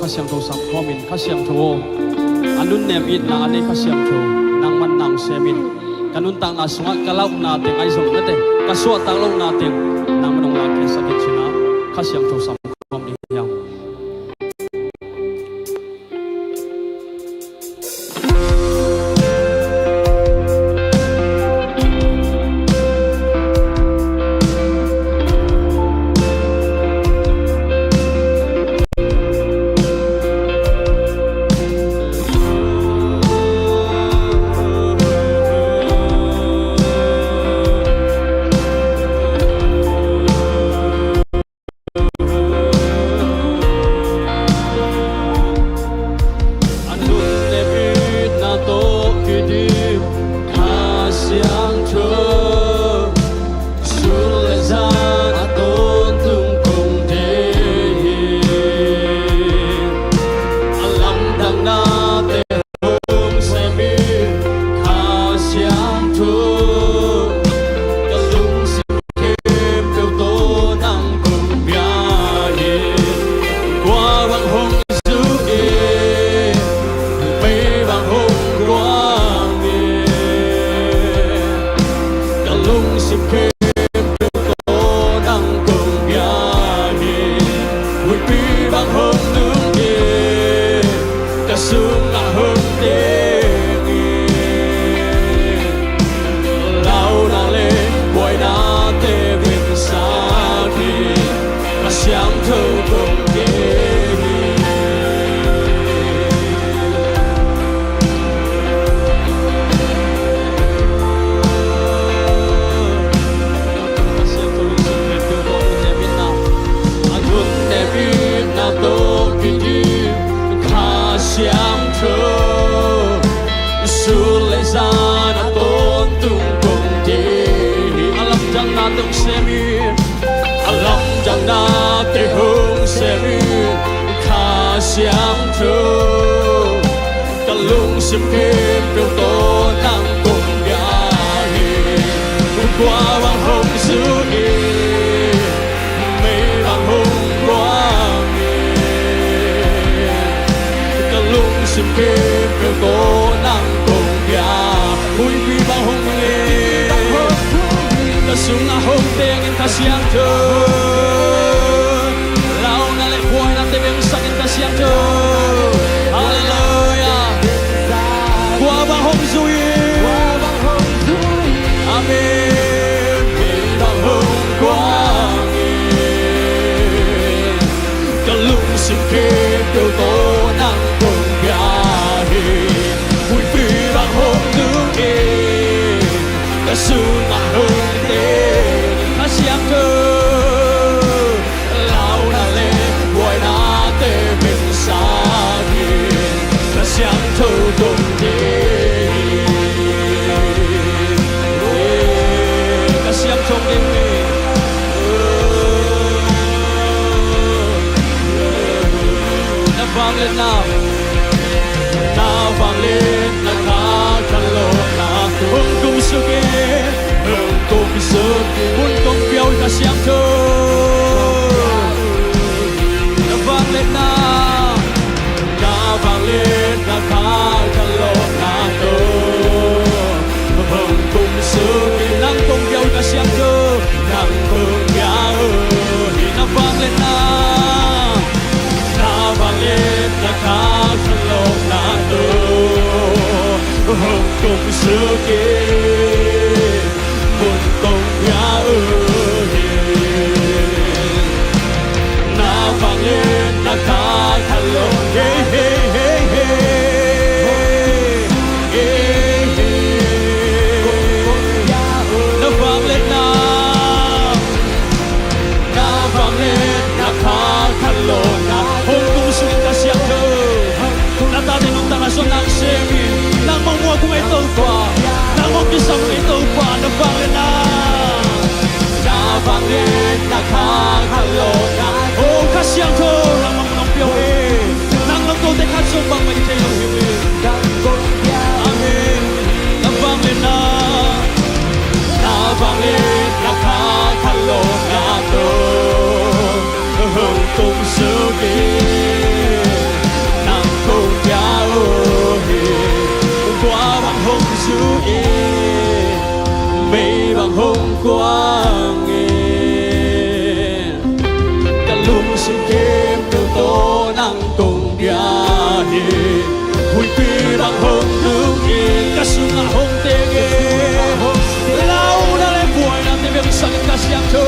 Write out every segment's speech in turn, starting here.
ข้าเสียงโทสับข้อมินข้าเสียงโทอันนุนเนมิดนางอันนี้ข้าเสียงโทนางมันนางเซมินกันนุนต่างนาสงะกะเล่านาเต็งไอส่งนั่นเองกะสวดต่างเล่านาเต็งนางมันองลาเกสักิชินะข้าเสียงโทสับข้อมินยังNang mong mua kung ito pa, nang mong kisang ito pa, na bangin na. hồng du yên mây bằng hồng quang yên cả lung sinh kiếm tiêu tố năng cùng bia hiền hui pi bằng hồng du yên cả sung ngã hồng tê ghê lao đã lên buổi là tìm việc sang cả siang thu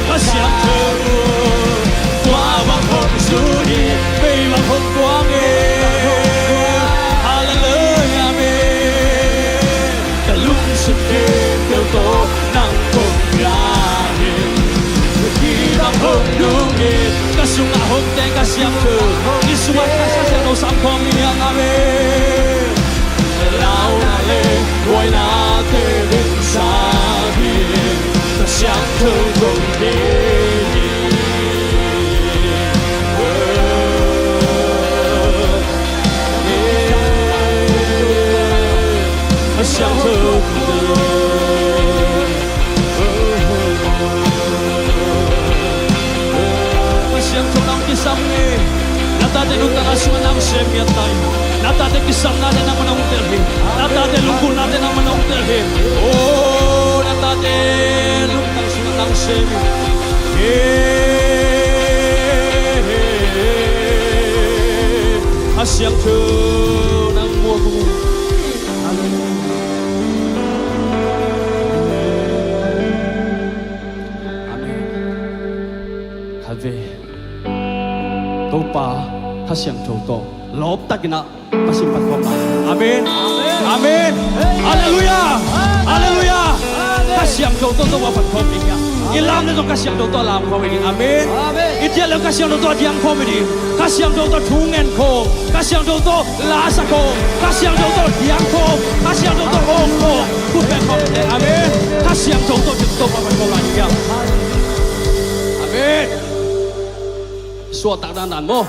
cả siang thu qua bằng hồng du yên mây bằng hồng quang yên hallelujah amen cả lung sinh kiếm tiêu tố năng cùng bia hiền hui bằng hồng du yên cả sung ngã hồng tê cả siang thu isuat kasih siang no samkom yang amen lao na lên quay na thế đến xa biển ta sáng thương cùng đi ta sáng thương cùng đi ta sáng thương ang kisam ni natatay nung tangasungan ang semya tayo natatay kisam natin ang manong telhin natatay lungkol natin ang manong telhin oh natatay lungkol tangasungan ang semya asyang to ng mua ko amen have Tô pa kasyang to loob tagina pasimpat ko pa amen amen hallelujah hallelujah kasyang to wapat ko niya ilam nito kasyang to alam ko ini amen itial kasyang to diang ko ini kasyang to tungen ko kasyang to lasa ko kasyang to diang ko kasyang to ong ko kupen ko amen kasyang to wapat ko niya amen suot tak dandan mo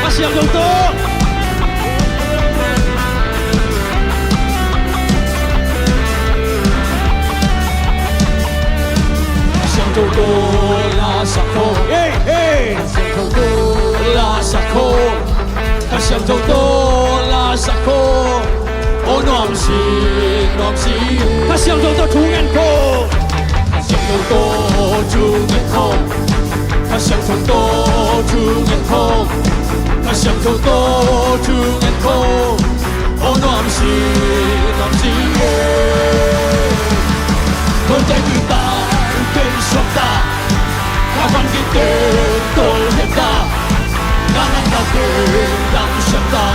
Masih yang tutup Masih yang tutup Lasako Hey hey Masih yang tutup Lasako Masih yang tutup Lasako Oh nom si Kasyang to tungan ko Kasyang to tungan ko Kasyang to tungan ko Kasyang to tungan ko Oh nom si Kontai kita Pensota Kapan kita Tolheta Kanan kaki Dan syata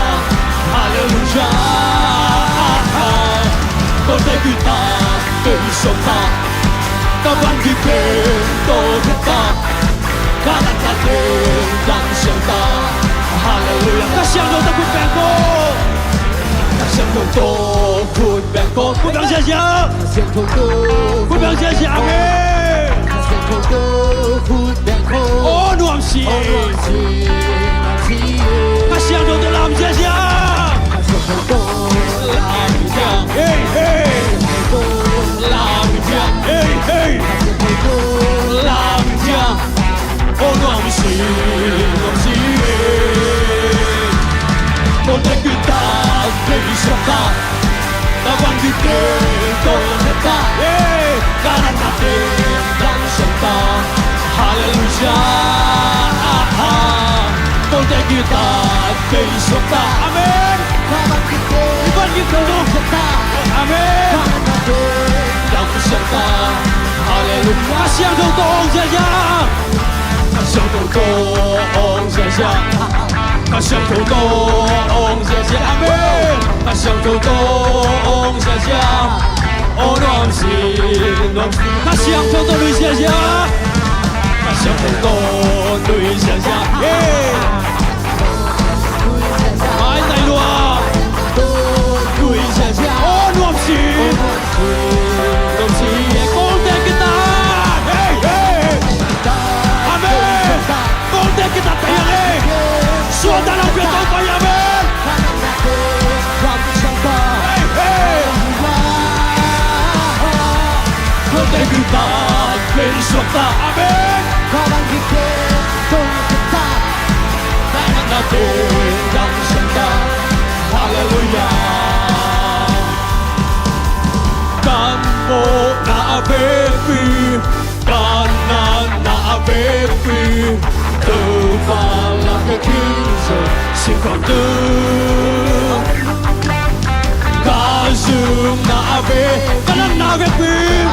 Hallelujah Kontai kita Pensota Kapan kita Tolheta Kanan kaki Dan syata Hallelujah Kasyang to takut bengko Kasyang to takut bengko Kugang saja Kasyang to Kugang saja amin Kasyang to takut bengko Oh nuam si Kasyang to lam saja Kasyang to lam jang Hey hey Lam jang Hey hey Lam jang Oh nuam si Kontai kita Pensota Kapan kita Tolheta Kanan kaki Dan syata Hallelujah Kontai kita Pensota Amin Kapan kita Tolheta Amin Kanan kaki Dan syata Hallelujah Kasyang tong saja Kasyang tong saja Kasyang tong saja amin Kasyang tong saja Oh nom si Kasyang tong saja Kasyang tong saja Mai tai lua saja Oh nom si Kontai kita amin Kontai kita tayang Suota ng pitong payaman tegutang bersuara. Amin. Walang higitong tapat. Tangan natin ang sanda. Hallelujah. Kamu na abebi, kanan na abebi, terbalik ke kiri, singkatu. Kazum na abe, kanan na abebi,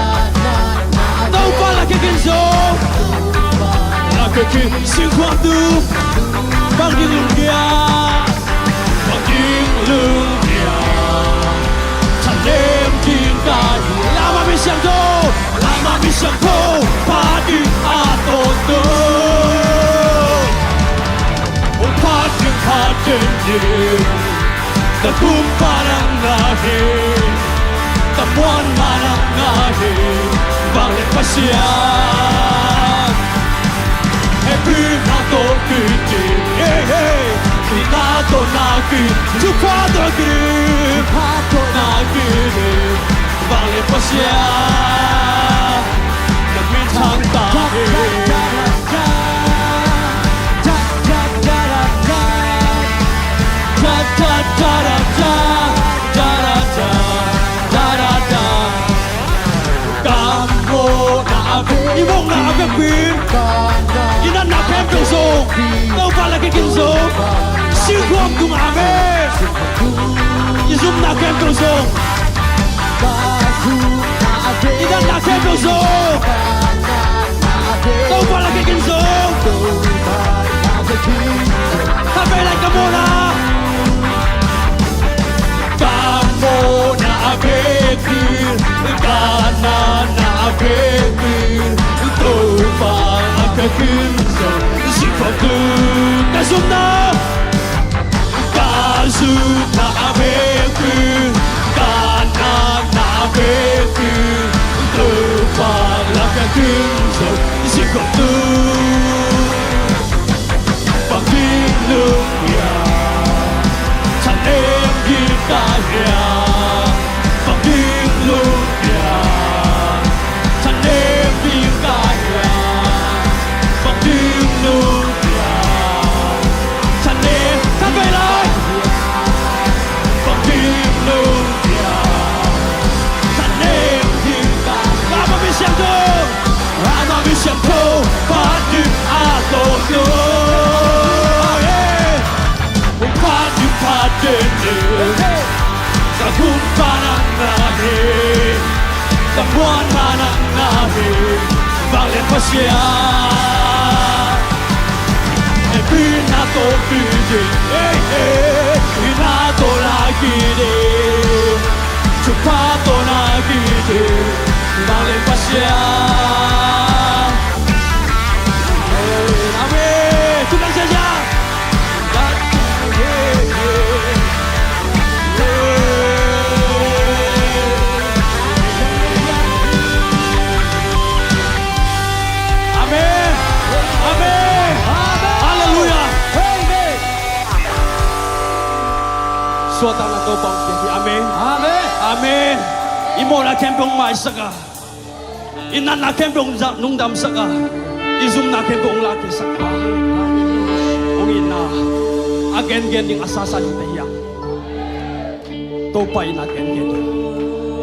terbalik ke kiri, laki singkatu. Panggil dia, panggil dia. Đêm thiên cài lama misang to padi atoto o padi ni ta kum parang nahi ta puan marang nahi balik pasya nato kiti nato naki chupato naki vale pasya nagmintang tahi Kamu na abin, ibong na abin, ina na kempenso, tau pala kikinso, singkong dumame, izum na kempenso, ina na kempenso, tau pala kikinso, kabay like kamu na. Kamu na abin, kanan na abin, tupang akakinso, sipatu kasum na abin, kanan na abin, tupang akakinso, sipatu pagilong niya, sanem kita niya. Tapuan manang nahi vale pasya e pinato pidi pinato lagi de chupato lagi de vale pasya. Amin, tulang saja. Suatang na topang kiki. Amen. Amen. Amen. Imo na kempong mai saka. Inan na kempong nungdam saka. Izum na kempong laki saka. Ungin na. Again ding asasa ni tayang. Topay na again.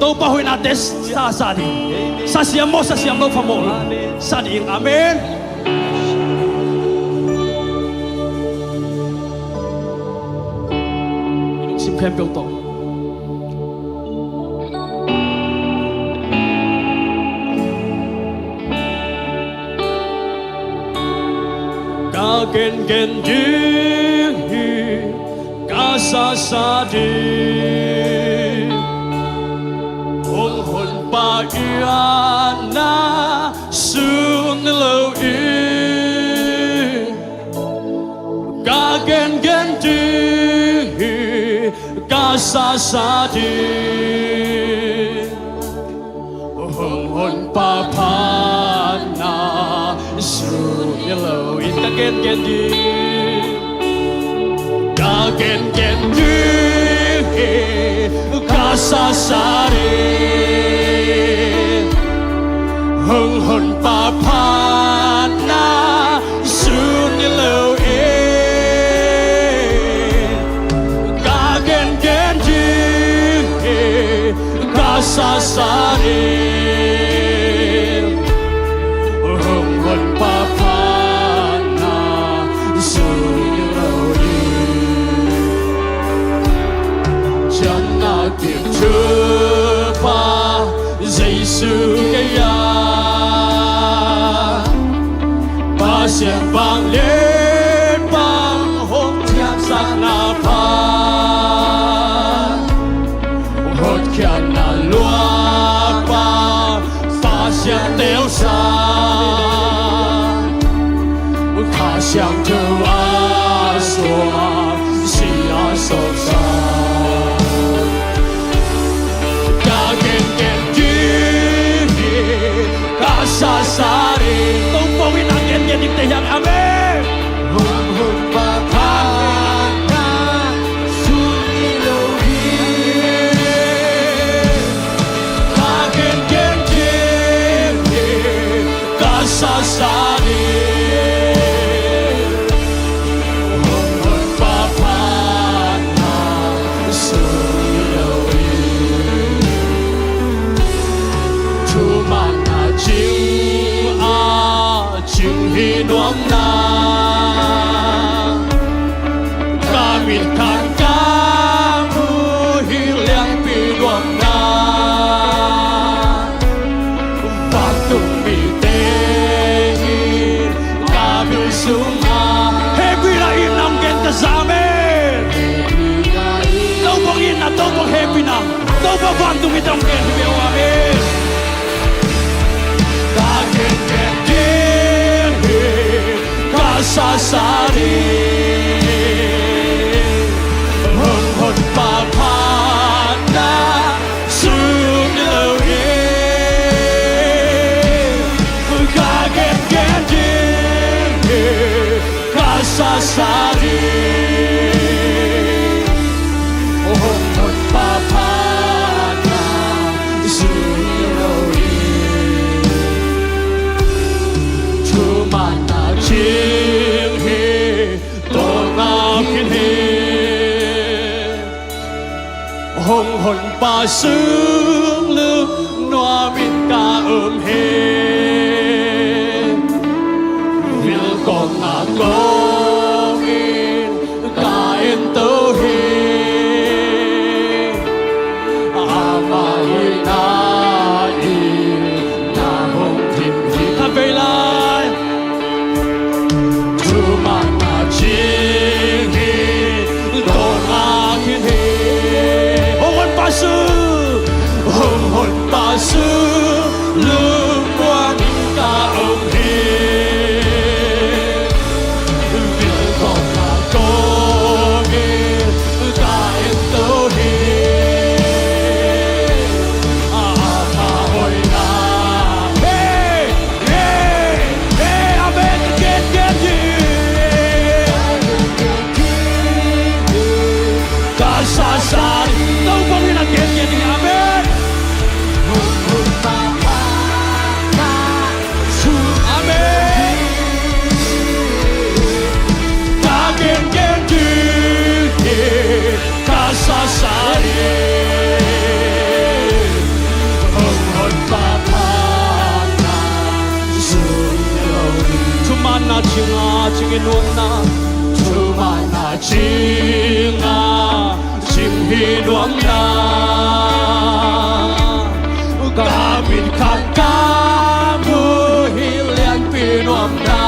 Topa huy na tes sa di. Sa siyam mo famol. Sa diing. Amen. Kempong to. Kagen di kasasadi hon pa na sunlo kagen di kasasadi hon papana sunyelo itagen di kagen di kasasadi hưng hồn ba pha na sun như lâu ca gen gen chi ca sa sa đi hưng hồn ba pha na sun như lâu chân na tiệp chưa pa Giêsu cái ba xiên vang lên vang hôm thiên sắc na pha hốt kia na lúa ba pha xiên tiêu sa khá xiang thâu a xua xì a sâu sa sa sa đi tung phong in ang yan yan te yang amen hum hum ba tha na sun lo hi ka gen gen je ka sa đi hum hum ba tha na sun lo hi chu man na chi chừng hi đoán na kami kan kamu hilang pi đoán na waktu mi te kami suma happy la inam gen kasame tau bang ina tau bang happy na tau bang waktu mi tam gen mi amen sa sa đi hồn hồn ba pha na sun lâu ca gen gen đi ca sa đi hồn hồn ba pha na sun lâu chu man na chi hồng hồn ba sương lưng noa min ca he vil con na con in ca en tơ he ama na hồng thim hi ta về lại chu man na chi to na thiên he hồng hồn ba sư lưu quang ca ông hi việc còn là có nghe ca em tớ hi mà hồi na hey hey hey amen get ca sa sa tâu phong như là get amen sa sa đi hồng hồn ba pha na sun lâu chu man na ching in nuông na chu man na ching hi nuông na ca bin khát ca mu hi liên pi nuông na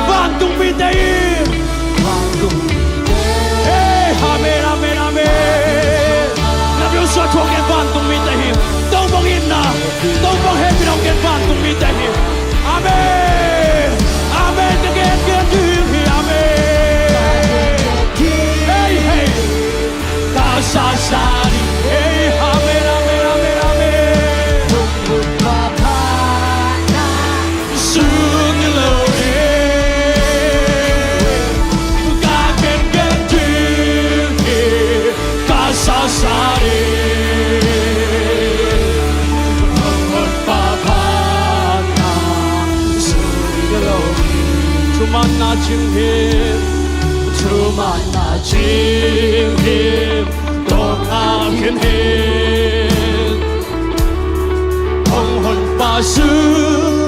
vang tung pi tây amen amen amen làm yêu sa chuông gen van tung mi ta him tông bong in na tông bong happy dong gen van tung mi ta him amen amen the gen hi amen hey hey ka sa sa di hey amen amen amen amen 만나진 힘 주 만나진 힘 동하긴 힘 hồn sư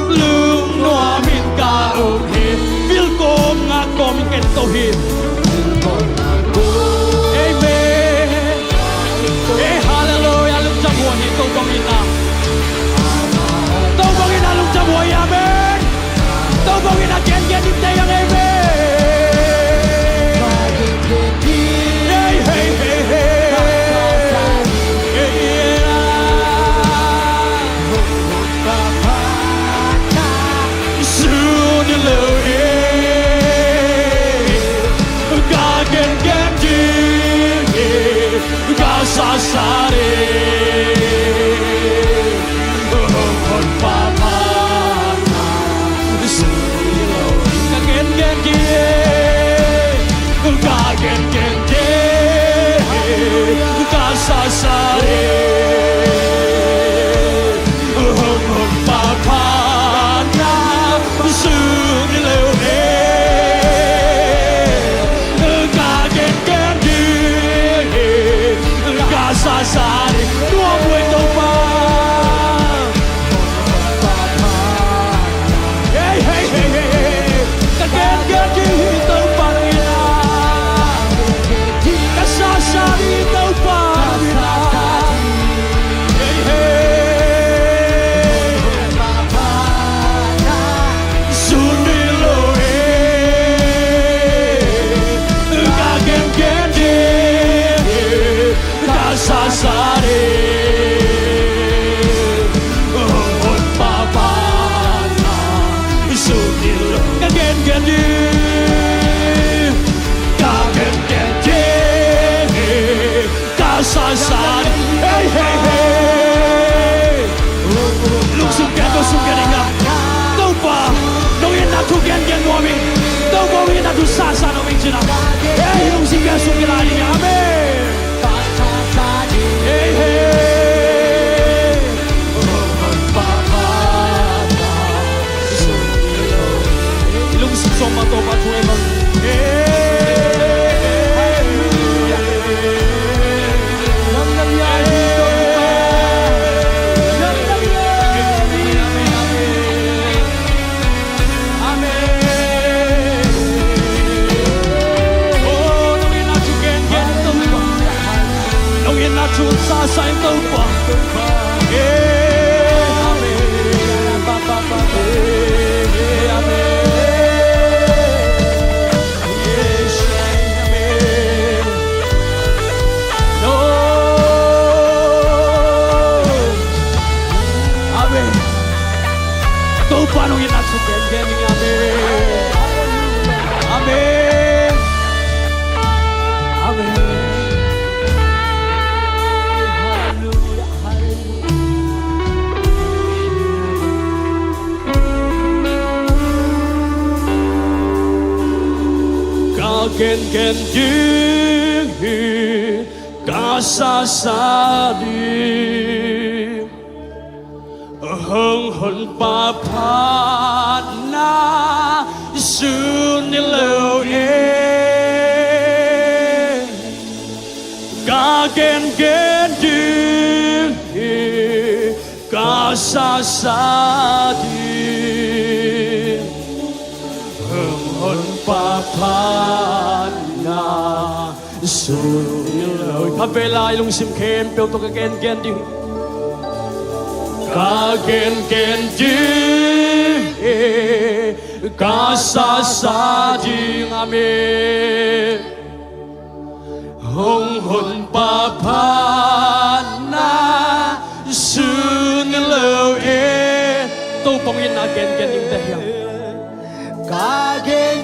lương loa min ca ơn hiệp vil com ngã com ken tô hiệp amen hallelujah lung cha bùa hi tô bong ina lung cha bùa amen tô bong ina ken ken đi tây amen hey hey hey hey Sasare hồn papana silo kagen gen ka sasare hồn papana silo Sasari, tua muito pão. Hey, hey, hey, hey, kaget kaget tau pangina. Kasasari tau pangina. Hey, hey, sunilo kaget kaget. Sasare hồn papana sunil kagen gadi kasasare hey hey hey lung sung inga tau pa nong ina tu gen nomi tau pa ina tu sasa nomi jina hey lung sung inga amen. Hey hey, papana, ilung soma to pa tuwe bang. Sa em tâu quả amen no amen tâu quả nông yên nát sụp đen đen amen amen amen. Gen ding kasasadi hong hon papana sunilo gen ding kasasadi hong hon papana sunilo kapela ilung sim kem pel to gen ding kagen ding kasasadi amen hong hon papana sunilo to pongin again ding dehang kagen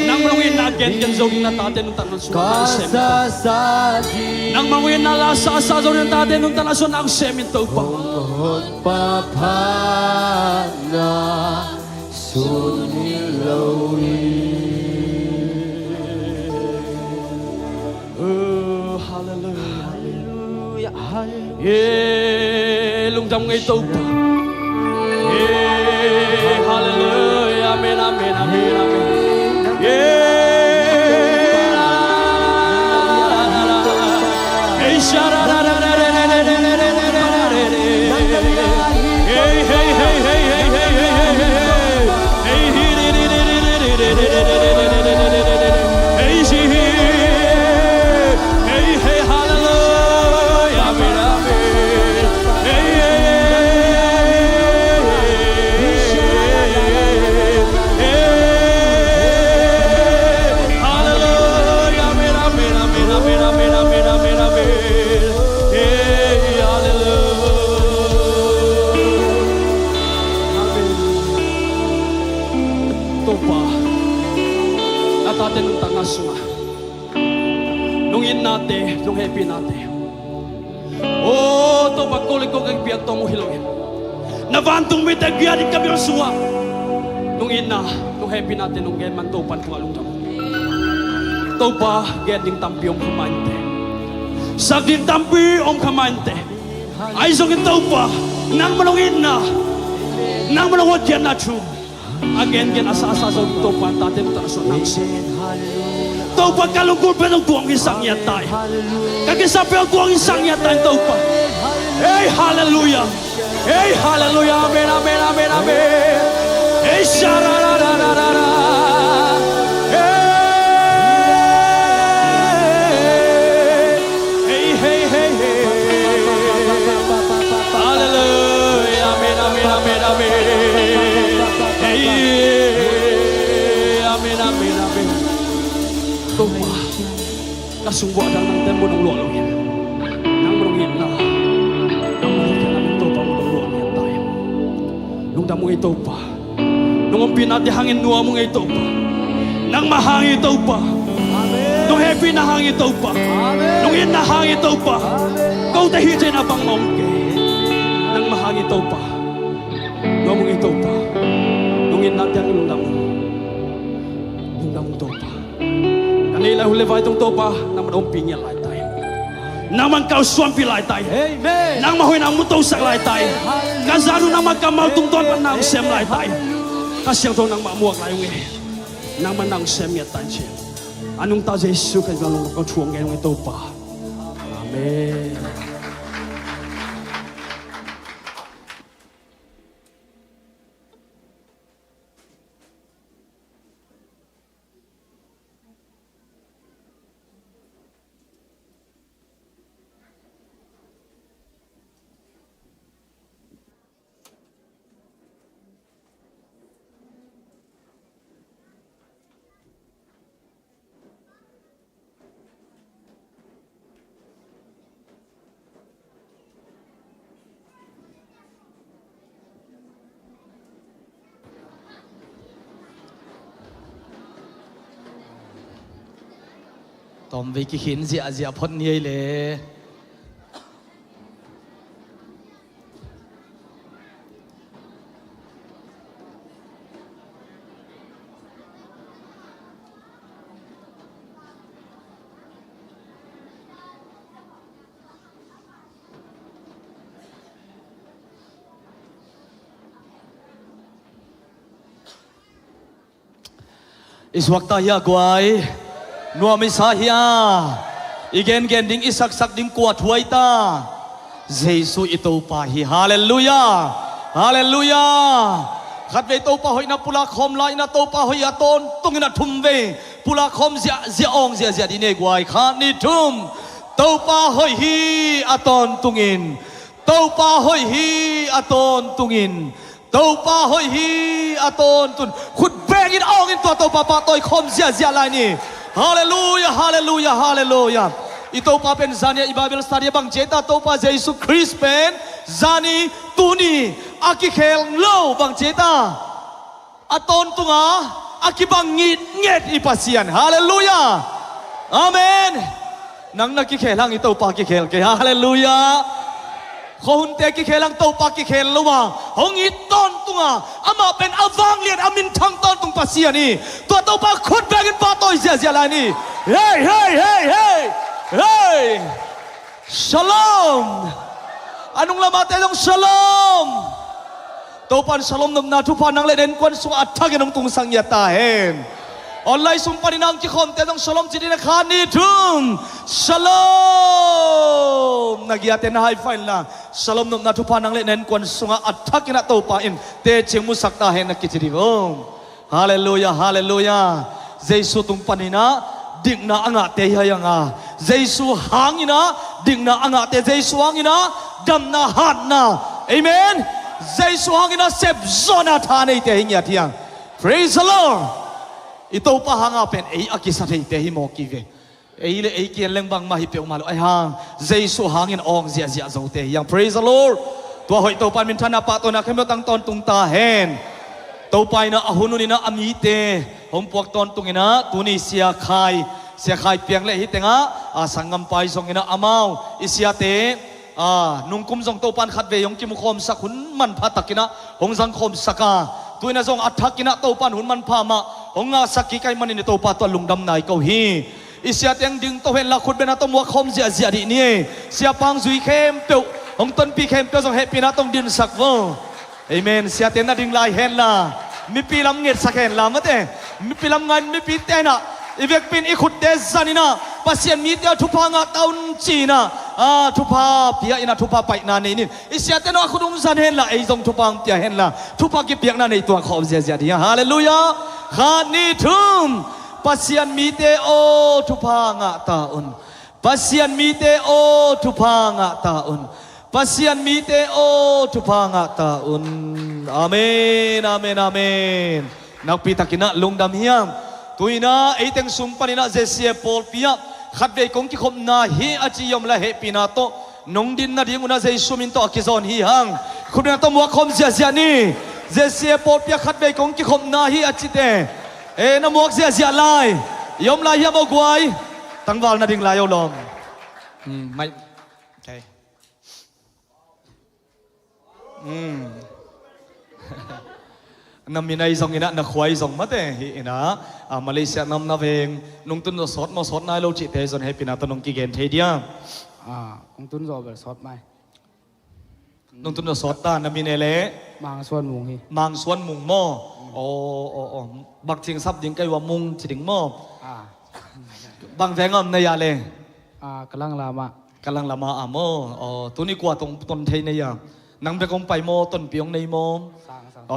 nang mawin na again zong na tate nung tanan so kasasadi nang mawin na lasa sa zong na tate nung tanan so na semin to pa hon papana sunilowi. Hallelujah, hallelujah. Yeah, lung dam ngay to pa. Yeah, hallelujah, amen, amen, amen. tate nung tangasunga. Nung in nate, nung happy nate. Oh, to pagkulik ko kag biag tong hilongin. Navantong may tagbiyanin kami ang suwa. Nung ina, nung happy natin, nung gen man topan kung along damo. Topa, gen ding tampi om kamante. Sa din tampi om kamante. Ay so kin topa, nang manong ina, nang manong wadyan na true. Again, gen asa-asa sa topan, tatin tarason ng sin. Topa kalungkul pa ng tuwang isang yatay. Kagisapi ang tuwang isang yatay, topa. Hey, hallelujah! Hey, hallelujah! Amen, amen, amen, amen! Hey, shararararara! Hey, hey, hey, hey! Hallelujah! Amen, amen, amen, amen! Hey, amen, amen, amen! Tupa, kasungguh ada ng tempo ng lualungin. Nang marungin na. Nung damong ito pa, nung pinati hangin nuwa mong ito pa, nang mahangin ito pa, nung happy na hangin ito pa, nung inahangin ito pa, kau tahitin na pang maungke, nang mahangin ito pa, nuwa mong ito pa, nung inati hangin nung damong ito pa, kanila huleva itong ito pa, nang manauping yan lahat tayo. Naman kau suampi lai tai, nang mahoy nang mutau sak lai tai, kazanu nang magkamau tungton pan nang sem lai tai, kasyang to nang mamuak lai nge, nang manang sem ya tai che, anong ta Yesus kan galong kau chuang ngeng ito pa, amen. Tom vì cái khiến dịa phận như lệ Is waktu ya guai Nua misahia igen ding isak ding kuat huaita Jesu ito pahi hallelujah hallelujah khat ve to pa hoi na pula khom lai na to pa hoi aton tung na thum ve pula khom zia ong zia dine guai khat ni thum to pa hoi hi aton tungin to pa hoi hi aton tungin to pa hoi hi aton tun khut beng in ong in to pa toy khom zia lai ni Hallelujah, hallelujah, hallelujah. Ito pa pen zania ibabel stadia bang jeta to pa Jesus Christ pen zani tuni aki khel lo bang jeta aton tunga aki bang nget ipasian. Hallelujah. Amen. Nang nakikhelang ito pa kikhel ke hallelujah. Kohunte kikhelang to pa kikhel lo ma hong iton tunga ama pen avang lian amin thang ton tung pasian ni to pa khut bagin pa toy zia la ni hey shalom anong lamate dong shalom to pan shalom nam na tu pan nang le den kwan su athag nong tung sang yata hen online sum paninang ki khom te dong shalom jidi na khani thum shalom nagyate na high file na shalom nam na tu pan nang le den kwan sunga athag na to pa in te chemu sakta hen na kichiri om hallelujah hallelujah Jesu tung panina ding na anga te hayanga Jesu hangina ding na anga te Jesu hangina dam na hat na amen Jesu hangina sep zona thane te hingya thiang praise the Lord ito pa hanga pen ei akisa te te himo kive ei le ei kian leng bang mahi pe malo ai hang Jesu hangin ong zia zo te yang praise the Lord tua hoi to pan min thana pa to na khem tang ton tung ta hen to pai na ahunu ni na amite hong puak ton tungina tuni sia khai piang le hi tenga sangam pai zongina amau isiate nungkum zong to pan khat ve yong kim khom sak hun man pha takina hong jang khom saka tuina zong athakina to pan hun man pha ma honga sakki kai manin to pa to lungdam nai ko hi isia teng ding to hen la khut bena to muak khom zia di ni sia pang zui khem pe hong ton pi khem pe zong happy na tong din sak wo amen sia ten na ding lai hen la mi pi lam nget sak hen la mate mi pi lam ngan mi pi te na ivek pin i khut de zanina pasien mi te thupa nga taun chi na thupa pia ina thupa pai na nei ni isia ten no khudum zan hen la ei zong thupang pia hen la thupa ki piak na nei tuang khom zia di hallelujah khani thum pasian mi te o thupa nga taun pasian mi te o thupa nga taun pasian mi te o thupa nga taun amen amen amen nakpi takina lungdam hiam tuina eiteng sumpanina jesia pol pia khatve kong ki khom na hi achi yom la he pina to nong din na ding una jei sumin to akizon hi hang khudna to mo khom zia ni jesia pol pia khatve kong ki khom na hi achi te na muak zia lai yom lai hiam ogwai tangwal na ding lai olom mai okay naminay zong ina na khwai zong mate hi ina Malaysia nam na veng nung tun sot mo sot nai lo chi te zon happy na to nung ki gen the dia ông tuấn rồi về sót mai nung tun sot ta naminele mang xuân mùng hi mang suan mung mo o bak ching sap ding kai wa mung chi ding mo bang vengom na ya le kalang lama kalang lama amo tuni kwa tong ton thei na ya nang be kong pai mo ton piong nei mo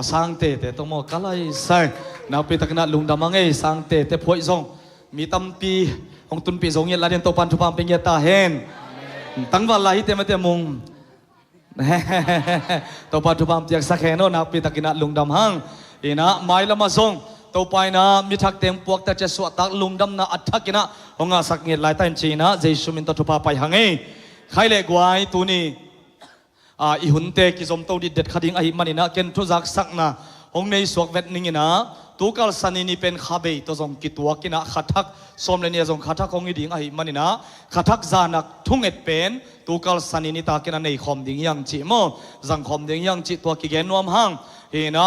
sang te to mo kalai sai na pi takna lungdamang ei sang te phoi zong mi tam pi hong tun pi zong ye la den to pan thu pam pe ye ta hen tangwa lai te ma te mung to pan thu pam tiak sakhe no na pi takina lungdam hang ina mai lama zong to pai na mi thak teng puak ta che swa tak lungdam na athakina honga sak nge lai tan chi na jesu min to thu pa pai hang ei khai le gwai tu ni i hunte ki zom to di det khading ai manina ken thu jak sakna hong nei suak vet ningina tukal sanini pen khabe to zom ki tuak kina khathak somle ni zom khathak hong ding ai manina khathak zanak thunget pen tukal sanini ta kina nei khom ding yang chi mo jang khom ding yang chi to ki gen nom hang hina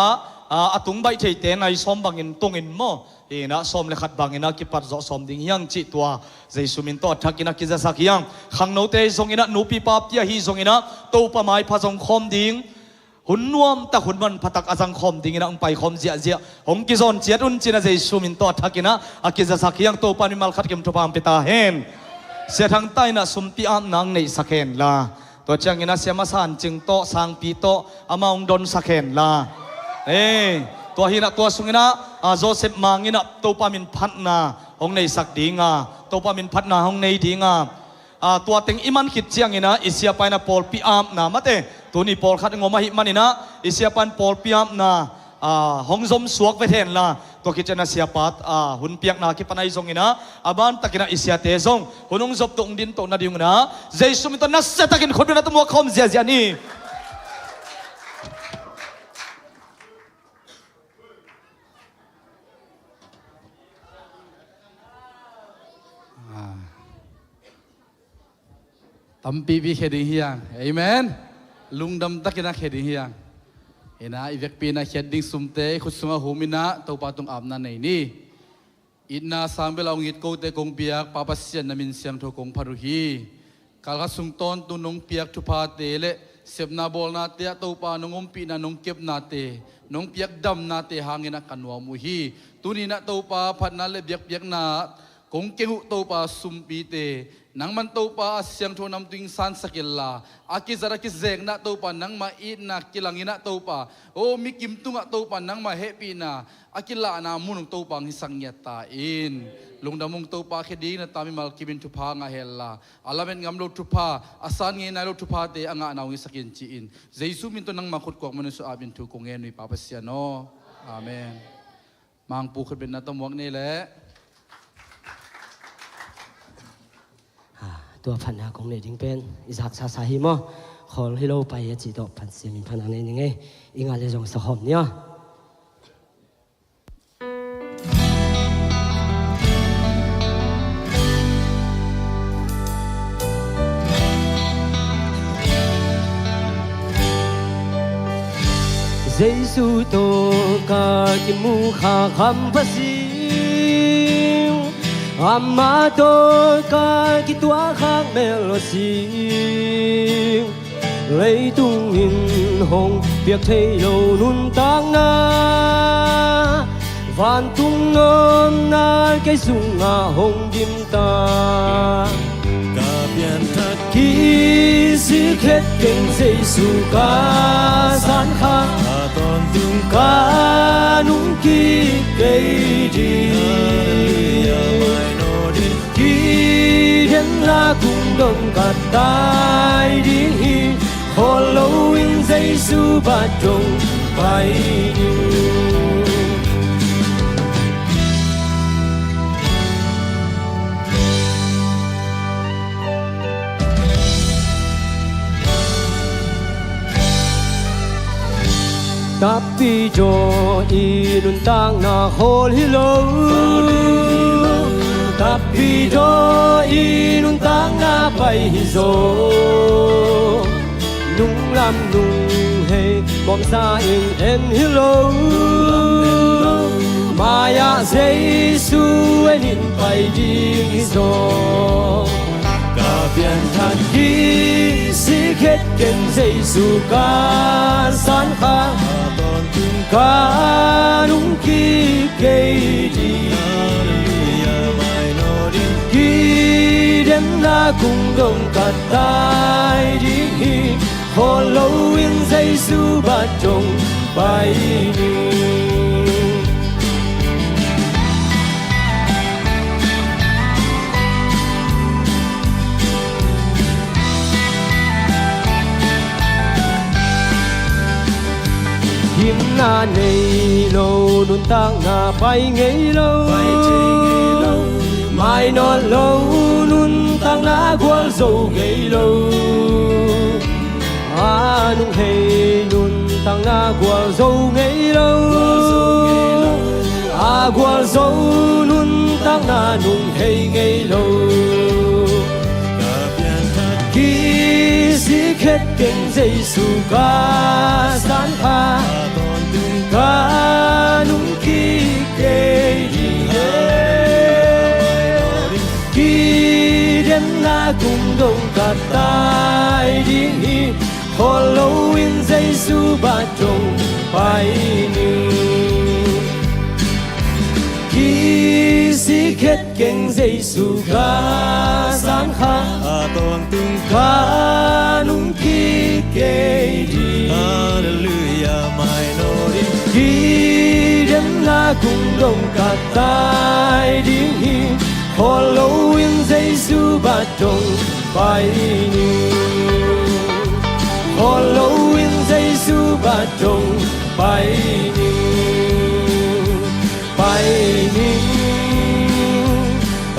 atung bai thei te nai som bangin tungin mo ina som le khat bangina ki par zo som ding yang chi tua jesu min to thakina ki za sak yang khang no te zongina nupi pap tia hi zongina to pa mai pha zong khom ding hun nuam ta hun man phatak azang khom ding ina pai khom zia hong ki zon chiat un china jesu min to thakina akiza sak yang to pa ni mal khat kem to pam pita hen se thang tai na sum pi am nang nei sakhen la to chang ina siama san ching to sang pi to amaung don sakhen laตัวหินะตัวสุงนะโจเซฟมังหินะตัวปามินพัดนาห้องในสักดีงาตัวปามินพัดนาห้องในดีงาตัวเต็งอิมันขิดเจียงหินะอิเสียไปนะปอลปีอามนะมาเตตัวนี้ปอลขัดงอมาหิมันหินะอิเสียปันปอลปีอามนะห้องซมสวกเวทเห็นละตัวคิดจะนะเสียปัดหุ่นเปียกนาคิดปนัยซงหินะบ้านตะกินะอิเสียเตซงหุ่นงจบตรงดินตรงนาดิงนะเจสุมิตัวนัสเซตะกินคนเป็นนัตมัวคอมเจียนี่tắm pi pi kheding hiang amen lungdam takina kheding hiang ina ivek pi na kheding sumte khusunga humina to patung amna nei ni inna sambel aungit ko te kong piak papasian namin siang tho kong pharuhi kalga sungton tu nong piak thu pha te le sepna bol na te to pa nongom pi na nong kep na te nong piak dam na te hangina kanwa mu hi tunina to pa phat na le biak biak na kong kengu to pa sumpi te nang man to pa siang tho nam ting san sakilla aki zara ki zeng na to pa nang ma it na kilangina to pa o mi kim tunga to pa nang ma happy na akila na munong to pa ngisang yata in lungdamong to pa khedi na tami mal kimin tu pa nga hella alamen ngam lo tu pa asan nge na lo tu pa te anga na ngi sakin chi in jesu min to nang makut ko manu so abin tu ko ngen ni papasya no amen mang pu khben na to mok ni leตัวพันนาของเนดิงเป็นอิสักซาซาฮิโมขอให้เราไปจีโตพันเสียมินพันนานี่ไงอิงอะไรจงสะหอมเนี่ย Giêsu tô cả cái mu khả khăm phát sinh amma tô cả cái tua khác mẹ lo sinh lấy tung in hồng việc thấy lâu nun tăng na van tung ngon na cái sung ngà hồng kim ta khi sự khét kinh Giêsu ca san kha toàn từng ca nung kỳ cây đi khi đến là cùng đồng cả tai đi hồ lâu in Giêsu ba trông bay đi tapi jo inun tang na hol hilo tapi jo inun tang na pai hizo nung lam nung he bom sa in en hilo maya Giêsu enin pai ding hizo biển than đi sĩ kết kinh Giêsu ca san kha ca nung kỳ cây đi khi đến là cùng đồng cả tai đi hồ lâu in Giêsu ba trông bay đi hiếm na này lâu đun tăng na bay ngây lâu mai non lâu nun tăng na qual dầu ngây lâu nung hey nun tăng na qual dầu ngây lâu qual dầu nun tăng na nung hey ngây lâu khi sĩ kết kinh Giêsu ca san kha ca nung kỳ cây đi khi đến là cùng đồng cả tai đi hồ lâu in Giêsu ba trông bay đi khi sĩ kết kinh Giêsu ca san kha toàn từng ca nung kỳ cây đi khi đến là cùng đồng cả tai đi hồ lâu in Giêsu ba trông bay đi hồ lâu in Giêsu ba trông bay đi bay đi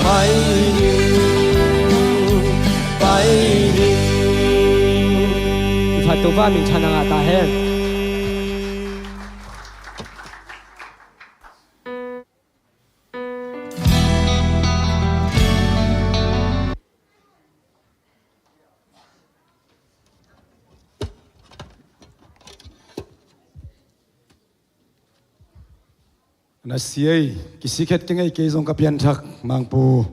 bay đi bay đi phải tu va mình chăn ngã ta hen na siai kisikhet kengai ke jong kapian thak mangpu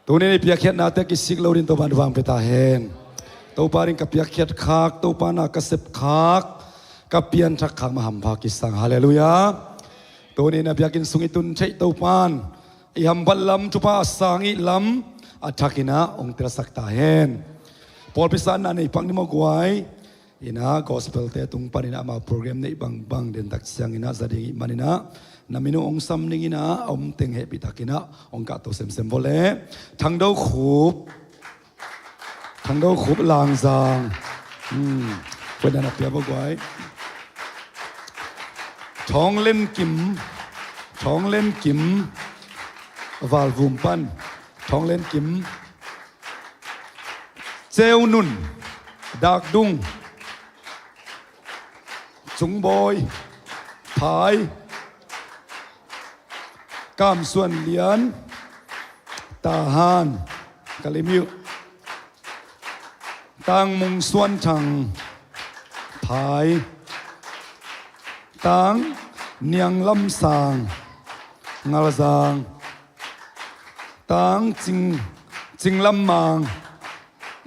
tuni ni piakhet na te kisik lorin to ban wang peta hen to paring kapiakhet khak to pana kasep khak kapian thak khak maham pha kisang haleluya tuni na piakin sungitun chei to pan i hambal lam chupa sangi lam athakina ong trasak ta hen pol pisan na nei pangni mo gwai ina gospel te tung panina ma program nei bang bang den tak siang ina zading manina namino ong sam ning ina om teng he pitakina ong ka to sem sem vole thang do khup lang jang pweda na pia bo gwai thong len kim wal vum pan thong len kim cheu nun dak dung chúng bôi thái cam xuân lian tà han kalimiu tang mung xuân thằng thái tang niang lam sang ngal sang tang ching lam mang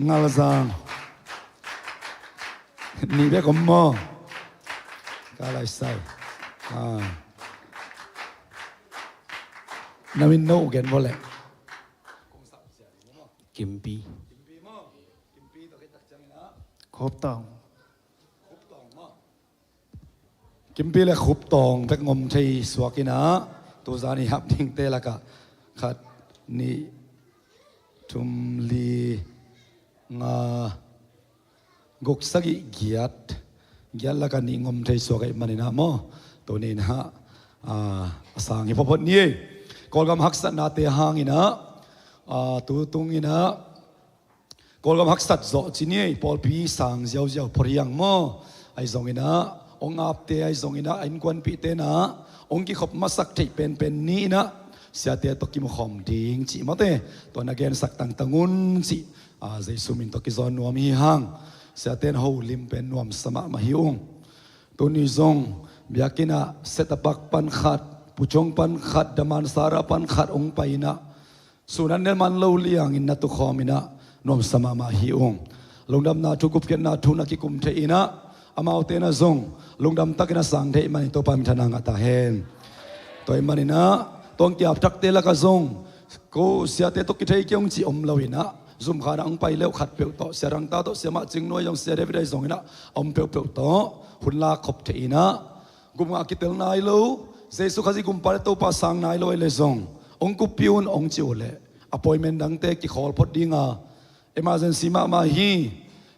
ngal sang ni be kom mo ka lai sai namin no gen mo le Kim Pi ครบต้อง กิมปีเลยขุบตองเป็กงมชัยสวกินะตัวจานี่ฮับทิ้งเตละกะขัดนี่ทุมลีงากกสกิเกียดละกันนี่งมชัยสวกิมันนี่นะโมตัวนี้นะสางฮิปฮอปนี่กอลกำฮักสัตนาเตหางอินะตัวตุงอินะกอลกำฮักสัตโจจีนี่พอลพีสางเจ้าเจ้าพริยังโมไอซองอินะองอาบเตไอซงอินะอินกวนปีเตนะองกิขบมาสักที่เป็นนี้นะเสียเตตกิมขอมดิ้งจีมาเตตัวนักเรียนสักตั้งงุนจีใจสุมินตกิจอนนวมฮิฮังเสียเตนหูลิมเป็นนวมสมามาฮิองตัวนี้ซงเบียกินะเซตปักปันขัดผู้จงปันขัดดมันสารปันขัดองไปนะสุนันเนมันเลวเลียงอินนัตุขอมินะนวมสมามาฮิองลงดำนาทุกุบเกนนาทุนักิกุมเทอินะอามาเอาเตนะซงลุงดำตักนะสังเทมันตัวปามิทนางอัตาเฮนตัวมันนี่นะตัวเกี่ยวทักเตละก็ซงกูเสียเตตกิเทยเกี่ยงจีอมลวินะซุ่มขาดังไปเลี้ยวขัดเปียวต่อเสียรังตาต่อเสียมาจึงน้อยยังเสียได้ไม่ได้ซงนะอมเปียวต่อหุ่นลาขบเทนะกุมอากิเตลนายลูเจสุขจิกุมปาร์ตัวปาสังนายลูเอเลซงองกุปิวน์องจิโอเลอพอยเมนดังเตกิขอลพอดีงาเอมาเซนซีมาฮี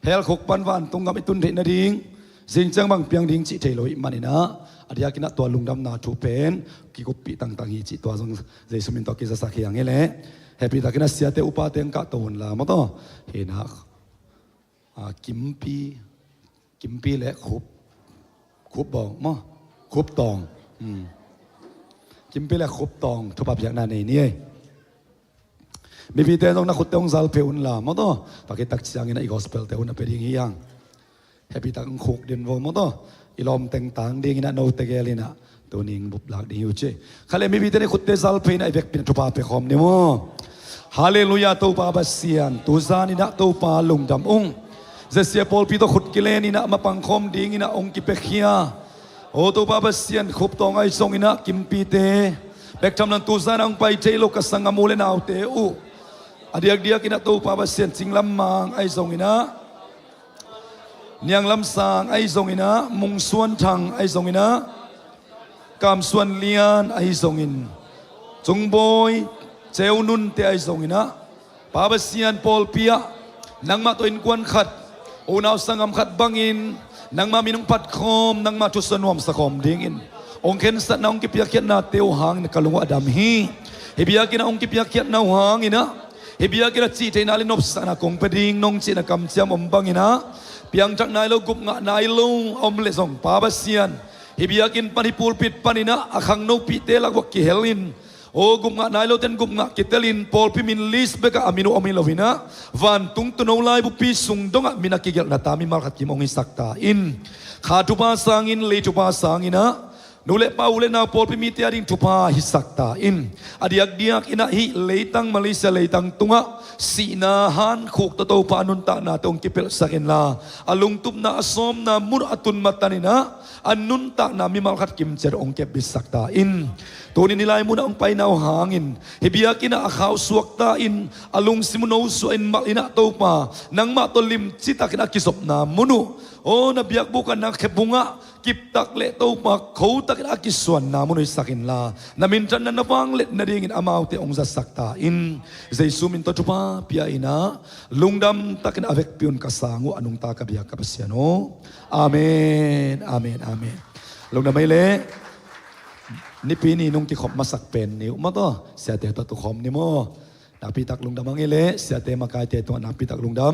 เฮลขกปันวันตรงกับไอตุนเทนดิ้งสิงจังบางเพียงดิ้งจิเทลอยมันนี่นะอาเดียกินะตัวลุงดำนาทูเป็นกิกุปีต่างๆฮีจิตัวจงเจสุมินตอกิจะสักอย่างเงี้ยแหละเฮปีตากินะเสียเตอุปาเตงกะตัวละมั้งต่อเห็นฮะกิมปีและคุบบอกมั้งคุบตองกิมปีและคุบตองทุบแบบอย่างนั้นนี่มีพี่เต้ต้องนักขุดเต้งซัลเพอุนละมั้งต่อตากิตักเสียงนี่นะอีกอสเปลเต้อุนเป็นอย่างงี้ยังเฮปีตักขุกเดินวงมั้งต่ออีลอมเต็งต่างดิ้งนะโนเตเกลินะตัวนี้บุบลักดิ้งอยู่เจ้เขาเลยมีพี่เต้ขุดเต้ซัลเพนะไอเวกเป็นทุบแบบคอมเนี่ยมั้งฮาเลลูยาตัวปาบัสเซียนตัวซานี่นะตัวปาลุงดำองเจสเซียพอลปีตัวขุดกิเลนี่นะมาปังคอมดิ้งนะองกิเปคียโอตัวปาบัสเซียนขุบตองไอซงนี่นะกิมปีเต้เบกทำนันตัวซานังไปเจโลกัสสังมูเลนาวเตอูอดียกเดียกินะตัวปาบัสเซียนจิงลำมังไอซงนี่นะเนียงลำสางไอซงอินะมุงส่วนทางไอซงอินะกามส่วนเลียนไอซงอินจงบอยเจ้านุนเตไอซงอินะปาบเซียนปอลเปียนังมาตัวอินกวนขัดโอนาวสังกำขัดบังอินนังมามีน้องปัดคอมนังมาทุสนวมสะคอมดิ้งอินองเข็นสัตน้องกิเปียเขียนนาเตียวหางกะลงอดัมฮีเฮบิยากินะองกิเปียเขียนนาหางอินะเฮบิยากินะจีเทนาลินอบสนะกงปดิ้งน้องจีนะกำเจียมอมบังอินะเพียงจากนายเรากุบงะนายเราอมเลสองปาบเซียนฮิบิยากินปนิปูลปิดปนินะอคังโนปิเตลักวกิเฮลินโอ้กุบงะนายเราเต็นกุบงะกิเตลินปอลพิมินลิสเบกะอามิโนอามิโลวินะวันตุงตุนเอาไลบุปีสุงดงะมินักกิเกลนาตามิมาขัดกิมองอิสักตาอินขาทุปาสังอินเลทุปาสังอินะนูเลปาอุเลนาปอลพิมิเตียดิงทุปาฮิสักตาอินอดียกเดียกอินะฮิเลตังมาเลเซียเลตังตุงะสีนาฮันขุกตะโตปานุนตานาตองกิเปลสักินลาอลุงตุบนาอสอมนามุรอตุนมัตานินะอันนุนตานามิมัลขัดกิมเจรองเก็บบิสักตาอินตัวนี้นิลายมุนองไปนาวหางอินเฮบิยากินะขาวสวกตาอินอลุงซิมุนเอาสวอินมาอินะโตปานังมาตลิมจิตากินะกิศพนามุนุโอ้นบียกบุกันนักเขบุงะกิบตักเลโตปาเขาตักกินะกิสวนนามุนุสักินลานามินจันนันนฟังเลนาดิ่งอินอามาวเตองจัสักตาอินเจสุมินตจุปาพิยาอินะลุงดำตักกินะอเวกพิอุนกัสางุอนุงตากบิยากับเสียโนอาเมนอาเมนอาเมนลุงดำไม่เละนี่ปีนี้นุ่งที่ขบมาสักเป็นนิ้วมาต่อเสียเตะตัวตุขมนี่มั้งนาปีตักลุงดำมังเอเล่เสียเตะมากายเตะตัวนาปีตักลุงดำ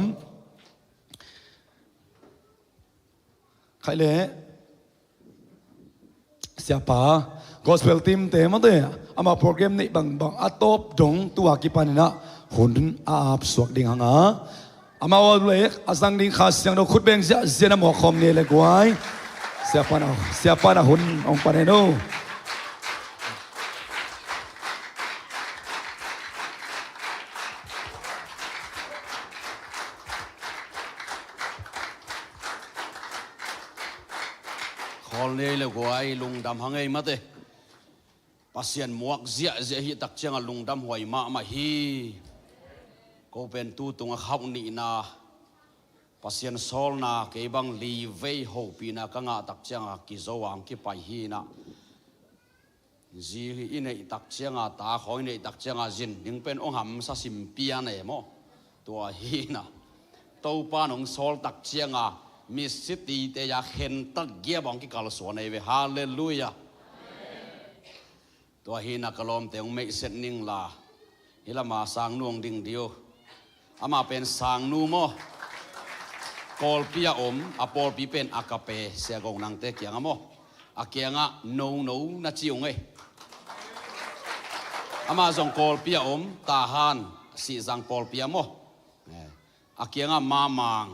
ใครเล่เสียป่า gospel team เตะมาเตะอามาโปรแกรมนี้บางอัตโตบดงตัวกิปันนะหุ่นอาบสวกดิ่งหางอามาวันเล็กอาสังดิ่งขาเสียงเราขุดเบงเสียเสียน้ำหัวคอมเนี่ยเลยกวย siapa na hun ong paneno. Khol nei le guai lung dam hangai mate pasien muak zia zia hi tak chiang lung dam huai ma hi ko pen tu tunga khau ni na pasien sol na ke bang li vei ho pi na ka nga tak chiang ki zo wang ki pai hi na ji hi inei tak chiang ta khoi nei tak chiang jin ding pen ong ham sa sim pia ne mo tua hi na to pa nong sol tak chiang Mississippi te ya khen tak gia bang ki kal so nei ve hallelujah to hi na kalom te ong mei set ning la hilama sang nuang ding dio ama pen sang nu mo kol pia apol pi pen akape se gong nang te kyang amo akyanga no na chiung ei ama jong kol pia ta han si jang pol pia mo akyanga mamang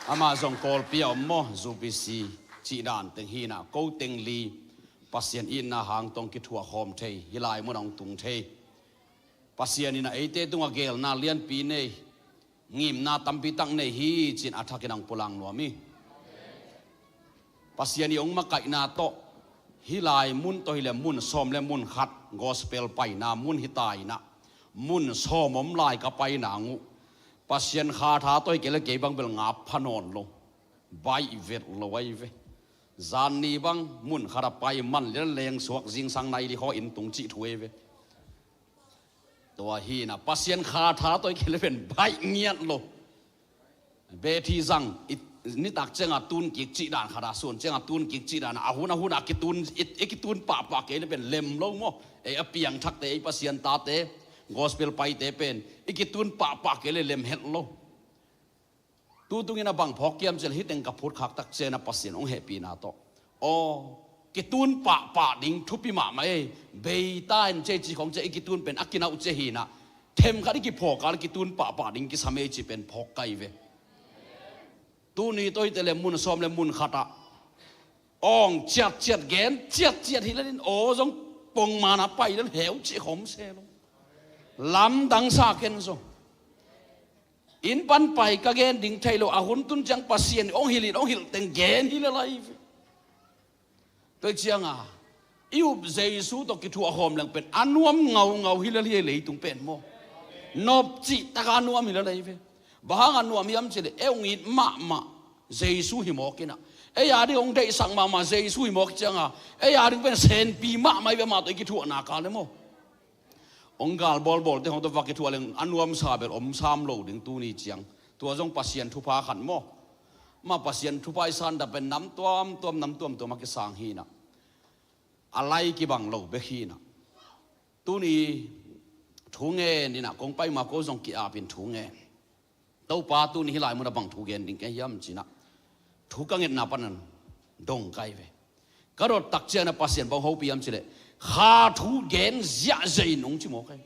ama zong kol pia mo zubisi chi dan teng hina ko teng li pasien in na hang tong ki thua khom thei hilai mo nong tung thei pasien ina ate tunga gel na lian pi nei ngim na tampi tang nei hi chin athakinang pulang nuami pasien i ong makai na to hilai mun to hile mun som le mun khat gospel pai na mun hitai na mun somom lai ka pai na ngu pasien kha tha toy kele ke bang bel nga phanon lo bai vet lo wai ve zan ni bang mun khara pai man le leng suak jing sang nai li ho in tung chi thuwe ve to hi na pasien kha tha toy kele pen bai ngiat lo be thi zang ni tak chenga tun ki chi dan khara sun chenga tun ki chi dan a hun a ki tun pa kele pen lem lo mo e apiang thak te pasien ta te gospel pai te pen ikitun pa kele lem het lo tu tungina bang phokiam chel hiteng ka phut khak tak chena pasien ong happy na to o kitun pa ding thupi ma mai be ta en che chi khong che ikitun pen akina u che hi na them khari ki phokal kitun pa ding ki same chi pen phok kai ve tu ni toi tele mun som le mun khata ong chat gen chat hilanin o jong pong mana pai dan heu chi khom se lo lam dang sa ken so in pan pai ka gen ding thailo ahun tun chang pasien ong hil teng gen hil live to chianga iup jesu to ki thu hom lang pen anuam ngau hil le tung pen mo nop chi taka anuam hil live bahang anuam yam chile eung it ma jesu hi mo kina e ya di ong dei sang ma jesu hi mo changa e ya ding pen sen pi ma mai be ma to ki thu na ka le mo onggal bol te hong to vaki thua leng anuam sabel sam lo ding tu ni chiang tua jong pasien thu pha khan mo ma pasien thu pai san da pen nam tuam ma ki sang hi na alai ki bang lo be hi na tu ni thu nge ni na kong pai ma ko jong ki a pin thu nge to pa tu ni hilai mo na bang thu gen ding ke yam chi na thu ka nget na panan dong kai ve karot tak che na pasien bang ho pi yam chi le kha thu gen zia zai nong chi mo kai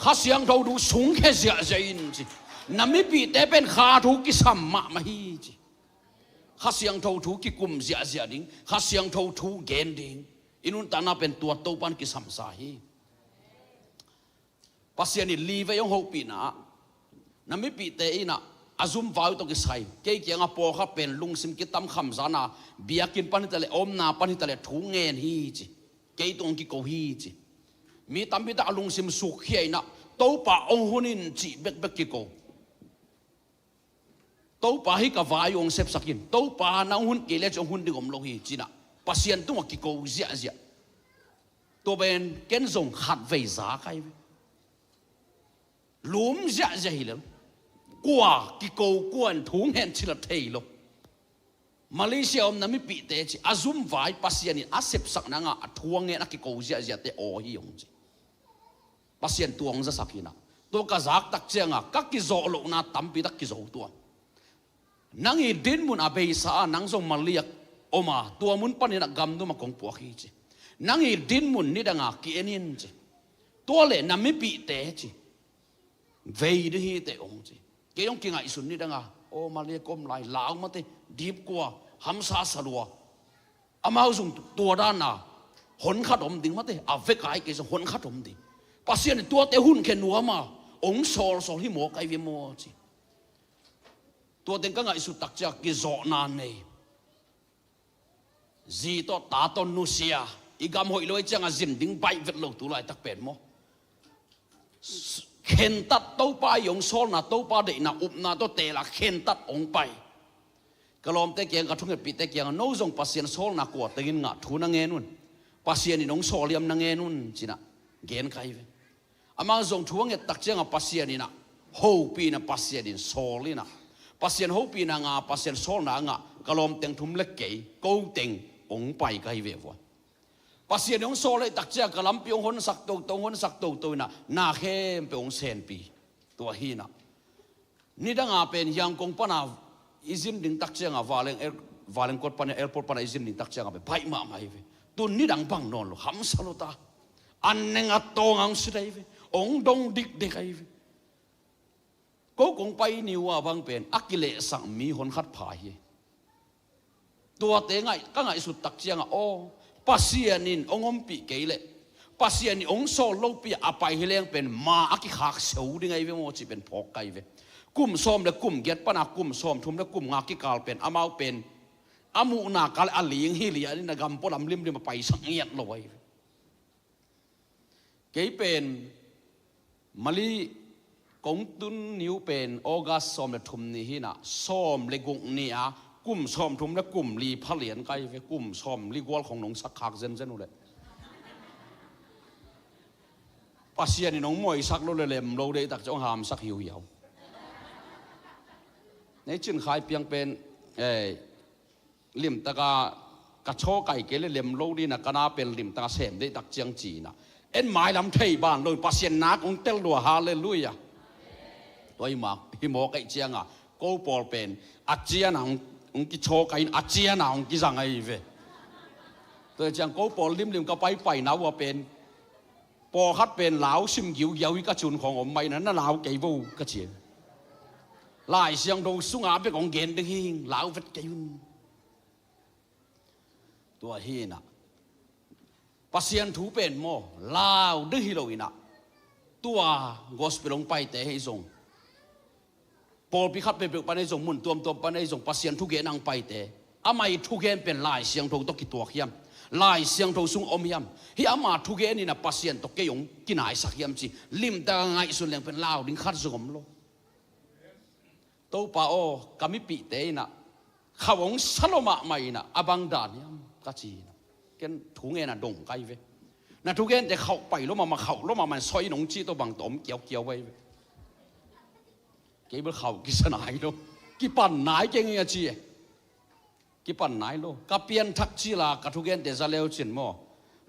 kha siang thau du sung khe zia zai in chi nami pi te pen kha thu ki sam ma hi chi kha siang thau thu ki kum zia ding kha siang thau thu gen ding inun ta na pen tua to pan ki sam sa hi pasien ni li ve yong ho pi na nami pi te ina azum vau to ki sai ke kyanga po kha pen lung sim ki tam kham zana biakin pan tale om na pan tale thu ngen hi chi ke tong ki ko hi chi mi tambi ta lung sim su khiai na to pa ong hunin chi bek ki ko to pa hi ka vai ong sep sakin to pa na hun ke le chong hun dingom lo hi chi na pasien tu ki ko zia to ben ken zong khat vei za kai lum zia hi le kwa ki ko kwan thung hen chi la thei lo Malaysia om nami pi te chi azum vai pasien ni asep sak na nga athuang nge na ki ko zia te o hi yong chi pasien tuang za sakina to ka zak tak chenga ka ki zo lo na tampi tak ki zo tu nang i din mun abei sa nang zong maliak oma tua mun panina gam du ma kong pu hi chi nang i din mun ni danga ki enin chi to le nami pi te chi vei de hi te ong chi ke yong ki ngai sun ni danga โอ้มาเรียกก้มไหลหลาวมาติดีบกว่าหำซาสลัวอามาส่งตัวด้านน่ะหนขัดอมดิ่งมาติอาเวกไอเกสหนขัดอมดิ่งปัสเซียนตัวเตหุ่นแค่หนัวมาองโซลที่หมอไกเวโมจีตัวเต็งก็ไงสุดตักจากกิจนานเนจีโตตาตอนนุเซียอีกำหอยลอยจังอาจินดิ้งไปเวทโลตัวไรตักเป็นโมเข็นตัดเต้าไปยงโซลนะเต้าไปเดนะอุบนะตัวเตละเข็นตัดองไปกลอมเตเกียงกระทุ่งปีเตเกียงโน้จงปัสเซียนโซลนะกวดเตกินงะทูนังเงนุนปัสเซียนนี่น้องโซเลียมนังเงนุนจีน่ะเกณฑ์ใครเวอามาจงทวงเงตักเจียงปัสเซียนนี่นะโฮปีนะปัสเซียนนี่โซลีนะปัสเซียนโฮปีนะงาปัสเซียนโซลนะงะกลอมเต็งทุ่มเล็กเก๋กูเต็งองไปใครเววะปัสเซียนน้องโซเลยตักเจียงกลำปีองหนสักตัวหนสักตัวนะนาเข้มไปองเซนปีตัวฮีนะนี่ดังอาเป็นยังคงปนาอิจิมดิ่งตักเจียงวาเลงกดปนาเอร์พอร์ตปนาอิจิมดิ่งตักเจียงไปมาไม่เวตุนนี่ดังบังนอนหรอหำสลุตาอันเนงอัตโตงังสุดไอเวองดงดิกเด็กไอเวก็คงไปนิวบังเป็นอักิเลสังมีคนขัดผายตัวเตงไงก็ไงสุดตักเจียงโอปัสเซียนินองอมปีเกยเลปัสเซียนิองโซโลปีอภัยเฮเลงเป็นมาอักิขากเสวดิ่งไอเวโมจิเป็นพอกไอเวกุมซ้อมและกุมเกียรปนากุมซ้อมทุ่มและกุมงากิกาลเป็นอามาเป็นอามูนากาลอลีงฮิลีอันนี้นะกำปนลิมมาไปสังเงียดลอยเกยเป็นมาลีกงตุนนิวเป็นออกัสซ้อมและทุ่มนี่ฮินะซ้อมและกุงนี่อะกุมซ้อมทุ่มและกุมลีพะเหลียนไกเวกุมซ้อมลีกวอลของน้องสักขากเซนนู่นเลยปัสเซียนี่น้องมวยสักโลเลมโลเดตักจ้องหามสักหิวยาวในจินขายเพียงเป็นลิมตะกะโชไก่เกลเล่มโลดีนะก็น่าเป็นลิมตะเสมได้ตักเจียงจีนะเอ็นหมายลำเทยบ้านเลยปัสเซียนนักองเตลดัวฮาเลลูยาตัวอีหมากฮิโมไก่เจียงอ่ะกูปอลเป็นอาเจียนะองกิโชไก่อาเจียนะองกิจังไอเวตัวเจียงกูปอลลิมก็ไปนะว่าเป็นปอคัดเป็นเหลาซิมยิวยาวิกระจุนของผมไม่นั้นน่าเหลาเกี่ยวกระเจียนลายเสียงดงสุงอาเป็นของเกณฑ์ดึงหิงเหลาเวทเกี่ยวตัวฮีนะปัสเซียนถูเป็นโมลาวดึงฮิโลอินะตัวกอสเปลงไปแต่ให้ส่งปอลพิคัดเป็นปันให้ส่งมุนตัวปันให้ส่งปัสเซียนทุกเกณฑ์นั่งไปแต่อาไม่ทุกเกณฑ์เป็นลายเสียงดงตกิตัวเขียมลายเสียงดงสุงอมยำที่อามาทุกเกณฑ์นี่นะปัสเซียนตกเกยงกินหายสักยำจีลิมตะไงส่วนแรงเป็นลาวดิ้งคัดส่งมโลตัวป้าโอกามิปีเตนะข้าวงสโลมาไม่นะอบังดานยำกัจจีนะแกนถุงเงินดงไกเวนะทุกเงินแต่เข้าไปแล้วมาเข้าแล้วมันซอยหนงจีตัวบังตอมเกี่ยวไว้เกี่ยวเข้ากิสนายโลกี่ปั่นนายเก่งยังจีกี่ปั่นนายโลกับเปลี่ยนทักจีลากับทุกเงินแต่จะเลี้ยวจินโม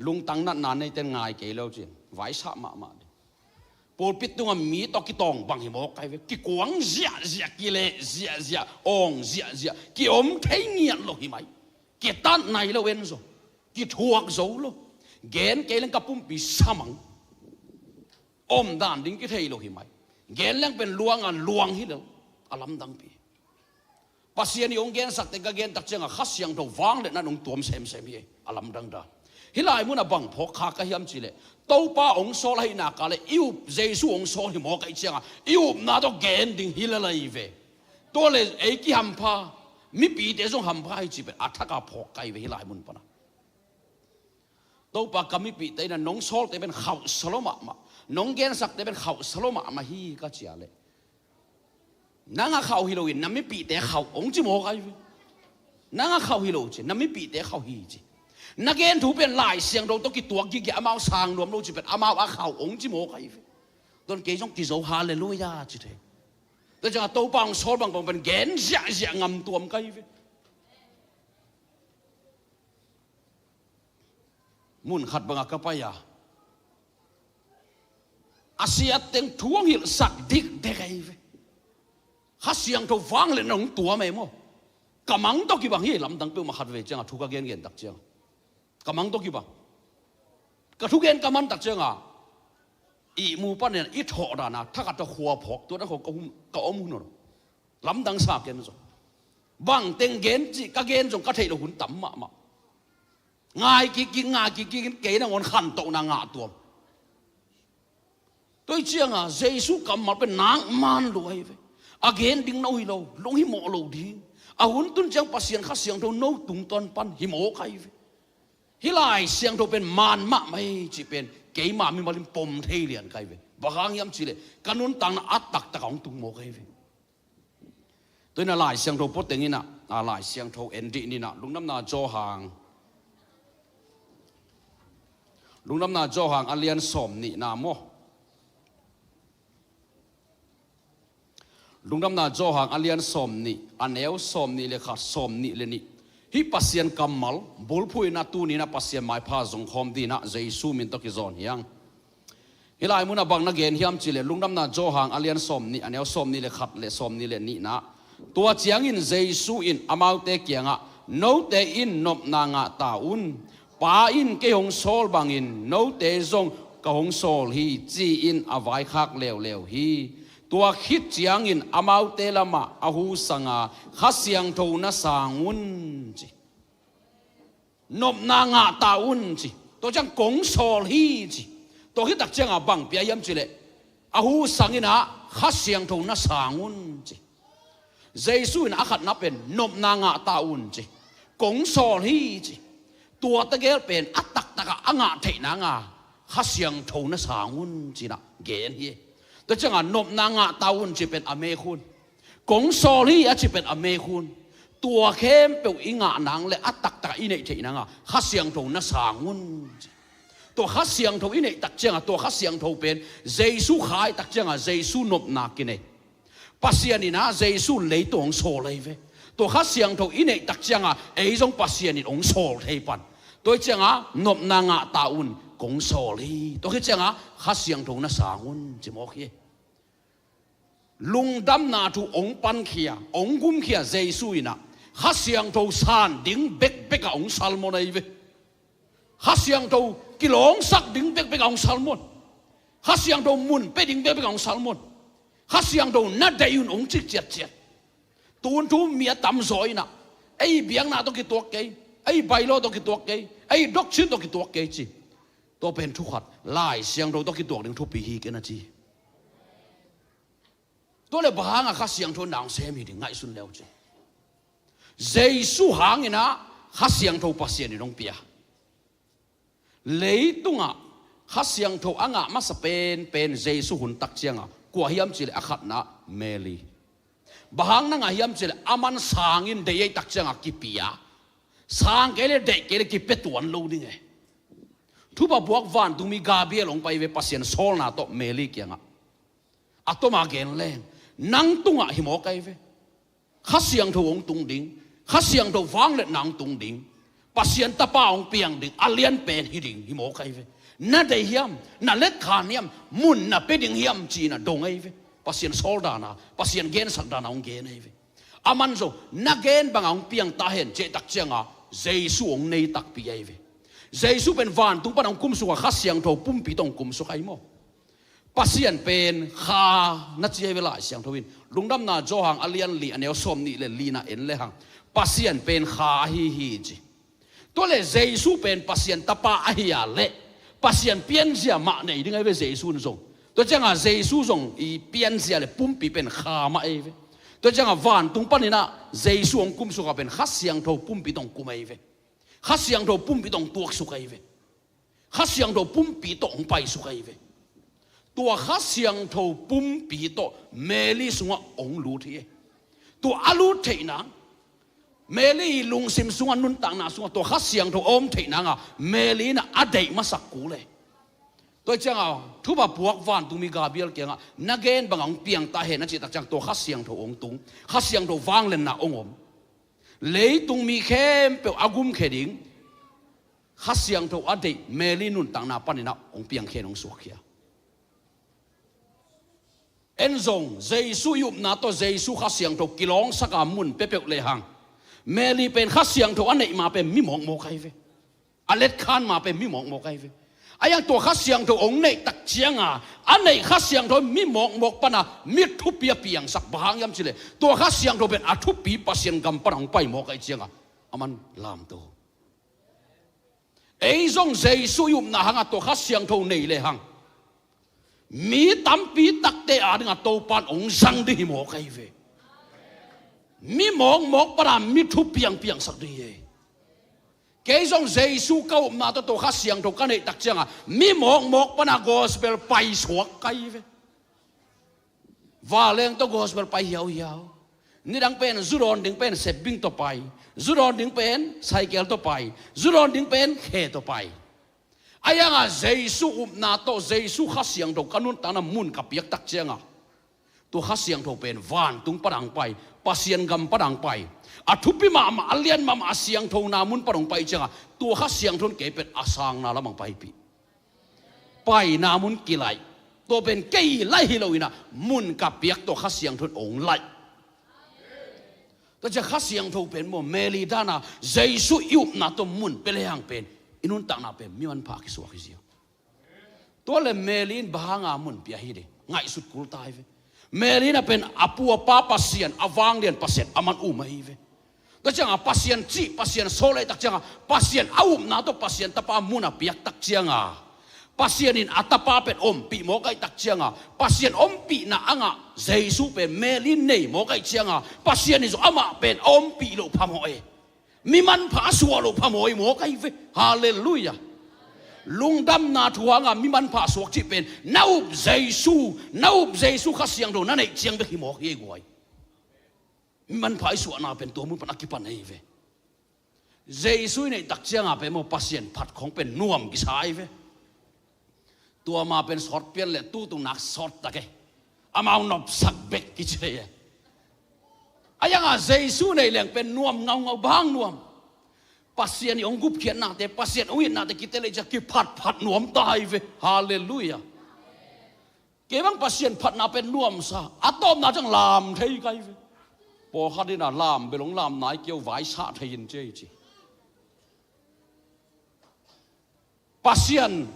ลุงตังนั่นนานในเต็นง่ายเกี่ยวเลี้ยวจินไหวสะมาปูปิดตัวมีตอกิตองบังหิมอกไกเวกิกวงเสียกิเลเสียองเสียกิอมเทียนโลหิไหมกิตันในโลเวนโซกิทวกโซโลเกณฑ์เกลังกับปุ่มปีสมังอมด่านดิ้งกิเทโลหิไหมเกณฑ์เรื่องเป็นลวงอันลวงฮิเลอลัมดังปีปัสเซียนยงเกณฑ์สักแต่ก็เกณฑ์ตักเจงขัดเสียงถูกวางเลยนั่นองตัวมเซมเฮียอลัมดังดาฮิลายมุนบังพกขากระยำจีเลตัวป้าองโซลให้นักเลยอิวเจสูองโซหิมอกไอเจียงอิวน่าต้องเกณฑ์ดิ้งฮิลเลยเวตัวเลยไอ้กี่ฮัมพามีปีเดซงฮัมพาไอจีเป็นอัฐกาพกไกเวฮิลายมุนปนะตัวป้ากามิปีแต่นั้นน้องโซลแต่เป็นข่าวสโลมาน้องเกณฑ์สักแต่เป็นข่าวสโลมาฮีก็เจียเลยนั่งข่าวฮิโรอินนั่งไม่ปีแต่ข่าวองจิโมกไอเวนั่งข่าวฮิโรจินั่งไม่ปีแต่ข่าวฮีจินักเกณฑ์ถูเป็นลายเสียงเราต้องกิตัวกี่อามาสางรวมเราจะเป็นอามาอาข่าวองจิโมกไอเวตอนเกย์ต้องกิโซฮาเลลูยาจิเถอะแต่จะตัวปังโซลบังเป็นเกณฑ์เสียงำตัวมไกเวมุนขัดบังอักไปยาอาเซียเต็งทวงหิลสักดิกเด็กไอ้เว้ยข้าเสียงถูกฟังเลยน้องตัวไม่มั่วกำมังตกี่บังเฮลำดังเปิลมาขัดเวจังอ่ะทุกเกณฑ์ตักเจียงกำมังตกี่บังก็ทุกเกณฑ์กำมันตักเจียงอ่ะอีมูปันเนี่ยอีถอดานะถ้ากัดจะหัวพกตัวนั้นเขาก็อมหุ่น lắm đằng xa kiến rồi bằng tên gen chỉ các gen rồi các thầy là hun tắm mà ngài cái kế là ngon khăn tậu nàng ngạ tuồng tôi chiang à Giêsu cầm mặt bên nang man lo ai vậy again ding nâu hi lo long hi mo lo đi hun tun chang pasien khát siang thâu nâu tung ton pan hi mo kai vậy hi lai siang thâu bên man ma mai chỉ bên kế mà mình malim pom thei liền kai vậy bahang yam chỉ lệ kanun tang na atak ta kaung tung mo kai vậy tôi na lai siang thâu pot tiếng ina lai siang thâu endi ni na lung nam na jo hang lung nam na jo hang alian som ni na mo lung nam na jo hang alian som ni aneu som ni le kha som ni le ni hi pasien kamal bol phui na tu ni na pasien mai pha zong khom di na Jesu min to ki zon hiang hilai muna bang na gen hiam chile lung nam na jo hang alian som ni aneu som ni le khat le som ni le ni na tua chiang in Jesu in amau te kianga no te in nop na nga taun pa in ke hong sol bang in no te zong ka hong sol hi chi in avai khak leo leo hi tua khit chiang in amau te lama ahu sanga khasiang tho na sangun chi nop na nga taun chi to chang kong sol hi chi to hi tak chang abang pia yam chi le ahu sangina khasiang tho na sangun chi Giêsu in akhat na pen nop na nga taun chi kong sol hi chi tua ta gel pen atak taka anga thei na nga khasiang tho na sangun chi na gen hi to changa nop na nga taun chi pen ame khun kong sol hi a chi pen ame khun tua khem pe inga nang le atak taka inei thei na nga khasiang tho na sangun to khasiang tho inei tak changa to khasiang tho pen Giêsu khai tak changa Giêsu nop na kine pasien ina Giêsu lấy tong so lấy về to khasiang tho inei tak changa ei jong pasien in ong so thei pan tôi changa nop na nga taun kong so li to khi changa khasiang tho na sangun chi mo khi lung dam na tu ong pan khia ong gum khia Giêsu ina khasiang tho san ding bek bek ong salmon ai ve khasiang tho kilong sak ding bek bek ong salmon khasiang tho mun pe ding bek bek ong salmon khasiang tho na dayun ong chik chet chet tun tu mia tam zoi na ai biang na to ki tok ke ai bailo to ki tok ke ai dok chin to ki tok ke chi to pen thu khat lai siang tho to ki tok ding thu pi hi ke na chi to le bahang a khasiang tho nang se mi ding ngai sun leo chi Giêsu hang ina khasiang tho pasien ni dong pia leitunga khasiang tho anga ma sa pen Giêsu hun tak chianga kwa hiam chile akhat na meli bahang na nga hiam chile aman sangin de tak changa kipia sang kele de kele ki petuan lo ding e thu ba buak van tu mi Gabriel ong pai ve pasien sol na to meli kyanga atoma gen leng nang tunga hi mo kai ve khasiang tho ong tung ding khasiang tho wang le nang tung ding pasien ta pa ong piang ding alian pen hi ding hi mo kai ve na de hiam na let khan hiam mun na pe ding hiam chi na dong ai ve pasien sol dana pasien gen sak dana ong gen ai ve aman zo na gen bang ong piang ta hen che tak changa Giêsu ong nei tak pi ai ve Giêsu pen van tung pan ong kum su khasiang tho pum pi tong kum su kai mo pasien pen kha na chi ai ve la siang thoin lungdam na jo hang alian li aneo som ni le li na en le hang pasien pen kha hi ji to le Giêsu pen pasien tapa a hi le pasien pian sia ma nei ding ai ve Giêsu zong to changa Giêsu zong i pian sia le pum pi pen kha ma ai ve to changa van tung panina Giêsu ong kum su ka pen khasiang tho pum pi tong kum ai ve khasiang tho pum pi tong tuak su kai ve khasiang tho pum pi tong pai su kai ve tua khasiang tho pum pi to meli sunga ong lu thi tua alu theina meli lung sim sunga nun tang na sunga to khasiang tho om theina nga meli na adei ma sak ku le tôi changa thu ba buak van tu mi Gabriel kenga nagen bangong piang ta he na chi tak chang to khasiang tho ong tung khasiang tho wang len na ong om lei tung mi khem pe agum kheding khasiang tho adei meli nun tang na panina ong piang khen ong suakhia enzong Giêsu yup na to Giêsu khasiang tho kilong saka mun pe pe le hang meli pen khasiang tho anei ma pe mi mong mo kai ve alet khan ma pe mi mong mo kai ve ayang to khas siang to ong nei tak chianga anei khas siang to mi mok pana mi thu pia piang sak bahang yam chile to khas siang to ben athu pi pasien gam parang pai mok ai chianga aman lam to ei zong jesu yum na hanga to khas siang to nei le hang mi tampi takte adinga to pan ong sang di mo kai ve mi mok para mi thu piang sak di ye cái dòng Giêsu câu mà tôi khát xiang tôi cái này đặc trưng à mi mok pana gospel pai suak cái về và lên tôi gospel pai hiao ni đang pen zuron ding pen sebing to pai zuron ding pen cycle to pai zuron ding pen khe to pai ayang à Giêsu na to Giêsu khát xiang tôi kanun tana mun kapiak đặc trưng à tôi khát xiang tôi pen van tung padang pai pasien gam padang pai athupi ma alian ma asiang tho na mun parong pai changa tu kha siang thon ke pet asang na lamang pai pi pai na mun kilai to ben kei lai hiloina mun ka piak to kha siang thon ong lai to cha kha siang tho pen mo meli dana Jesu yup na to mun pelehang pen inun tak na pen mi man pha ki suwa ki sia to le melin bahanga mun pia hi de ngai sut kul tai ve melina pen apua pa pasien awang lian pasien aman umai ve tak jangan pasien ci pasien soleh tak jangan pasien awum na to pasien tapa muna piak tak jangan pasien in atapa pen ompi mo kai tak jangan pasien ompi na anga Jesu pen melin nei mo kai jangan pasien iso ama pen ompi lo pamoe miman pa sualo pamoe mo kai ve haleluya lungdam na tuanga miman pa suak ci pen naup Jesu khasiang do na nei chiang be mo hi guai man phai su na pen to mun pan akipan ei ve Jesu nei tak chiang a pe mo pasien phat khong pen nuam ki sai ve tua ma pen sort pian le tu nak sort ta ke amau nop sak bek ki che ye ayang a Jesu nei leng pen nuam ngau bang nuam pasien ni ong gup khian na te pasien uin na te ki te le ja ki phat nuam tai ve hallelujah ke bang pasien phat na pen nuam sa atom na chang lam thei kai ve po khát đi là làm belong làm nãy kêu vải sát hay in chơi chứ pasien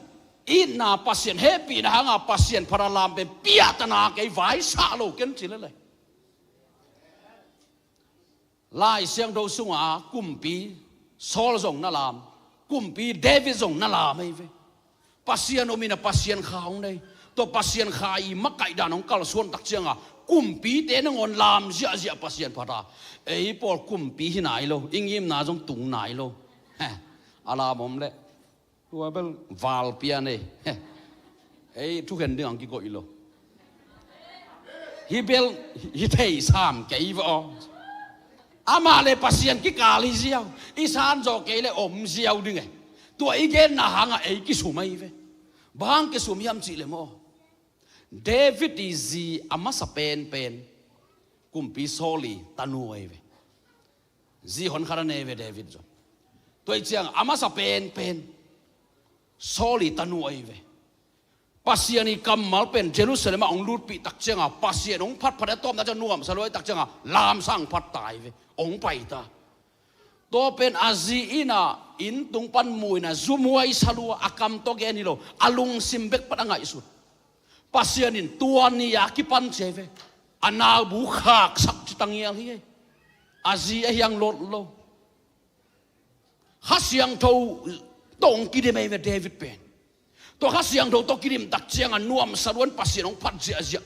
ít na pasien happy na hanga pasien para làm bên bia ta na cái vải sát lâu kiến chỉ lấy lại xem đâu sung à cùm pi Saul zong na làm cùm pi David zong na làm hay vậy pasien omina pasien khao đây to pasien khai mắc cãi đàn ông cao xuân đặc trưng à kumpi te nang on lam zia pasien phata ei por kumpi hi nai lo ingim na jong tung nai lo ala mom le tua bel val piane ei thu hen ding ki ko ilo hi bel hi thei sam kei vo ama le pasien ki kali ziao isan jo ke le om ziao ding e tua igen na hanga ei ki sumai ve bang ke sumiam chi le mo David izi amasa pen kumpi soli tanu eve zi hon khara neve David jo toi chiang amasa pen soli tanu eve pasiani kamal pen Jerusalem ong lut pi tak chiang a pasien ong phat tom na cha nuam saloi tak chiang a lam sang phat tai ve ong pai ta to pen azi ina in tung pan mui na zumuai salua akam to ge ni lo alung simbek padangai sut pasienin tuan ni yakipan cheve ana bu khak sak chitangial hi azi yang lot lo hasiang tho tong ki de me David pen to hasiang tho to kirim tak chiang anuam sarwan pasien ong phat zia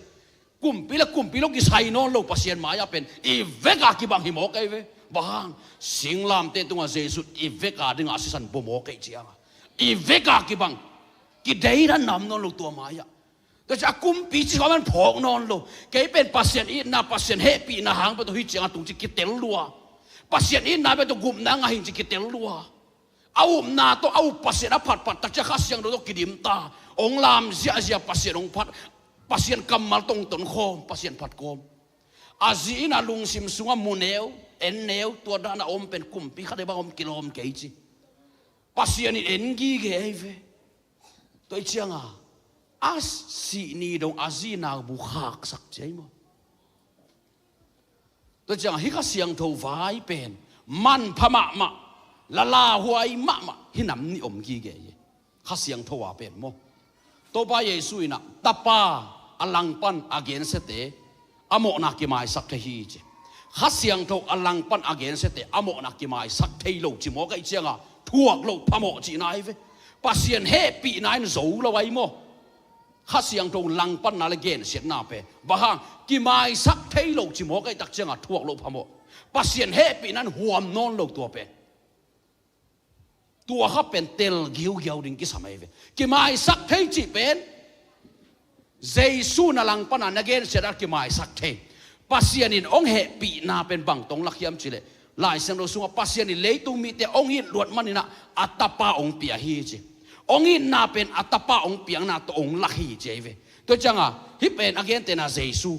kumpi lo ki sai non lo pasien maya pen i veka ki bang hi mo kai ve bang singlam te tunga Jesu i veka ding asisan bo mo kai chiang i veka ki bang ki deira nam non lo to mayaแต่จะกุมปีที่เขามันพอกนอนโลแกเป็นปัสเซียนอีน่าปัสเซียนเฮปีน่าหางไปตัวหิจงตุงจิกิเตลลัวปัสเซียนอีน่าไปตัวกุมนางหิจิกิเตลลัวเอาหน้าตัวเอาปัสเซียนผัดแต่จะข้าเสียงตัวกิดิมตาองลามเสียปัสเซียนองผัดปัสเซียนกำมาตรงต้นโคมปัสเซียนผัดโคมอาจีน่าลุงซิมสุงมูเนวเอ็นเนวตัวด้านอมเป็นกุมปีเขาได้บ้างอมกิโลมเกจิปัสเซียนเอ็นกีเกยเวตัวเชียงas si ni dong azina bukhak sak chei mo to chang hi ka siang tho vai pen man phama ma la huai ma hinam ni om gi ge ye khá xiang thâu à bên mo tô ba Giêsu ina tapa alang pan again sẽ te amo na ki mai sak the hi che khá xiang thâu alang pan again sẽ te amo na ki mai sak thei lo chi mo cái chiang à thuak lo phamo chi nai ve pasien happy nai zo lo ai mo khá xiang thâu lang pan na le gen set na pe ba hang ki mai sak thei lo chi mo cái tak chiang à thuak lo phamo pasien happy nan huam non lo to peตัวเขาเป็นเตลเกี่ยวดิ่งกิสมัยเวกิมายสักเทจิเป็นเจสูนลังปนันนักเกณฑ์เสด็จกิมายสักเทปัสยานินองเหปีนาเป็นบังตรงลักยามจิเลหลายเสียงเราสูงปัสยานินเลยตุมีแต่องหินหลวดมันนี่นะอัตตาองเปียฮีจิองหินนาเป็นอัตตาองเปียงนาตัวองลักฮีเจเวตัวจังอ่ะฮิเป็นนักเกณฑ์เตนะเจสู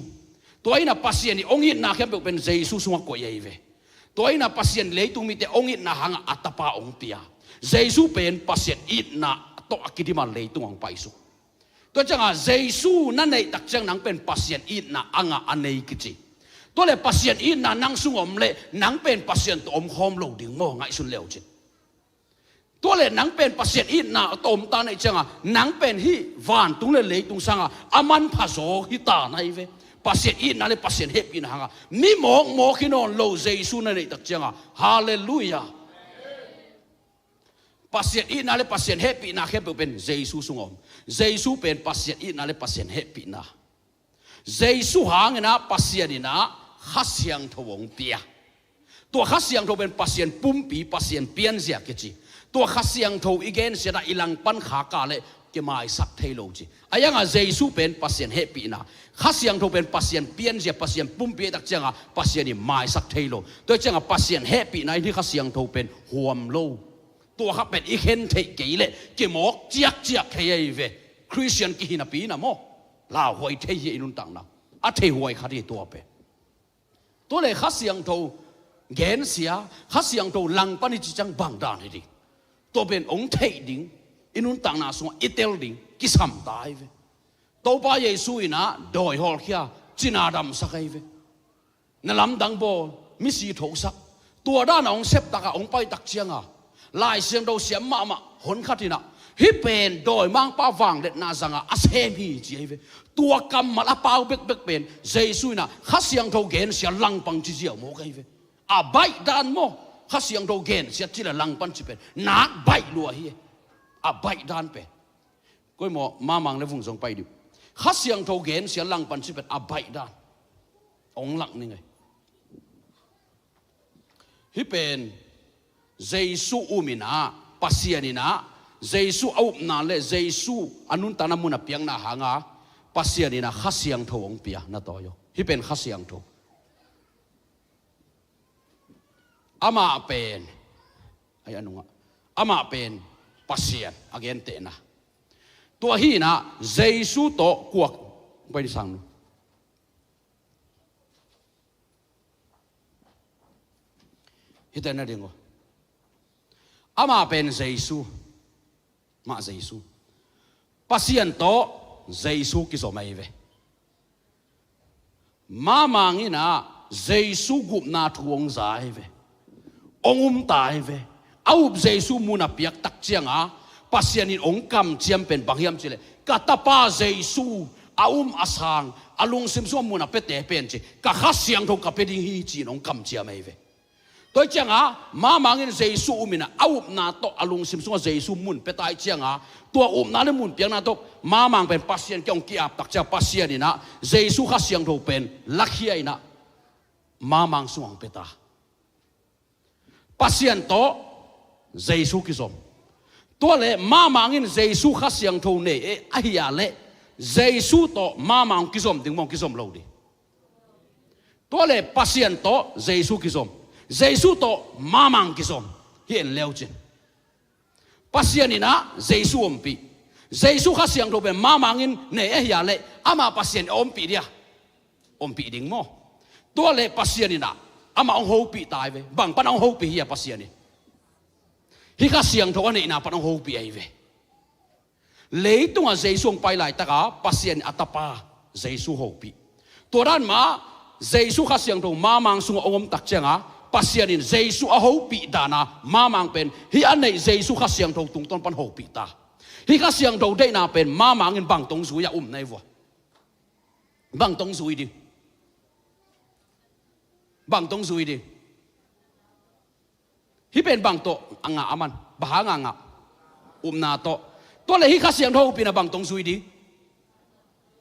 ตัวนี้นะปัสยานินองหินนาเข้มเป็นเจสูสูงกว่าเยเวตัวนี้นะปัสยานินเลยตุมีแต่องหินนาหังอัตตาองเปียGiêsuเป็นปัสยาอินนะโตอกิดิมันเลยตัวงไปสุตัวจังอ่ะ Giêsuนั่นในตักจังนังเป็นปัสยาอินนะอ่างอันนี้กิจิตัวเลยปัสยาอินนะนังสุงอมเลยนังเป็นปัสยาตัวอมหอมโลดิ่งโม่ไงสุนเลวจิตัวเลยนังเป็นปัสยาอินนะตัวอมตาในจังอ่ะนังเป็นฮิวานตุงเลยตุงสังอ่ะอามันพาโซฮิตาในเวปัสยาอินนะเลยปัสยาเฮปินหังอ่ะมีหมอกขินอนโล Giêsuนั่นในตักจังอ่ะฮาเลลูยาpasien ina le pasien happy na happy ben Giêsu sungom Giêsu ben pasien ina le pasien happy na Giêsu hang na pasien ina khasiang thawong pia tua khasiang thaw ben pasien pumpi pasien pian zia ke chi tua khasiang thaw igen se da ilang pan kha ka le ke mai sak thailo chi ayanga Giêsu ben pasien happy na khasiang thaw ben pasien pian zia pasien pumpi dak changa pasien ni mai sak thailo to changa pasien happy na ni khasiang thaw ben huam loตัวเขาเป็นอีเห็นเทกี่เลยกี่หมอกเจียกเทียเวคริสเตียนกี่นาปีนะโมลาวหวยเทียนุนตังนะอัฐิหวยขัดตัวเป็นตัวเลยข้าเสียงโตเกณฑ์เสียข้าเสียงโตลังปนิจิจังบางดานให้ดิตัวเป็นองค์เทดิ่งอินุนตังนะสงอิเตลดิ่งกิสัมตายเวตัวป้าเยซูอินะโดยฮอลเคียจินาดำสักไอเวนลำดังโบมิสีโถสักตัวด้านองเซปตากะองไปตักเชียงอ่ะลายเสียงเราเสียมาหนขัดที่น่ะฮิเป็นโดยมังป้าวังเด็ดนาจังอาเซมีจีเวตัวกำมาละเปล่าเบกเป็นเจสุน่ะข้าเสียงเราเกณฑ์เสียลังปังจีเจียวโมกันเวอาใบด้านโมข้าเสียงเราเกณฑ์เสียจีละลังปังจีเป็นนักใบลัวเฮียอาใบด้านเป็นก็หมอมามังเลยฟุ้งส่งไปดิข้าเสียงเราเกณฑ์เสียลังปังจีเป็นอาใบด้านองหลักนี่ไงฮิเป็นGiêsu umina pasianina Giêsu au na le Giêsu anun tanamuna piang na hanga pasianina khasiang thong pia na toyo hi pen khasiang tho ama pen ai anunga ama pen pasian again te na tua hi na Giêsu to kuak pai sang hi te na dingo ama pen Giêsu ma Giêsu pasien to Giêsu ki so mai ve ma mangina Giêsu gup na thuong zai ve ongum tai ve au Giêsu muna piak tak chianga pasianin ong kam chiam pen banghiam chile katapa Giêsu asang alung simsum muna pete pen chi ka khasiang tho ka peding hi chi ong kam chiam mai ve tôi chăng á mà mangin Giêsu mina au na to alung sim sunga Giêsu mun petai chăng á tua na le mun piang na to mà mang pen pasien kyong ki ap tak cha pasien ni na Giêsu kha siang tho pen lakhia na mà mang suang peta pasien to Giêsu ki som tua le mà mangin Giêsu kha siang tho ne e ahia le Giêsu to mà mang ki som ding mong ki som lo di tua le pasien to Giêsu ki som Giêsu to mamang kisom hiện leo chen pasianina Giêsu ompi Giêsu kha siang do be mamangin ne e ya le ama pasien ompi dia ompi ding mo to le pasianina ama ong ho pi tai ve bang pan ong ho pi hi pasiani hi kha siang tho ani na pan ong ho pi ai ve leitunga Giêsu pai lai taka pasien atapa Giêsu ho pi to ran ma Giêsu kha siang do mamang sung ongom tak chenga pasianin Giêsu a ho pi dana mamang pen hi anei Giêsu kha siang tho tung ton pan ho pi ta hi kha siang tho dei na pen ma mangin bang tong su ya nei vo bang tong su đi bang tong su đi hi pen bang to anga aman bah nga na to le hi kha siang tho pin bang tong su đi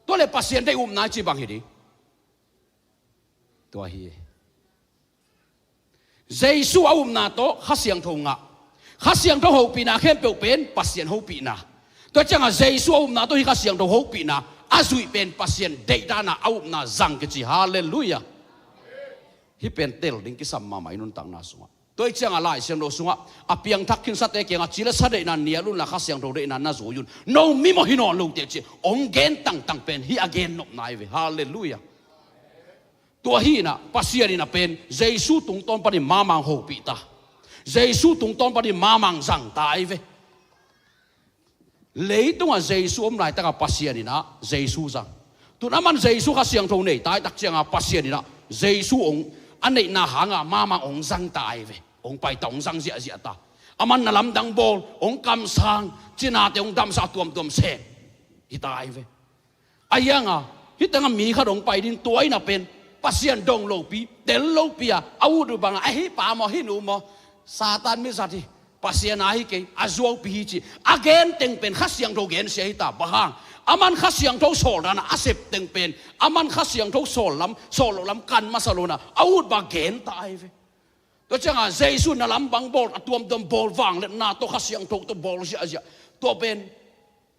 to le pasien dei na chi bang hi đi to hi Giêsu na to kha siang tho nga kha siang tho ho pi na khem pe pen pasien ho pi na to changa Giêsu na to hi kha siang tho ho pi na azui pen pasien dei da na na zang ke chi hallelujah hi pen tel ding ki sam ma mai nun tang na sunga tôi changa lai siang do sunga apiang thak kin sat e ke nga chila sa de na nia lun la kha siang tho de na na zo yun no mi mo hino lo te chi ong gen tang pen hi again no nai ve hallelujah tua hi na pasien na pen Giêsu tung ton pa ni mamang ho pi ta Giêsu tung ton pa ni mamang zang tai ve lấy tung à Giêsu lại ta ka pasien na Giêsu zang tu naman Giêsu kha siang tho nei tai tak changa pasien na Giêsu ong anh này na hanga mamang ong zang tai ve ong pai tong zang zia zia ta aman na lam dang bol ong kam sang china te ong dam sa tuam se hi tai ve ayanga hi tanga mi kha ong pai din toy na pen pasien dong lo pi tel lo pi a au du bang a hi pa mo hi nu mo satan mi sati pasien a hi ke azuo pi hi chi again teng pen kha siang tho gen se hi ta bahang aman kha siang tho sol na asep teng pen aman kha siang tho sol lam kan masalona au ba gen ta ai ve to changa Giêsu na lam bang bol atuam dom bol wang le na to kha siang tho to bol sia sia to pen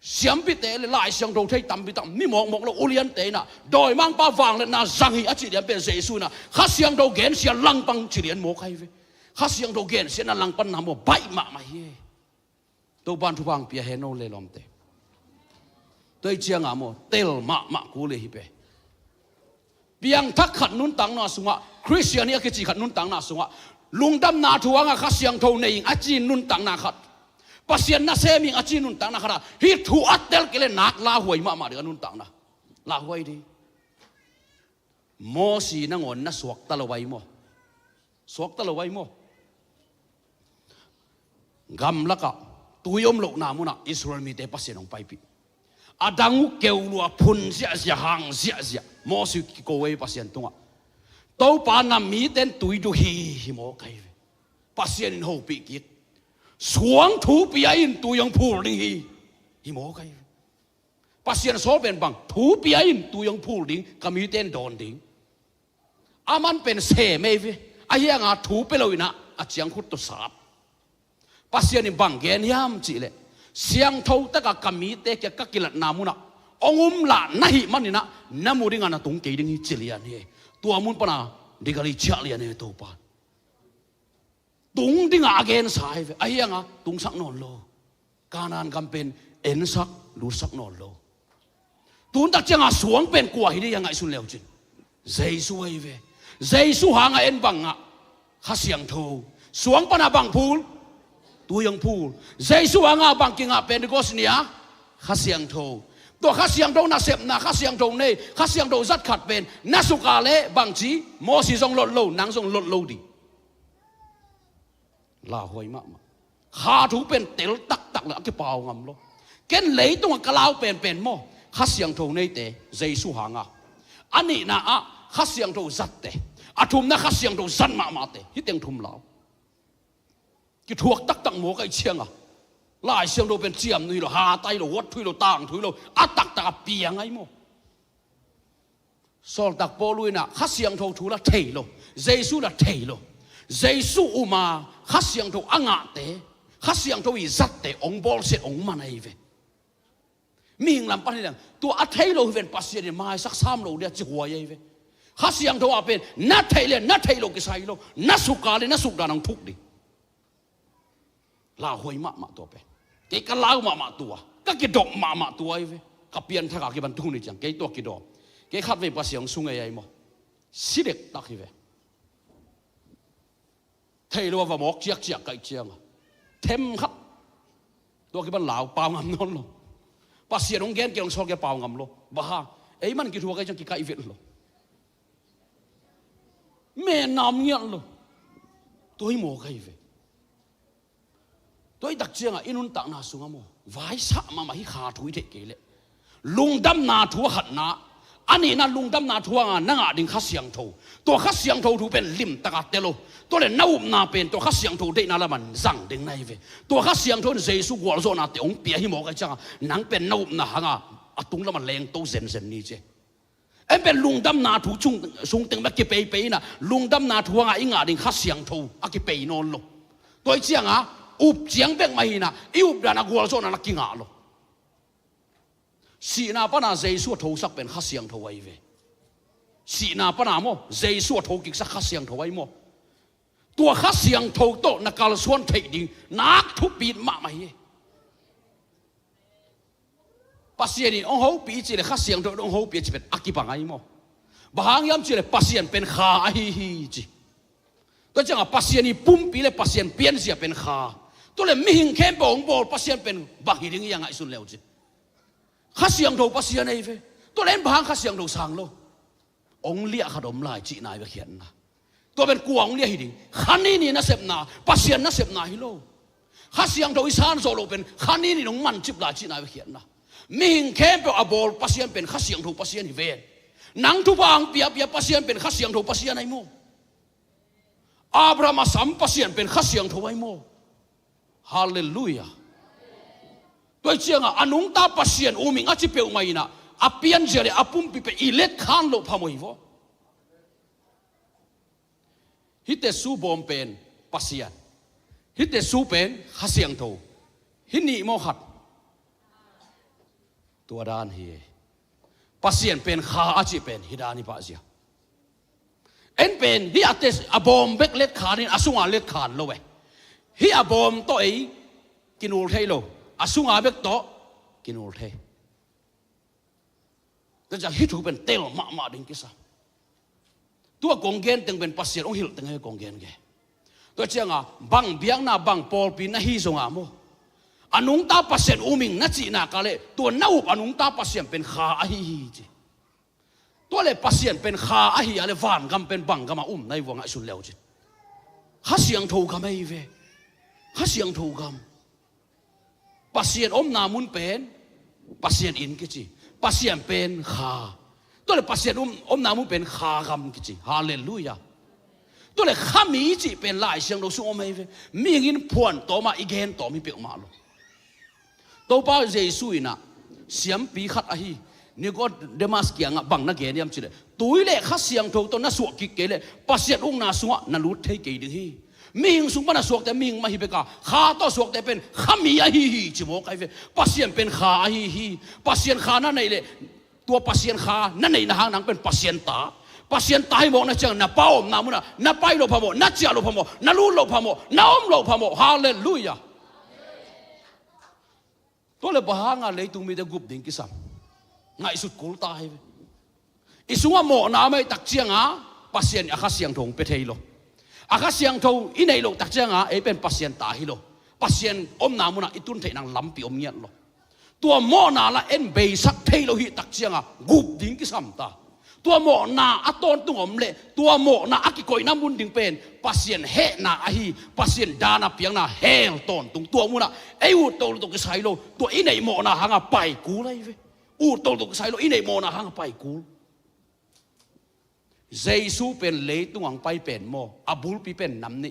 siam pi te le lai siang tho thei tam pi tam mi mok lo ulian te na doi mang pa wang le na zang hi a chi lian pen Giêsu na kha siang tho gen sia lang pang chi lian mo khai ve kha siang tho gen sia na lang pan na mo bai ma hi to ban thu bang pia he no le lom te tôi chiang amo tel ma ku le hi pe piang thak khat nun tang na sunga Christian ya ke chi khat nun tang na sunga lungdam na thuanga kha siang tho nei a chi nun tang na khat pasien na seming a chi nun tang na khara hi thu atel kele nak la huai ma de nun tang na la huai di mo si na ngon na suak ta lawai mo gam laka tuyom lo na mu na Israel mi te pasien ong pai pi adangu keulua phun sia hang sia mo si ko wei pasien tunga to pa na mi ten tui du hi mo kai pasien in ho pi ki suang thu pi in tu yang phul ding hi mo kai pasien so ben bang thu pi in tu yang phul ding kami ten don ding aman pen se me ve ayanga thu pe loina a chiang khut to sap pasien in bang gen yam chi le siang thâu tất cả kami te kia các kilat namuna ongum la nahi manina namuringa na tung ke ding chilian he tua mun pana digali chalian he to pa tung ding again sai ve ayanga tung sak non lo kanan kampen en sak lu sak non lo tun tak changa suang pen kwa hi yang ai sun leo chin Giêsu ai ve Giêsu hanga en banga kha siang tho suang pana bang phul tu yang phul Giêsu anga bang kinga Pentecost nia kha siang tho to kha siang tho na sep na kha siang tho nei kha siang tho zat khat pen na suka le bang chi mo si jong lot lo nang jong lot lo di la hoi ma kha thu pen tel tak la ke pau ngam lo ken lei tung ka lau pen mo kha siang tho nei te Giêsu hanga ani na a kha siang tho zat te athum na kha siang tho zan ma te hi teng thum lao cái thuộc tắc mo cái chiang à lại siang đâu bên chiam nuôi lo hà tay lo wat thui lo tang thui lo tắc piang ấy mo sol tak po lui na khát siang thâu thu là thầy lo Giêsu là thầy lo Giêsu uma khát siang thâu anga te khát siang thâu izat te ong bol se ong manai ve mình làm pan hilang tu thầy lo ven pasien mai sak sam lo dia chi huai ai ve khát siang thâu apen na thầy lo cái sai lo na suka le na suk da nang thuk di la hoi ma to pe ke ka lau ma tua ka ki dok ma tua ai ve ka pian tha ka ki ban tu ni chang ke to ki do ke khat ve pa siang sung ai mo sidek tak hi ve thei lo wa mok chiak kai chiang them khap to ki ban lau pao ngam non lo pa siang ong gen ke ong so ke pao ngam lo ba ha ei man ki thua kai chang ki kai ve lo me nam ngian lo tôi mo kai ve tôi đặc chiang à inun tak na sunga mo vai sa ma hi kha thui the ke le lungdam na thu khat na ani na lungdam na thu nga nanga ding kha siang tho to kha siang tho thu pen lim taka telo to le nau na pen to kha siang tho de na la man zang ding nai ve to kha siang tho jesu gwal zo na te ong pia hi mo ka changa nang pen nau na hanga atung la man leng to zen zen ni che em pen lungdam na thu chung sung teng ba ki pe na lungdam na thu nga inga ding kha siang tho a ki pe non lo tôi chiang à up chiang bek mai na i up da na gwal zo na ki nga lo si na pa na jesu tho sak pen kha siang tho ai ve si na pa na mo jesu tho ki sak kha siang tho ai mo tua kha siang tho to na kal suan thei ding nak thu pi ma mai pasien ni ong ho pi chi le kha siang tho ong ho pi chi pen akipang ai mo bahang yam chi le pasien pen kha ai hi chi to chang pasien ni pum pi le pasien pian sia pen kha to le mi hing khem bong bol pasien pen ba hi ding yang ai sun leo chi kha siang tho pasien ai ve to len bahang kha siang tho sang lo ong lia khadom lai chi nai ve khian na to ben kuang lia hi ding khani ni na sep na pasien na sep na hi lo kha siang tho isan zo lo pen khani ni nong man chip la chi nai ve khian na mi hing khem pe abol pasien pen kha siang tho pasien hi ve nang tu bang pia pia pasien pen kha siang tho pasien ai mo Abraham asam pasien pen kha siang tho ai mo hallelujah tôi chiang à anung ta pasien uming a chi pe mai na apian jere apum pi pe ilet khan lo phamoi vo hite su bom pen pasien hite su pen kha siang tho hini mo khat tua dan hi pasien pen kha a chi pen hidani pa sia en pen hi ates abom bek let khanin asunga let khan lo we hi abom to ei kinul thei lo asunga bek to kinul thei ta ja hi thu pen tel ma ding kisa tua konggen teng pen pasien ong hil teng he konggen ge to changa bang biang na bang pol pi na hi zonga mo anung ta pasien uming na chi na kale to naup anung ta pasien pen kha a hi chi to le pasien pen kha a hi ale van gam pen bang gama nai wanga sun leo chi ha siang tho ka mai ve ha siang tho gam pasien na mun pen pasien in ki chi pasien pen kha to le pasien na mun pen kha gam ki chi hallelujah to le khami chi pen lai siang lo su mai ve mi ngin phuan to ma igen to mi pe ma lo to pa jesu ina siam pi khat a hi ni go demas kiang bang na ge niam chi le tui le kha siang tho to na su ki ke le pasien na suwa na lut thei ke ding hi ming sung pa na suak te ming ma hi be ka kha to suak te pen khami a hi chi mo kai ve pasien pen kha a hi pasien kha na nei le tua pasien kha na nei na hang nang pen pasien ta pasien tai mo na chang na paom na mu na pai lo phamo na chia lo phamo na lu lo phamo na om lo phamo hallelujah to le bahanga le tung mi de gup ding ki sam ngai sut kul ta hai isunga mo na mai tak chiang a pasien a kha siang thong pe thei lo a kha siang tho i nei lo tak chiang a e pen pasien ta hi lo pasien na mu na itun thei nang lam pi ngiat lo tua mo na la en be sak thei lo hi tak chiang a gup ding ki sam ta tua mo na aton tung le tua mo na akikoi na mun ding pen pasien he na a hi pasien dana piang na hel ton tung tua mu na e u to to ki sai lo tua i nei mo na hanga pai ku lai ve u to to ki sai lo i nei mo na hanga pai ku jesu pen le tung ang pai pen mo abul pi pen nam ni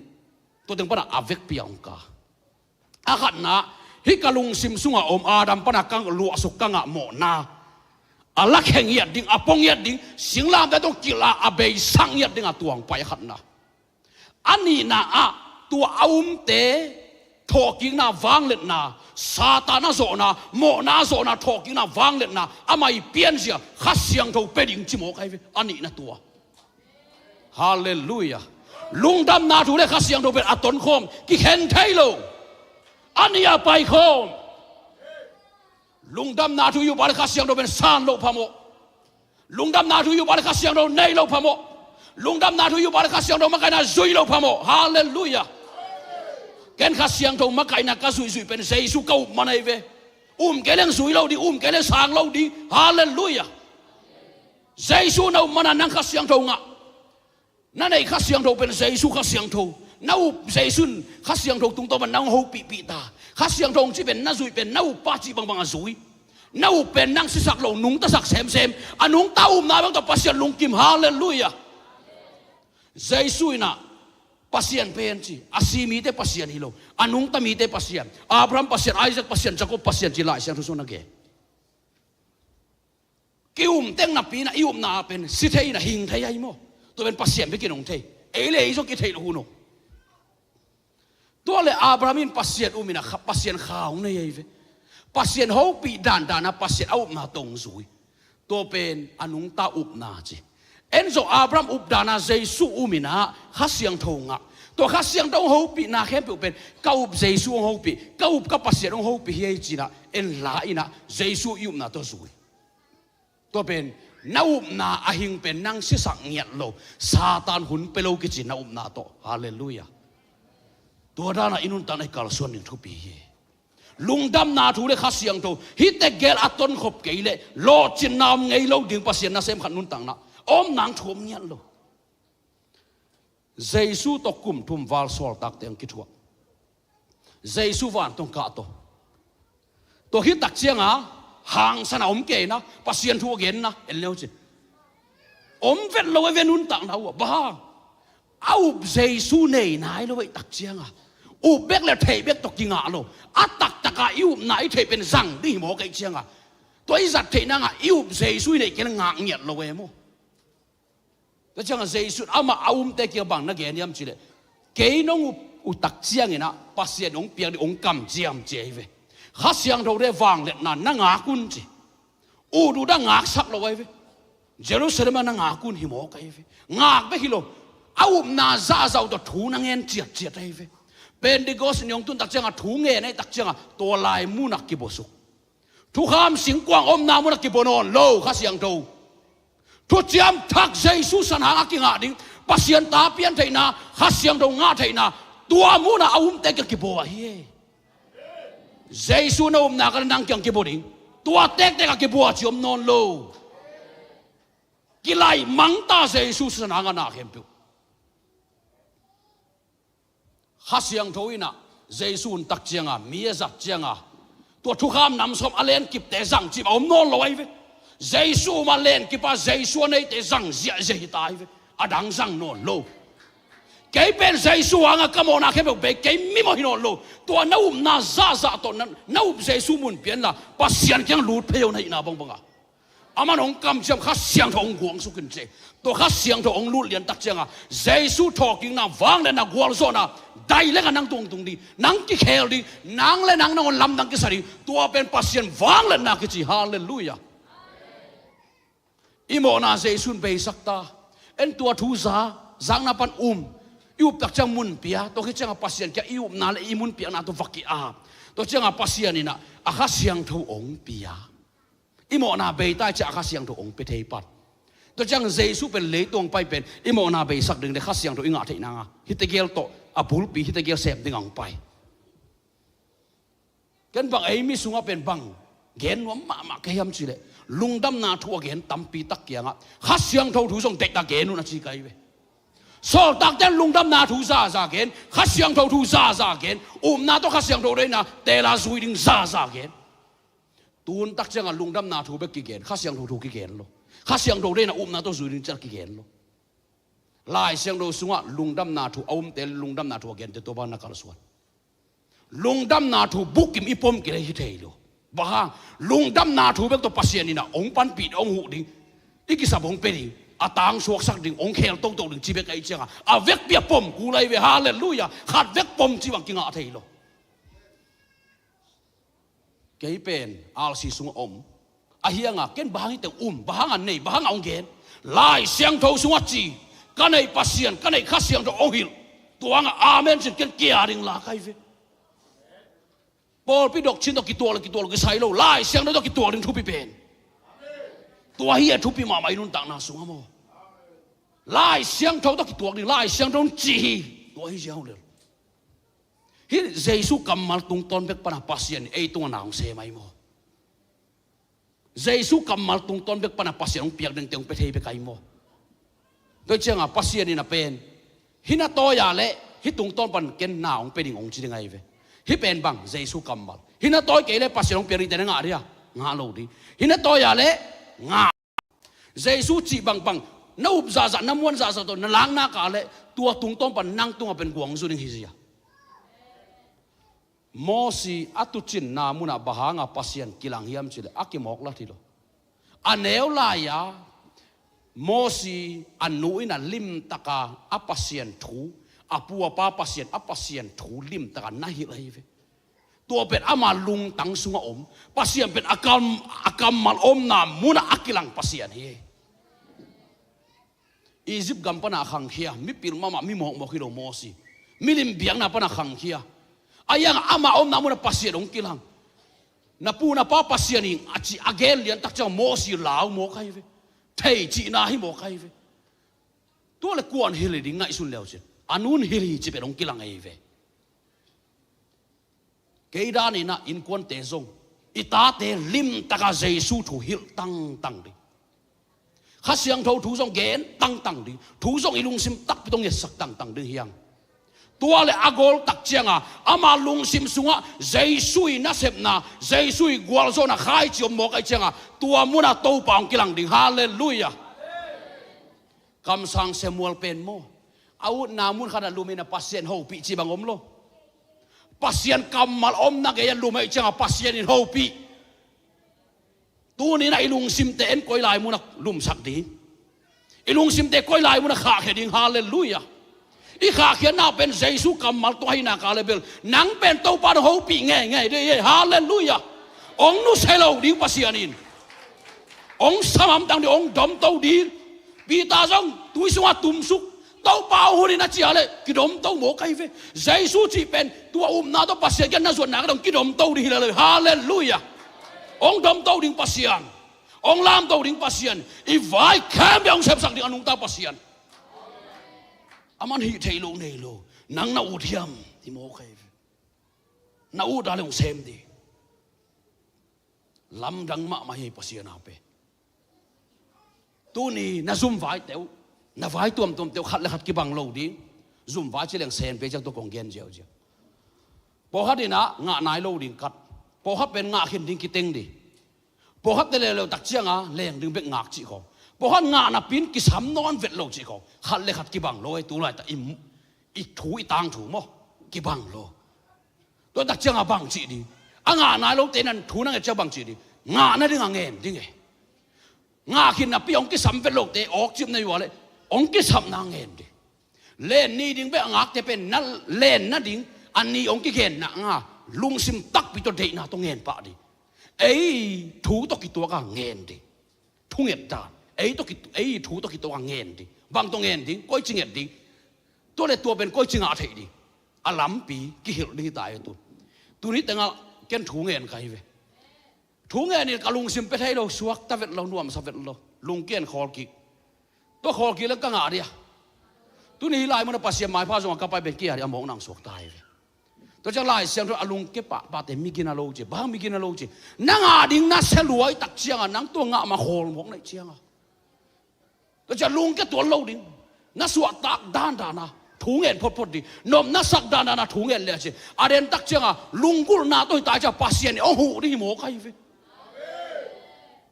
to teng pa na avek piang ka a khat na hi kalung sim sunga adam pa na kang lu asuk kanga mo na alak heng yat ding apong yat ding singlam da to kila abei sang yat ding atuang pai khat na ani na a tua te talking na wang let na satana zo na mo na zo na talking na wang let na amai pian sia khasiang tho peding chi mo kai ve ani na tua hallelujah lungdam na thu le khasiang tho pe aton khom ki hen thailo ani a pai khom lungdam na thu yu ba khasiang tho ben san lo phamo lungdam na thu yu ba khasiang tho nei lo phamo lungdam na thu yu ba khasiang tho ma kai na zui lo phamo hallelujah ken khasiang tho ma kai na ka zui pen jesu kau manai ve keleng zui lo di keleng sang lo di hallelujah jesu no mana nang khasiang tho nga na nei khasiang tho pen jesu khasiang tho nau Jason khasiang thong tung to ban nang ho pi ta khasiang thong chi ben na zui ben nau pa chi bang bang zui nau pen nang si sak lo nung ta sak sem anung ta na bang to pasien lung kim hallelujah Jason na pasien pen chi asimi te pasien hilo anung ta mi te pasien Abraham pasien Isaac pasien Jacob pasien chi lai siang thu na ge kium teng na pi na ium na pen si thei na hing thei ai mo to ben pasien be kinong thei ele iso ki thei lo huno to le Abrahamin pasien umina pasien khaung nei ai ve pasien ho pi dan na pasien au na tong zui to pen anung ta up na chi enzo Abraham up dana Jesu umina khasiang thonga to khasiang dong ho pi na khem pu pen kaup Jesu ho pi kaup ka pasien ho pi hi chi na en la ina Jesu yum na to zui to pen naup na ahing pen nang si sak ngiat lo Satan hun pelo ki chi naup na to hallelujah to dana inun tan ai kal suan ning thu pi hi lungdam na thu le khasiang to hi te gel aton khop ke le lo chin nam ngei lo ding pasien na sem khan nun tang na om nang thum ngiat lo Jesu to kum thum wal sol tak teng ki thua Jesu van tong ka to hi tak chiang a hàng sana om ke na pasien thu gen na en leo chi om vet lo ve nun tang na wa ba au Jesu nei nai lo tak chiang a u bek le thei bek to kinga lo atak taka yu nai thei pen sang di mo kai chiang a toi zat thei na nga yu Jesu nei ken nga ngiat lo we mo ta chiang a Jesu ama aum te ki bang na gen yam chi le ke nong u tak chiang ina pasien ong piang di ong kam chiam che ve khasiang thâu de vang le na nga kun chi u du da ngak sak lo wai ve Jerusalem na nga kun hi mo kai ve ngak be hi lo au na za zau to thu na ngen chiat ai ve Pentecost nyong tun tak chang a thu nge nei tak chang a to lai mu nak ki bosuk thu kham sing kwang om na mu nak ki bonon lo khasiang thâu thu chiam thak Jesu san ha ki nga ding pasien ta pian thei na khasiang thâu nga thei na tua mu na aum te ki bo hi Jesu na na ka nang kyang ki boding tua tek tek ki bo chiom non lo kilai mang ta Jesu san nga na khem pu khasiang thoina Jesu tak chianga mia zat chianga to thu kham nam som alen kip te zang chi om non lo ai ve Jesu ma len ki pa Jesu nei te zang zia zia tai ve adang zang non lo cái bên Giêsu anga kamona cái be cái mi mo hinon lo to nau na za to nau Giêsu mun pian la pasian kyang lut pheo nei na bang banga aman hong kam cham kha siang thong guang su kin che to kha siang thong lut lian tak changa Giêsu talking na wang le na gwal zo na dai le ka nang tung di nang ki khel di nang le nang nang lam nang ki sari to ben pasian wang le na ki chi hallelujah imo na Giêsu be sakta en tua thu za zang na pan iup tak chang mun pia to ki chang pasien kya iup na le imun pia na to vaki a to chang pasien ina a kha siang tho ong pia imo na be tai cha kha siang tho ong pe thei pat to chang Jesu pen le tong pai pen imo na be sak ding de kha siang tho inga thei na nga hitegel to a bul pi hitegel sep ding ang pai ken bang ai mi sunga pen bang gen wa ma ke yam chi le lungdam na thu gen tampi tak kya nga kha siang tho thu song tek ta gen nu na chi kai ve so tak ten lungdam na thu za gen khasiang tho thu za gen na to khasiang tho na te la zui ding za gen tun tak chang lungdam na thu be ki gen khasiang tho thu ki gen lo khasiang tho na na to zui ding char ki gen lo lai siang do sunga lungdam na thu te lungdam na thu gen te to ba na kal suan lungdam na thu bukim ipom ki hi thei lo ba lungdam na thu be to pasien ina ong pan pi ong hu ding ikisabong pe ding atang suak sak ding ong khel tong ding chi be kai changa a vek pia pom ku lai ve hallelujah khat vek pom chi wang kinga thei lo kei pen al si sung om a hianga ken bahang te bahang an nei bahang ong gen lai siang tho sunga chi kanai pasien kanai khasiang do ong hil tuanga amen sin ken kia ding la kai ve Paul pi dok chin dok ki tuol ki sai lo lai siang do ki tuol ding thu pi pen tua hi thu pi ma mai nun tang na sunga mo lai siang thâu to ki tuak ding lai siang thâu chi hi tua hi jiao le hi Jesu kamal tung ton bek pana pasien ei tung na ong se mai mo Jesu kamal tung ton bek pana pasien ong piak deng pe thei be kai mo to changa pasien ina pen hina to ya le hi tung ton pan ken na ong peding ong chi ngai ve hi pen bang Jesu kamal hi na toy ke le pasien ong peri ten nga dia nga lo di hi na toy ya le nga Jesu chi bang bang na up za za na muan za za to na lang na ka le tua tung ton pan nang tung pen guang zu ning hi zia Mosi atu chin na muna bahanga pasien kilang hiam chile akimok la thilo aneu la ya Mosi anu ina lim taka apasien thu apua pa pasien apasien thu lim taka nahi lai ve tua pet ama lung tang sunga om pasien pet akam mal om na muna akilang pasien hi Egypt gam pana khang khia mi pir mama mi mok mok hilo Mosi milim biang na pana khang khia ayang ama om na muna pasien ong kilang na pu na pa pasien ing achi agel lian tak chang Mosi lao mo kai ve thei chi na hi mo kai ve to le kuan hili ding ngai sun leo chin anun hili chi pe ong kilang ai ve ke da ni na in kuan te zong ita te lim taka Jesu thu hil tang tang di kha siang tho thu zong gen tang tang di thu zong ilung sim tak pitong ye sak tang tang ding hiang tua le agol tak chianga ama lung sim sunga Jesu na sep na Jesu gwal zo na khai chi mo kai chianga tua muna to paung kilang ding hallelujah kam sang Samuel pen mo au namun khana lumina pasien ho pi chi bangom lo pasien kamal om na ge lumai chianga pasien in ho pi tu ni na ilung sim te en koi lai muna lum sak di ilung sim te koi lai muna kha khe ding hallelujah ikha khian na pen Jesu kamal to hai na ka level nang pen to pa ho pi nge nge de hallelujah ong nu selo ding pasianin ong samam tang de ong dom to di pi ta jong tui sunga tum suk to pa hu ni na chi ale ki dom to mo kai ve Jesu chi pen tua na to pasian kan na zon na ka dong ki dom to di le hallelujah ong dom to ding pasian ong lam to ding pasian i vai kam yang sep sak ding anung ta pasian aman hi thei lo nei lo nang na u thiam ti mo kai na u da le sem di lam dang ma ma hi pasian ape tu ni na zum vai teu na vai tuam teu khat le khat ki bang lo di zum vai chi leng sen pe chang to kong gen jeo jeo po hat ina nga nai lo ding kat po hat pen nga khin ding ki teng di po hat le lo tak chianga leng ding bek ngak chi ko po hat nga na pin ki sam non vet lo chi ko khat le khat ki bang lo ai tu lai ta im i thu i tang thu mo ki bang lo to tak chianga bang chi di anga nai lo te nan thu na cha bang chi di nga na ding ngem ding e nga khin na pi ong ki sam vet lo te ok chim nei wa le ong ki sam na ngem di len ni ding be ngak te pen na len na ding an ni ong ki khen na nga lung sim tak pi to de na to ngem pa di ei thu to ki to ka ngem di thu ngem ta ei to ki ei thu to ki to ka ngem di bang to ngem di koi ching ngem di to le to ben koi ching a thei di alam pi ki hil di tai tu ni tanga ken thu ngem kai ve thu ngem ni ka lung sim pe thai lo suak ta vet lo nuam sa vet lo lung ken khol ki to khol ki le ka nga dia tu ni lai mo na pasien mai pha zong ka pai ben ki ari among nang suak tai ve to cha lai siang to alung ke pa te mi gina lo che ba mi gina lo che nang a ding na se luai tak chiang a nang to nga ma khol mok nai chiang a to cha lung ke to lo ding na suak tak dan da na thu ngen phot phot di nom na sak dan na thu ngen le che a den tak chiang a lung gul na to ta cha pasien ong hu di mo kai ve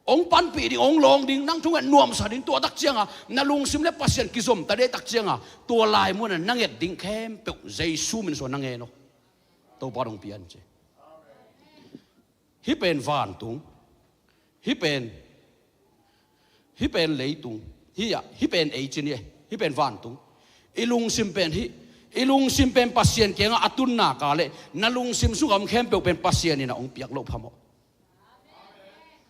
ong pan pi ding ong long ding nang thu ngen nuam sa ding to tak chiang a na lung sim le pasien ki som ta de tak chiang a to lai mo na nang et ding khem pe Jesu min so nang e no tàu ba đồng pian che hi pen van tung hi pen lei tung hi pen ei chin ye hi pen van tung ilung sim pen pasien ke nga atun na ka le na lung sim su gam khem pe pen pasien ni na ong piak lo phamo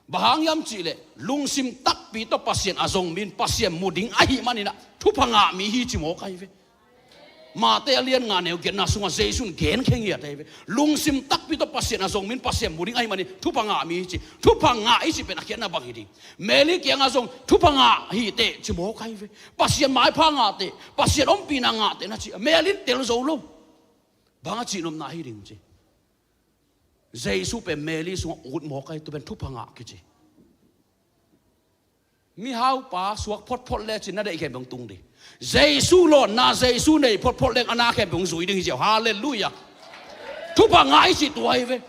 bahang yam chi le lung sim tak pi to pasien azong min pasien muding ahi manina thu phanga mi hi chi mo kai ve ma te alien nga neu gen na sunga Jesu gen kheng ya te lung sim tak pi to pasien azong min pasien muring ai mani thu panga mi chi thu panga i chi pe na khian na bang hi di meli ke nga zong thu panga hi te chi mo kai ve pasien mai panga te pasien om pi na nga te na chi meli tel zo lo banga chi nom na hi ring chi Jesu pe meli sunga ut mo kai to ben thu panga ki chi mi hau pa suak phot phot le chi na dei ke bang tung di Giêsu lo na Giêsu này phốt lên ana khem bung zui ding hiu hallelujah thu pa ngai si tuai ve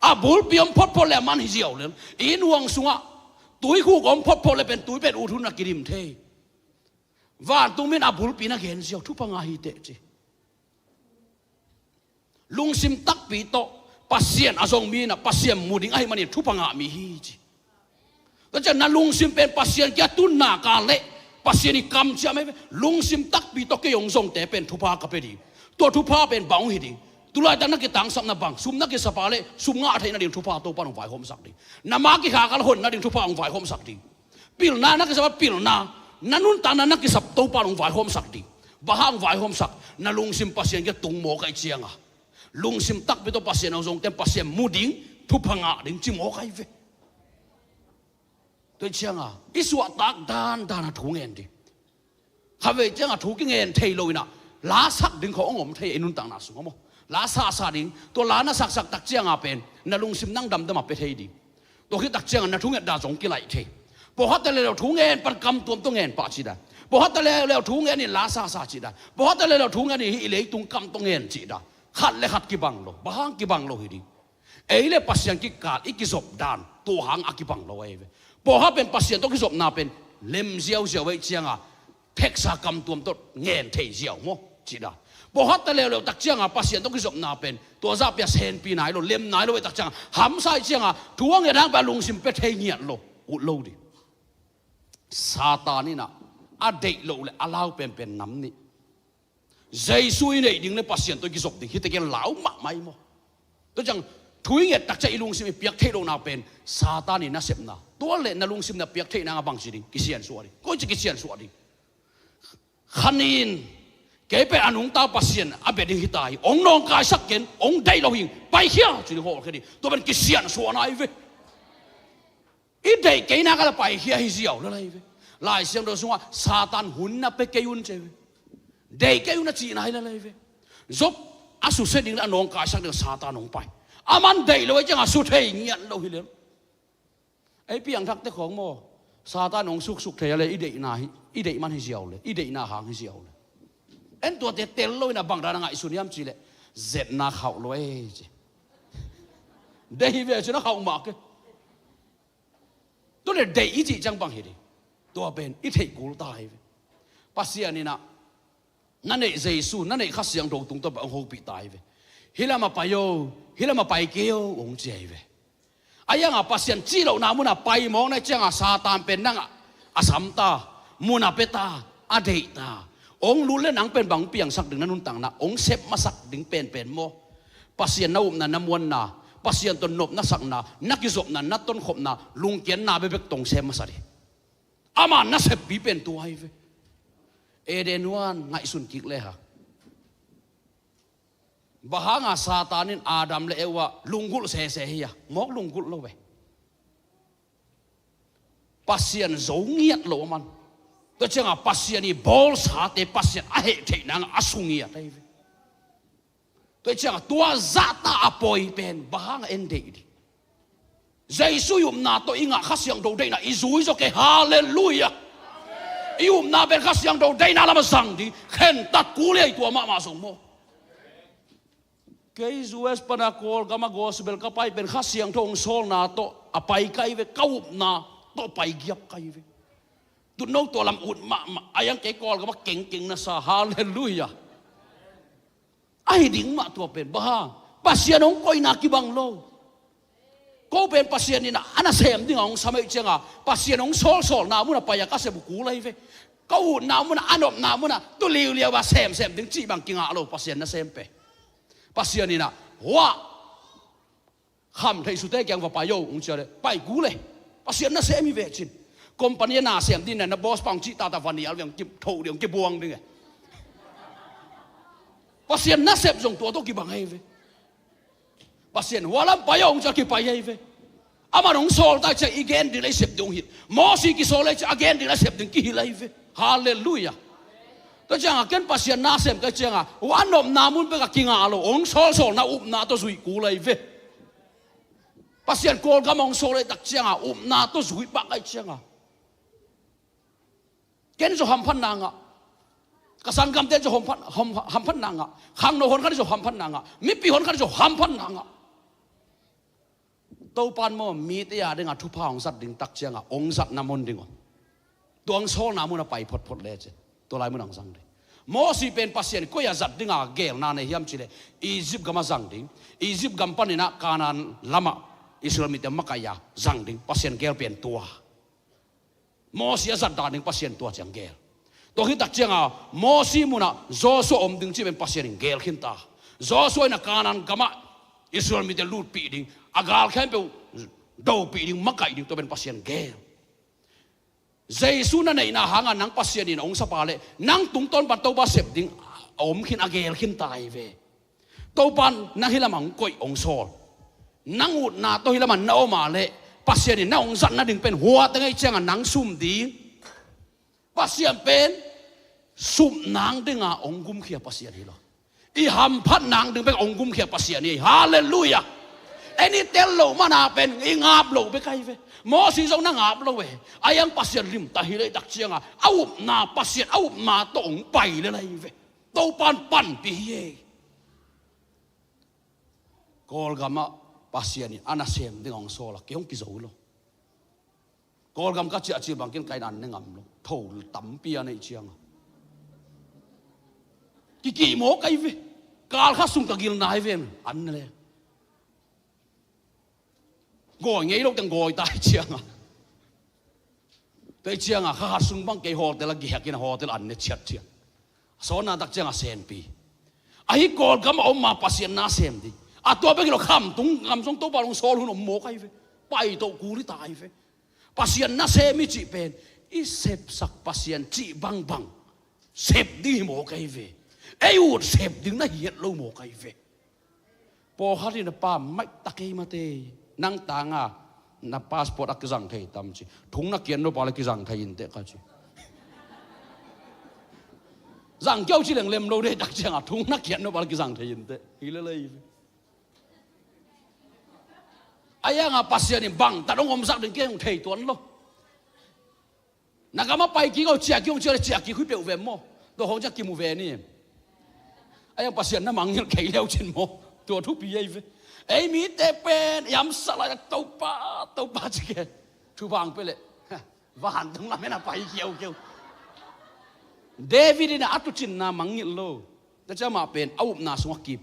a bul piom phốt le man hiu le in wang sunga túi khu gom phốt le pen túi pen u thun na kirim the và tu min a bul pina gen hiu thu pa ngai te chi lung sim tak pi to pasien azong mi na pasien muding ai mani thu pa nga mi hi chi ta cha na lung sim pen pasien kya tun na ka le pasien ni kam cha me lung sim tak pi to ke yong zong te pen thu pa ka pe di to thu pa pen baung hi ding tulai ta na ke tang sak na bang sum na ke sapa le sum nga thai na ding thu pa to pa nong vai hom sak di na ma ki kha kal hon na ding thu pa ong vai hom sak di pil na ke sapa pil na nanun ta na ke sap to pa nong vai hom sak di bahang vai hom sak na lung sim pasien ke tung mo kai chianga lung sim tak pi to pasien ong zong tem pasien muding thu pa nga ding chi mo kai ve tôi chăng à ít suy tác đan đan là thú nghen đi, hà về chăng à thú cái nghen thay lôi nè, lá sắc đừng khó ngom thay anh tang na sung không, lá sa đừng, tôi lá na sắc tắc chăng à pen, na lung sim nang đầm đầm à pe thay đi, tôi khi tắc chăng à na thú nghen đa giống cái lại thay, bỏ hết tay leo thú nghen, pan cầm tuom tôi nghen pa chỉ đã, bỏ hết tay leo thú nghen ni lá sa chỉ đã, bỏ hết tay leo thú nghen ni lấy tung cầm tôi nghen chỉ đã, khát le khát kibang lo, bahang kibang lo đi, ấy le pasien ki card, iki sop dan, tu hang akibang lo ấy. Bỏ hết bên pasien tôi cái giọt na bên lem gieo vậy chiang à thek sa cầm tuom tốt nghen thầy gieo mo chỉ đó bỏ hết tay leo tắc chiang à pasien tôi cái giọt na bên tua ra bia sen pi nai lo lem nai lo vậy tắc chiang hám sai chiang à thua nghe đang bà lung sim pet thầy nhiệt lo ut lâu đi Satan ni na a dei lo le allow pen nắm ni dây suy này đừng lấy pasien tôi cái giọt đi khi cái lão mạ mai mo tôi chẳng thui nghe tắc chạy lung sim piak thầy lo na pen Satan ni na sep naตัวเล่นนั่งลุงซิมน่ะเปียกเทนางบังสิดิกิเซียนสวดิก็จะกิเซียนสวดิขันนินเก็บไปอันหงตาปัสเซียนอาเบดิฮิตายองนองกายสักเกนองได้เราหิงไปเฮียจุดหัวแค่นี้ตัวเป็นกิเซียนสวนายเว้อีเด็กเกย์น่าก็ไปเฮียฮิเซียวแล้วไรเว้ลายเสียงเราสว่าซาตานหุ่นน่ะไปเกยุนเจ้เด็กเกยุนน่ะจีนายแล้วไรเว้จบอาสุเสดิงอันนองกายสักเดือซาตานองไปอามันเด็กเลยจังอาสุเทยเงี้ยเราฮิเลไอ้พี่ยังทักแต่ของโมซาตานองสุกเทอะไรอีเด็กนาอีเด็กมันให้เสียวเลยอีเด็กนาหางให้เสียวเลยเอ็นตัวเตลเลยนะบางด้านไงสุนิยามจีเลยเจ็ดนาเขาเลยจีเดี๋ยวเวชนะเขาหมากตัวเนี่ยเด็กอีจีจังบังเฮดีตัวเป็นอีเทกูลตายปัสเซียนี่นะนั่นเองเยซูนั่นเองข้าเสียงตรงตัวแบบโฮปิตายฮิลามาไปโยฮิลามาไปเกียวองเจยayang apa pasien cilo namun apa imong na cang Satan penang asam ta muna peta adei ta ong lulen ang pen bang piang sak dengan nuntang na ong sep masak ding pen mo pasien na na namuan na pasien ton nop na sak na nakizop na ton khop na lungkian na bebek tong sem masari ama na sep bi pen tu ai ve edenuan ngai sun kik le ha bahanga Satanin Adam le ewa lunggul se hiya mok lunggul lo we pasien zongiat lo man to chenga pasien ni bol sa te pasien a he the nang asungia tai we to chenga tua zata apoi pen bahanga ende di Jesu yum na to inga khasyang do dei na izui zo ke hallelujah yum na ben khasyang do dei na lama sang di khen tat ku le tua ma song mo kay US panakol kama gospel kapay pen khasyang thong sol na to apay kai ve kaup na to pay giap kai ve tu no to lam ut ma ayang kay kol kama king na sa hallelujah ay ding ma to pen baha pasien ong koy na kibang lo ko pen pasien ni na ana sem ding ong samay chenga pasien ong sol na mo na paya ka se buku lai ve kau na mo na anop na mo na tu liu ba sem ding chi bang kinga lo pasien na sem pe pasien ni na wa kham thei su te kyang va pa yo ung chale pai gu le pasien na se mi ve chin company na sem din na boss pang chi ta vani al yang kip tho diang ke buang ding pasien na sep jong to ki bang hai ve pasien walam pa yo ung cha ki pa hai ve ama nong sol ta cha again di le sep dong hit mo si ki sol le cha again di le sep ding ki hilai ve hallelujah to chang ken pasien na sem ka chang wan nom namun pe ka kinga lo ong sol na up na to zui ku lai ve pasien kol ka mong sol le tak chang up na to zui pa kai chang ken zo ham phan na nga kasan gam te jo ham phan nanga khang no hon kha jo ham phan nanga mi pi hon kha jo ham phan nanga to pan mo mi te ya dinga thu pa ong sat ding tak chianga ong sat namon ding tuang sol na mun pai phot phot le che to lai mun ang sang de mo si pen pasien ko ya zat dinga gel na ne hiam chile Egypt gama sang ding Egypt gam panina kanan lama Israel mi te makaya sang ding pasien gel pen tua mo si zat da ding pasien tua chang gel to hi tak chianga mo si muna Joshua om ding chi pen pasien gel khinta Joshua na kanan gama Israel mi te lut pi ding agal khem pe do pi ding makai ding to pen pasien gel Jesu na nei na hanga nang pasien in ong sapale nang tungton pan to ba sep ding om khin agel khin tai ve to pan na hilamang koi ong sol nang ut na to hilaman na oma le pasien in na ong zat na ding pen hua ta ngai chang nang sum ding pasien pen sum nang dinga ong gum khia pasien hi lo I ham phat nang ding pen ong gum khia pasien ni hallelujah any tel lo mana pen I ngap lo be kai ve mo si zong na ngap lo we ayang pasien lim ta hi le dak chianga au na pasien au na to ong pai le lai ve to pan pi ye kol gama pasien ni ana sem ding ong so la ke ong ki zo lo kol gam ka chi bang kin kai nan ne ngam lo tho tam pi anei chianga ki mo kai ve kal kha sung ka gil nai ve an le ngồi ngay lúc đang ngồi tại chiang à tại chiang à khá sung băng cái hồ để là ghé cái hồ để là ăn nết chết chiang số na đặc chiang à sen pi ai còn cái mà ông mà pasien na xem đi à tôi bây giờ khăm xong tôi bảo ông số luôn ông mò cái về bay tàu cú đi tai về pasien na xem mi chỉ pen i sep sak pasien chỉ băng băng sep đi mò cái về ai uất sep đứng na hiện lâu mò cái về po hát đi na pa mạch tắc cái mà thế nang tanga na passport ak zang thei tam chi thung na kian no pa le ki zang thei in te ka chi zang kyau chi leng lem lo de dak chang a thung na kian no pa le ki zang thei in te hi le lei aya nga pasien in bang ta dong om sak ding keng thei tuan lo na ka ma pai ki go chia ki ong chia ki hui pe ve mo to hong ja ki mu ve ni aya pasien na mang ngel kei leo chin mo to thu pi ye ve ai mi te pen yam sala tau pa chike thu bang pele van tung la mena pai kiau David ina atu chin na mangil lo ta chama pen au na sunga kip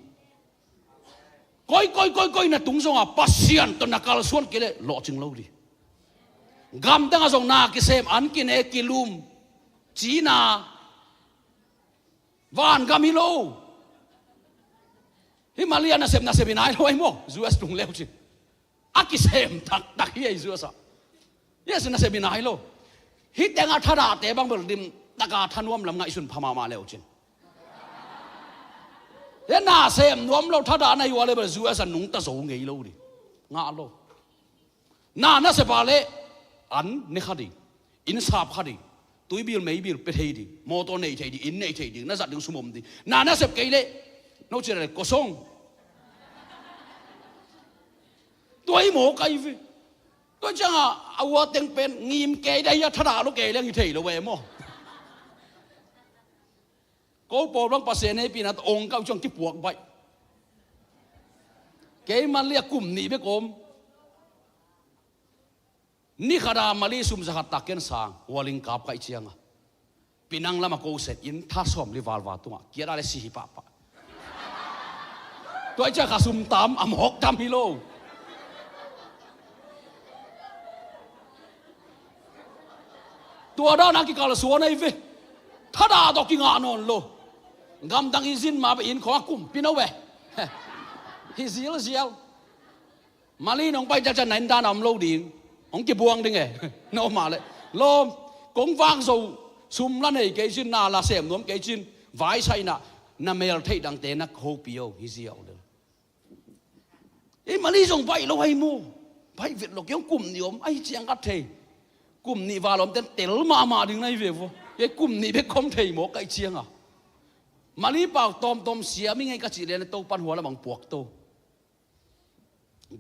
koi na tung songa pasien to nakal suan kele lo ching lo di gam tanga song na ki sem an kin e kilum china van gam lo Himalaya na sem binay lo ay mo zuas tung leo chi aki sem tak hi zuasa yes na sem binay lo hi tenga thara te bang bel dim taka thanuam lam ngai sun phama ma leo chin ye na sem nuam lo thada na yo le bel zuasa nung ta zo ngei lo di nga lo na se ba le an ni khadi in sap khadi tui bil mei bil pe thei di motor nei thei di in nei thei di na zat ding sumom di na sep kei le no chere ko song tôi mổ cây về tôi chẳng à ao tiếng pen nghiêm kê đây ya thada lo kê lên thì lo về mo có bộ lăng pasien này pin at ong cao trong cái buộc vậy cái mà lia cùm nị với côm ni khada mali sum zahat taken sang waling kap kai chiang à pinang lama ko set in tha som li wal wa tunga kira le si hi pa tôi cha khasum tam am hok tam hi lo tua đó na ki kala suan ai ve thada do ki nga non lo gam dang izin ma ba in kho kum pinaw we hi zial mali nong pai cha nan da nam lo ding ong ki buang ding e no ma le lo kong wang so sum la nei ke chin na la sem nom ke chin vai sai na mel thei dang te na ho pio hi zial de e mali jong pai lo ai mu pai việt lo kyong kum ni om ai chiang gat thei kum ni va lom ten tel ma ding nai ve vo e kum ni be khom thei mo kai chiang à mali pau tom sia mi ngai ka chi le to pan huala bang puak to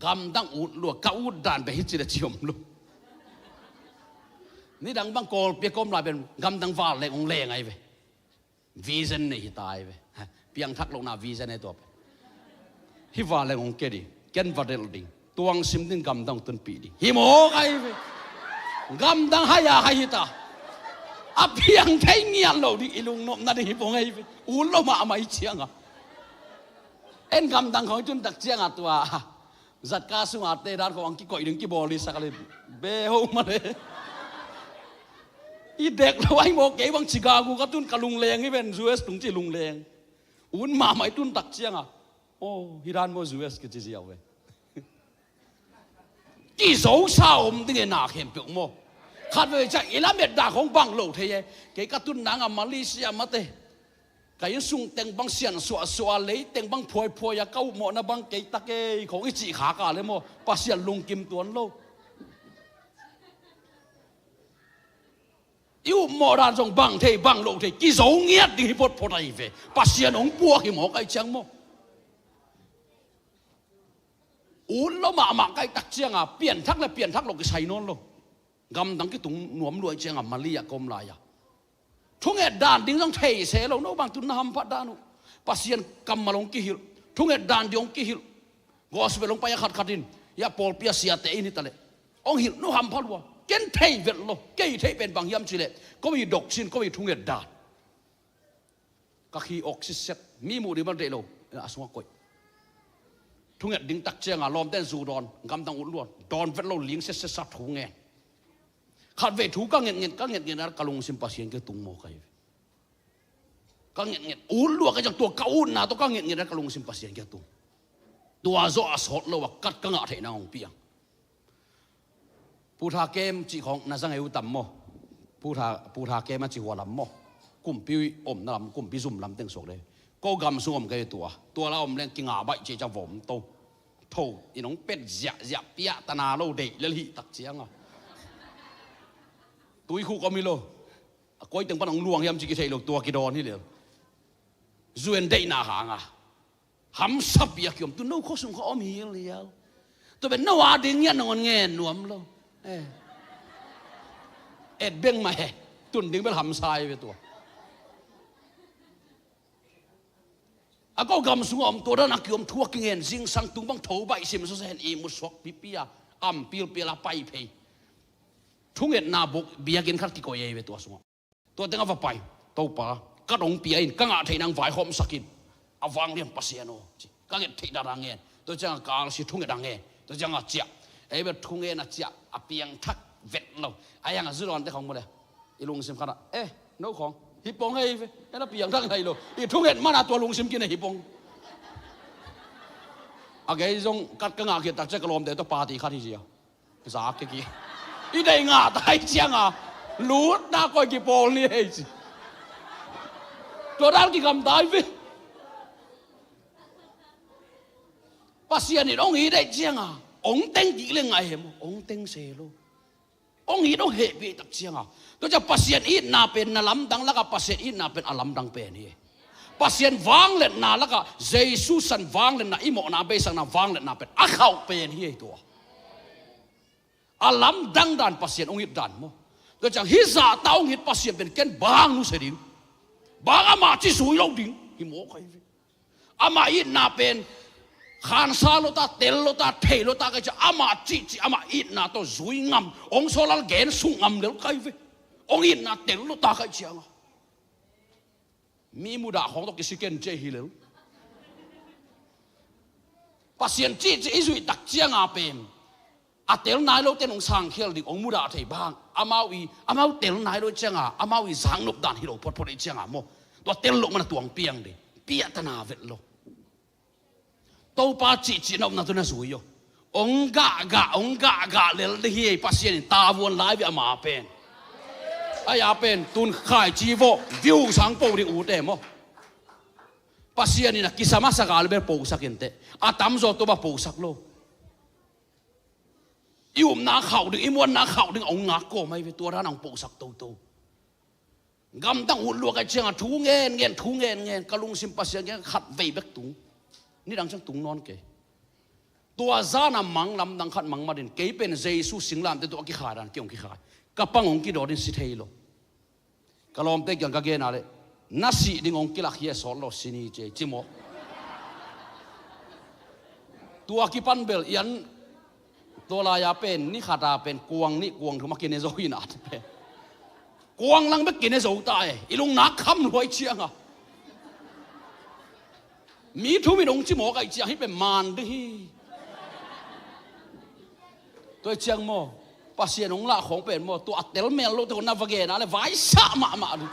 gam dang ut lu ka ut dan be hi chi le chiom lu ni dang bang kol pe kom la ben gam dang va le ong le ngai ve vision này tai về piang thắc lâu na vision này top hi va le ngong ke di ken va del ding tuang sim din gam dang tun pi di hi mo kai về gam dang haya hai ta a piang thai ngian lo di ilung nom na di hi bong ai về u lo ma mai chiang à en gam dang khoi chun tak chiang à tua giật ca sung à tê đan ko ang ki koi ding ki bol đi sakale be ho ma le i dek lo ai mo ke bang Chicago ka tun kalung leng i ben US tung chi lung leng un ma mai tun tak chiang à ô hiran mo US ke chi jiao ve ki zo sa om ding na khem pe mo khat ve cha ila met da khong bang lo the ye ke ka tun nang a Malaysia ma te cái sung tên băng xiên xóa xóa lấy tên băng phơi phơi ya câu mỏ na băng cái ta cái không cái gì khác cả lấy mỏ bà xiên lung kim tuấn lâu yêu mỏ đàn trong băng thế băng lộ thế cái dấu nghĩa đi bớt phơi này về bà xiên ông bua cái mỏ cái chăng mỏ uốn lo mà cái đặc chiang à biển thắc lộ cái say non lo gầm đằng cái tung nuông nuôi chiang à Malia com lại à thung đàn tiếng trong thầy sẽ lâu nó bằng tu nam phát đàn pasien cầm mà lông kihil thung đàn tiếng kihil gospel lông bay khát khát in ya Paul Pia sia te ini tale ông hil nó ham phát wa ken thầy việt lo cây thầy bên bằng yam chile có bị độc xin có bị thung đàn các khi oxyset mi mu đi ban đệ lo asua koi thung đỉnh tắc chiang à lom tên dù đòn gam tang uốn luôn đòn việt lo liếng sẽ sát thung nghe khát về thú các nghiện đã kalung sim pasien cái tung mò cái các nghiện uốn lúa cái chẳng tua cau na to các nghiện đã kalung sim pasien cái tung tua zo asot lo cắt các ngã thể nào ông piang pu tha kem chỉ không na sang yêu tầm mò pu tha kem chỉ hòa lắm mò cùng pi om na làm cùng pi zoom làm tiếng sọc đây có gam xuống cái tua là om lên kinh ngã bậy chỉ cho vomit to thâu inong pet dạ pia tana lo để lên hi tắc chiang à túi khu có mi lô coi từng bắt ông luồng em chỉ cái thầy lục tua cái đòn hi liền duyên đây na hàng à hắm sắp việc kiểu tôi nấu khó sung khó mi liền tôi bên nấu tiếng nhát ngon nghe nuông lô ed beng mà hè tuần tiếng bên hắm sai về tua có gầm xuống ông tôi đã nak kiểu thua kinh nghiệm riêng sang tung băng thấu bậy xem số sen im một sọc pipia pil la pai pay thung et na bok biakin khat ki ko ye ve to sunga to tenga va pai to pa ka dong pia in ka nga theinang vai hom sakin awang liam pasiano ka nge thei da rangen to chang ka si thung et range to chang a chia e be thung e na chia a piang thak vet lo ayang a zulon te khong mo le ilung sim khana no khong hi pong hei ve na piang thak hei lo i thung et mana to lung sim kin hi pong a ge jong kat ka nga ki tak che kalom de to party khat hi jia za ke ki i đây ngã tai chiang à lút na coi cái bol ni hay gì tôi đang cái cầm tay với pasien này ông ý đây chiang à ông tên gì lên ngày hem ông tên xe luôn ông ý đâu hệ bị tập chiang à tôi cho pasien ít na pen na lam dang laka pasien ít na pen alam dang pen hi pasien vang lên na laka Jesus san vang lên na imo na be sang na vang lên na pen a khau pen hi to alam dang dan pasien ong hit dan mo to chang hiza ta ong hit pasien ben ken bang nu sedin bang ama chi sui lo ding hi mo kai ama it na pen khan sa lo ta tel lo ta thei lo ta ka cha ama chi ama it na to zui ngam ong solal gen sung ngam le kai ve ong it na tel lo ta ka chiang mi mu da hong to ki siken che hi le pasien chi zui tak chiang a pen tel nai lo ten ong sang khel dik ong muda thei bang amau tel nai lo changa amau sang nop dan hi lo pot changa mo to tel lo mana tuang piang de pia tana vet lo to pa chi nop na tu na zui yo ong ga lel de hi pasien ta won lai vi ama pen aya pen tun khai chi vo view sang po ding u te mo pasien ni na kisama sa gal ber po sakin te atam zo to ba po sak lo yum na khảo đừng im na khảo đừng ông ngạc cổ mày về tua ra nòng bộ sặc tô gam tăng hụt luộc cái chuyện à thú nghe cả lung sim pasien cái khát về bếc tung ní đang trong tung non kề tua ra nằm mắng lắm đang khát mắng mà đến kế bên Jesus sinh làm tới tua cái khải đàn cái ông cái khải các băng ông cái đó đến xịt hay lo cả lom tới cái nào đấy nasi dingong kilak ye solo sini je cimo tua kipan bel yan tola ya pen ni kata pen kuang tu makin ezo ina kuang lang makin ezo tai ilung nak kam loi chiang ah mi thu mi dong cimo kai chiang hi pen man di tôi chiang mo pasien ong la khong pen mo tu atel mel lo tu na vage na le vai sa ma du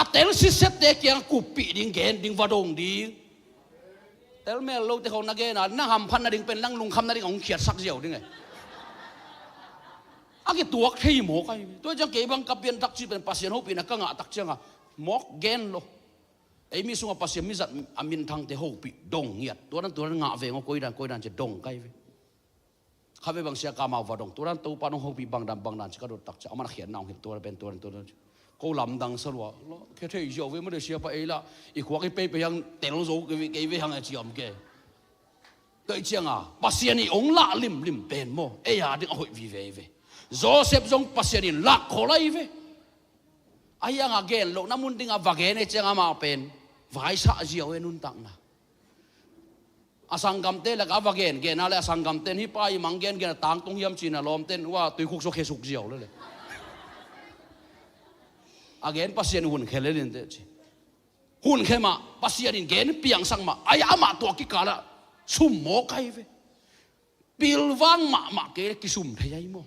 atel si set te kyang kupi ding gen ding vadong ding tel mel lo te khong na ge na ham phan na ding pen lang lung kham na ding ong khiat sak jiao ding ai agi tuak thei mo kai tôi chiang ke bang kapien tak chi pen pasien ho pi na ka nga tak chiang a mok gen lo ai mi sunga pasien mi zat amin thang te ho pi dong ngiat tu nan nga ve ngo koi dan che dong kai ve khabe bang sia ka ma vadong turan tu pa nong ho pi bang dan chika do tak cha amana khian naung hil tur ben tur ko lam dang salwa lo ke thei jo ve mo de sia pa ei la i khwa ki pe yang tel zo ke ve hang a chiam ke toi chiang a pasien ni ong la lim pen mo e ya ding hoi vi ve joseph jong pasien ni la kholai ve ayang again lo namun ding a vage ne chiang ma pen vai sa jiao enun tang na asang gam te la ka vagen gen ala asang gam ten hi pai manggen gen tang tung hiam china lom ten wa tui khuk so khe suk jiao le again pasien hun khelen te chi hun khema pasien in gen piang sang ma aya ma to ki kala sum mo kai ve pilwang ma ke ki sum thai mo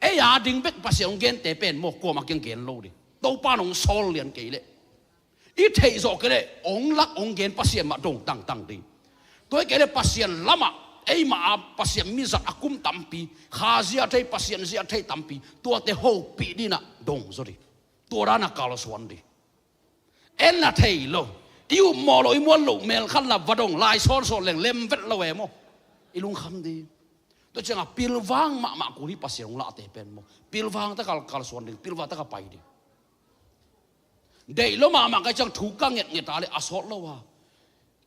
e ya ding bek pasien gen te pen mo ko ma gen lo di to pa nong sol lian ke le i thei zo ke le ong lak ong gen pasien ma dong tang di tôi kể pasien lama ấy mà pasien mi zat akum tampi khazia thei pasien zia thei tampi tua te ho pi di na dong zori tua ra na kalos wan di en na thei lo iu mo lo imu lo mel khan la vadong lai so leng lem vet lo e mo ilung kham di tôi changa pilwang ma ku hi pasien la te pen mo pilwang ta kalos wan di pilwa ta ka pai di dei lo ma ka chang thu ka nget ta le asot lo wa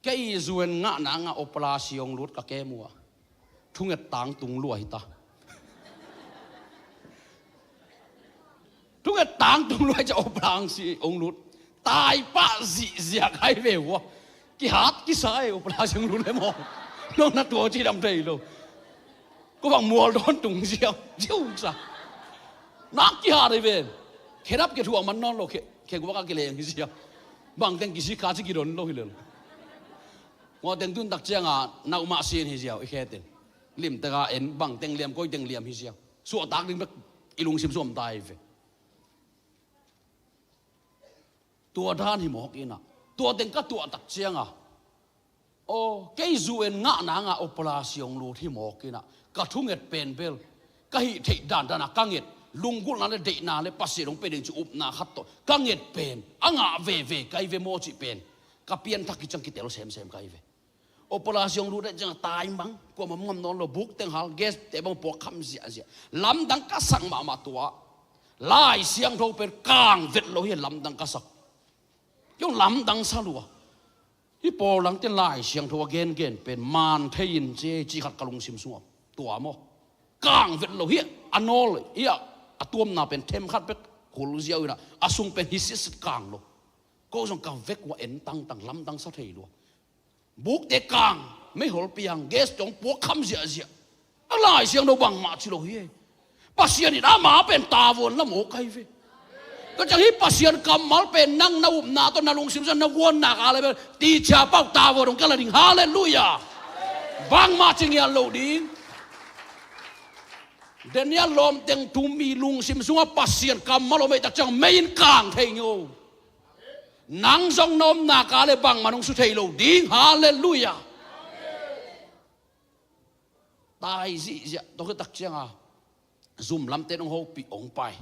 cái duyên ngã nã ngã operation lút cả cái mua thu ngật tang tung lùa hita thu ngật tang tung lùa cho operation lút tai pa dị diạc hay về quá cái hát cái sai operation lút em mong nó nát tua chỉ đâm đầy luôn có bằng mua đón tung diều sa nát cái hát đây về khi đáp cái thua mình non lo khi qua cái lệ cái gì bằng tên cái gì cá chỉ đón lo hiểu ngõ tiếng tuân đặc chiang à nấu mạ xiên hi diao ikhe ten lim ta en bang teng liam koi teng liam hi diao suo tak ding ilung sim som tai ve tua dan hi mok ina tua teng ka tua tak chiang à o cái zuen ngã na nga operation lu hi mok ina ka thunget pen bel ka hi thei dan dana ka nget lungul na le de na le pasi rong pe ding chu up na khat to ka nget pen anga ve kai ve mo chi pen ka pian thak ki chang ki tel sem kai ve operation lu de jang tai mang ko ma ngam non lo buk teng hal gas te bang po kham zia lam dang ka sang ma tua lai siang tho per kang vet lo hi lam dang ka sak yong lam dang sa lu hi po lang te lai siang tho gen pen man thein che chi khat kalung sim suam tua mo kang vet lo hi anol ia atom na pen them khat pet hul ziau na asung pen hisis kang lo ko jong ka vek wa en tang lam dang sa thei lo buk te kang mấy hol piang gas trong puak kham zia alai siang đâu bằng ma chi lo hi pasien ni da ma pen ta von la mo kai ve ko chang hi pasien kam mal pen nang na up na to na lung sim san na won na ka le ti cha pau ta von ka la ding hallelujah bang ma ching ya lo ding Daniel lom teng tumi lung sim sunga pasien kam mal me tak chang main kang thei nyo nang zong nom na ka le bang manung su thei lo ding hallelujah tai zi to ka tak chiang a zoom lam te nong ho pi ong pai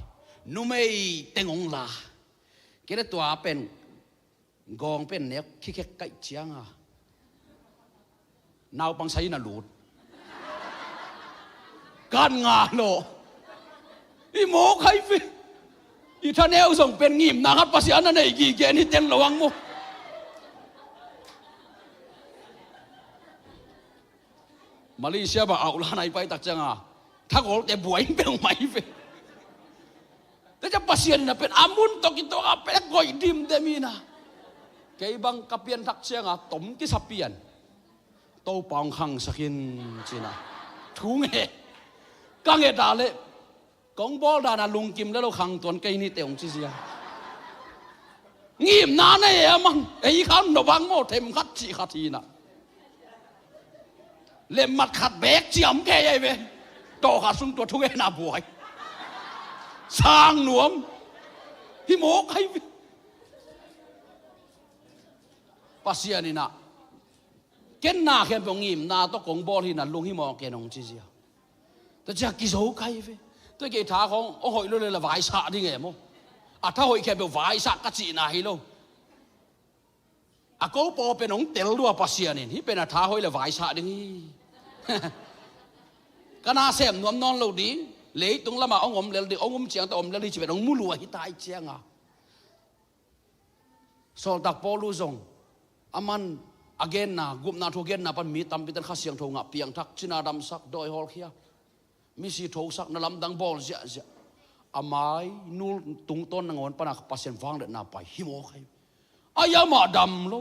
nu mei teng ong la ke le tua pen gong pen ne khi kai chiang a nau pang sai na lut kan nga lo i mo khai fi i tha neo song pen ngim na hat pasian na nei gi ge ni ten lawang mo Malaysia ba au la nai pai tak chang a tha gol te buai pe mai fe te cha pasien na pen amun to kito ka pe goy dim demina kay bang kapian thak siya nga tom ki sapian to pang hang sakin china thunge kange dale kong bol da na lung kim lo khang ton kai ni teong chi sia ngim na ne amang ei kham no bang mo them khat chi khathi na lem mat khat bek chiam ke ai ve to kha sung to thunge na buai sang nuông hi mok hay pasian ina ken na khem bong im na to kong bol hi na lung hi mo ke nong chi sia to cha ki zo kai ve to ke tha khong o hoi lo le la vai sa đi nge mo a tha hoi khem be vai sa ka chi na hi lo a ko po pe nong tel lu pasian in hi pe na tha hoi la vai sa ding hi kana sem nom non lo đi lấy tung lama ông lấy đi ông chiang ta ông lấy đi chỉ về ông mua lúa hít tai chiang à so tak polu zong aman again na gup na thogen na pan mi tam pitan khasiang thonga piang thak china dam sak doi hol khia mi si tho sak na lam dang bol ja ja amai nul tung ton ngon panak pasien wang de na pai himo khai aya ma dam lo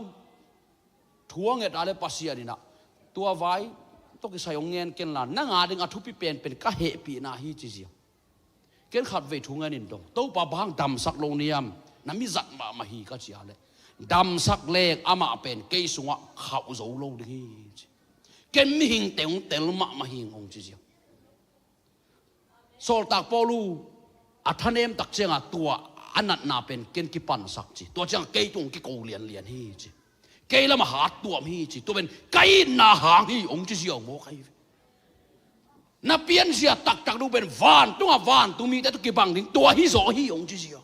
thuang et ale pasien ina tua vai to cái sai ông nghe ken là na nga ding a thu pi pen ka he pi na hi chi ji ken khat ve thu nga nin dong to pa bang dam sak lo niam na mi zat ma hi ka chi ale dam sak lek ama pen ke sunga khau zo lo ding hi ken mi hing teung tel ma hing ong chi ji sol tak polu athanem tak chenga tua anat na pen ken ki pan sak chi to chang ke tung ki ko lian hi chi cây là mà hạt tuồng hi chỉ tôi bên cây na hàng hi ông chỉ giàu mua cây na biến gì tắc tắc đâu bên van tung à van tung mi đã cái bằng đến tua hi gió hi ông chỉ giàu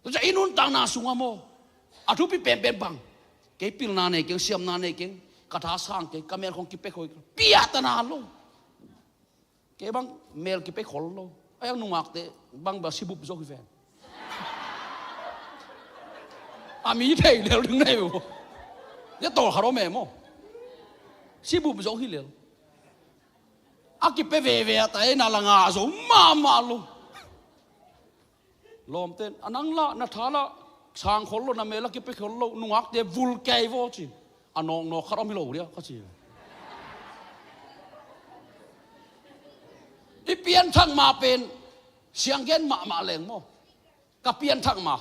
tôi chạy nôn tăng na sung amo à thu bị bèn bằng cái pil na này cái xiêm na này cái cà thá sang cái camel không kịp khôi bia ta na luôn cái bằng mel kịp khôi luôn ai nung ngạc thế bằng bà si bụp rồi về mi thầy đều đứng đây mà nhất tổ hà đó mẹ mò si bùm giống hi liền kịp về tại nào là ngà giống mà luôn lom tên anh la na thà la sang khol lo na mẹ la kịp khol lo nung ác de vul cây vô chi nó khát ông hi lo dia cái gì đi pian thằng mà pen siang gen mà leng mo ka pian thằng mà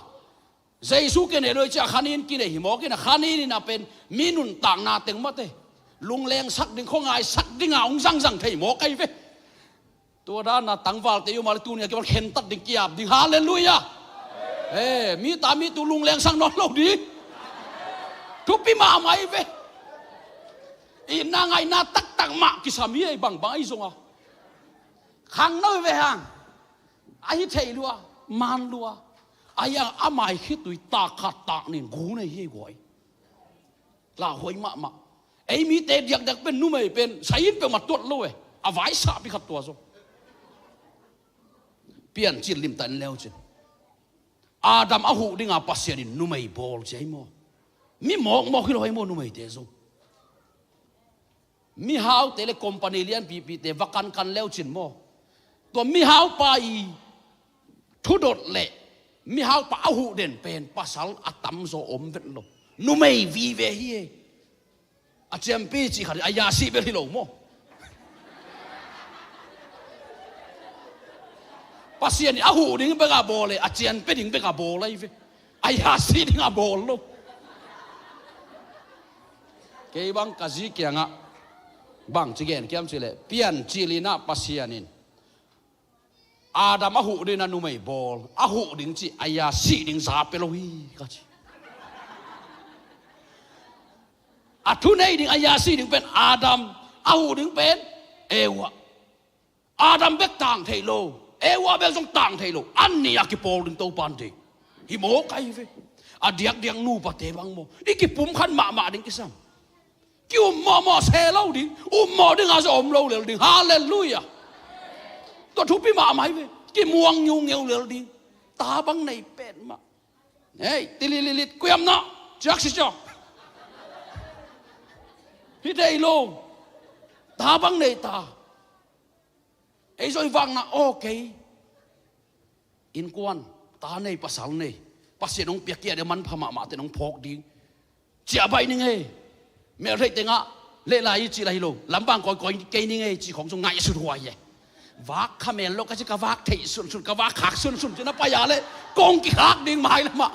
Giêsu cái này đôi cha khanin cái này himo cái này khanin na pen minun tang na teng mate lung leng sak ding khong ai sak ding ông răng thei mo kai ve tua da na tang wal te yuma tu ne ke khen tat ding kiap ding hallelujah mi tu lung leng sang non lo di tu pi ma mai ve i na ngai na tak tak ma ki sami ai bang ai zonga khang noi ve hang ai thei lua man lua ayang amai khi tui ta khat tak nin gu nei hi goi la hoi ma ei mi te diak dak pen nu mai pen sain pe ma tot lo e a vai sa pi khat tua zo pian chin lim tan leo chin adam a hu dinga pasien in nu mai bol chei mo mi mo khi loi mo nu mai te zo mi hau tele company lian pi te vakan kan leo chin mo to mi hau pa i thu dot le mi hau pa hu den pen pasal atam zo om vet lo nu mai vi ve hi a champi chi khari aya si be lo mo pasien a hu ding be ga bole a chen pe ding be ga bole ve aya si ding a bol lo ke bang kazi kyanga bang chigen kiam chile pian chilina pasianin Adam ahu din anu mai bol ahu ding chi aya si ding sa pelohi ka chi athu nei ding aya si ding pen Adam ahu ding pen ewa Adam bek tang thei lo ewa bek jong tang thei lo an ni akipol ding to pan ti hi mo kai ve adiak diang nu pa te bang mo ikipum khan ma ding kisam ki mo se lo ding mo ding a om lo le ding hallelujah to thu pi ma mai ve ki muang nyu ngeu le ding ta bang nei pen ma hey tililit kuam na chak si cho hi dei lo ta bang nei ta ei rồi vang na okay in kwan ta nei pasal nei pasien ong piak kia de man phama ma te nong phok ding chia bai ni nge me rei tenga le lai chi lai lo lambang koi koi ke ni nge chi khong song ngai su huai ye vác khamen lo ka chi ka vác thei sun sun ka vác khak sun sun chi na pa ya le kong ki khak ding mai la ma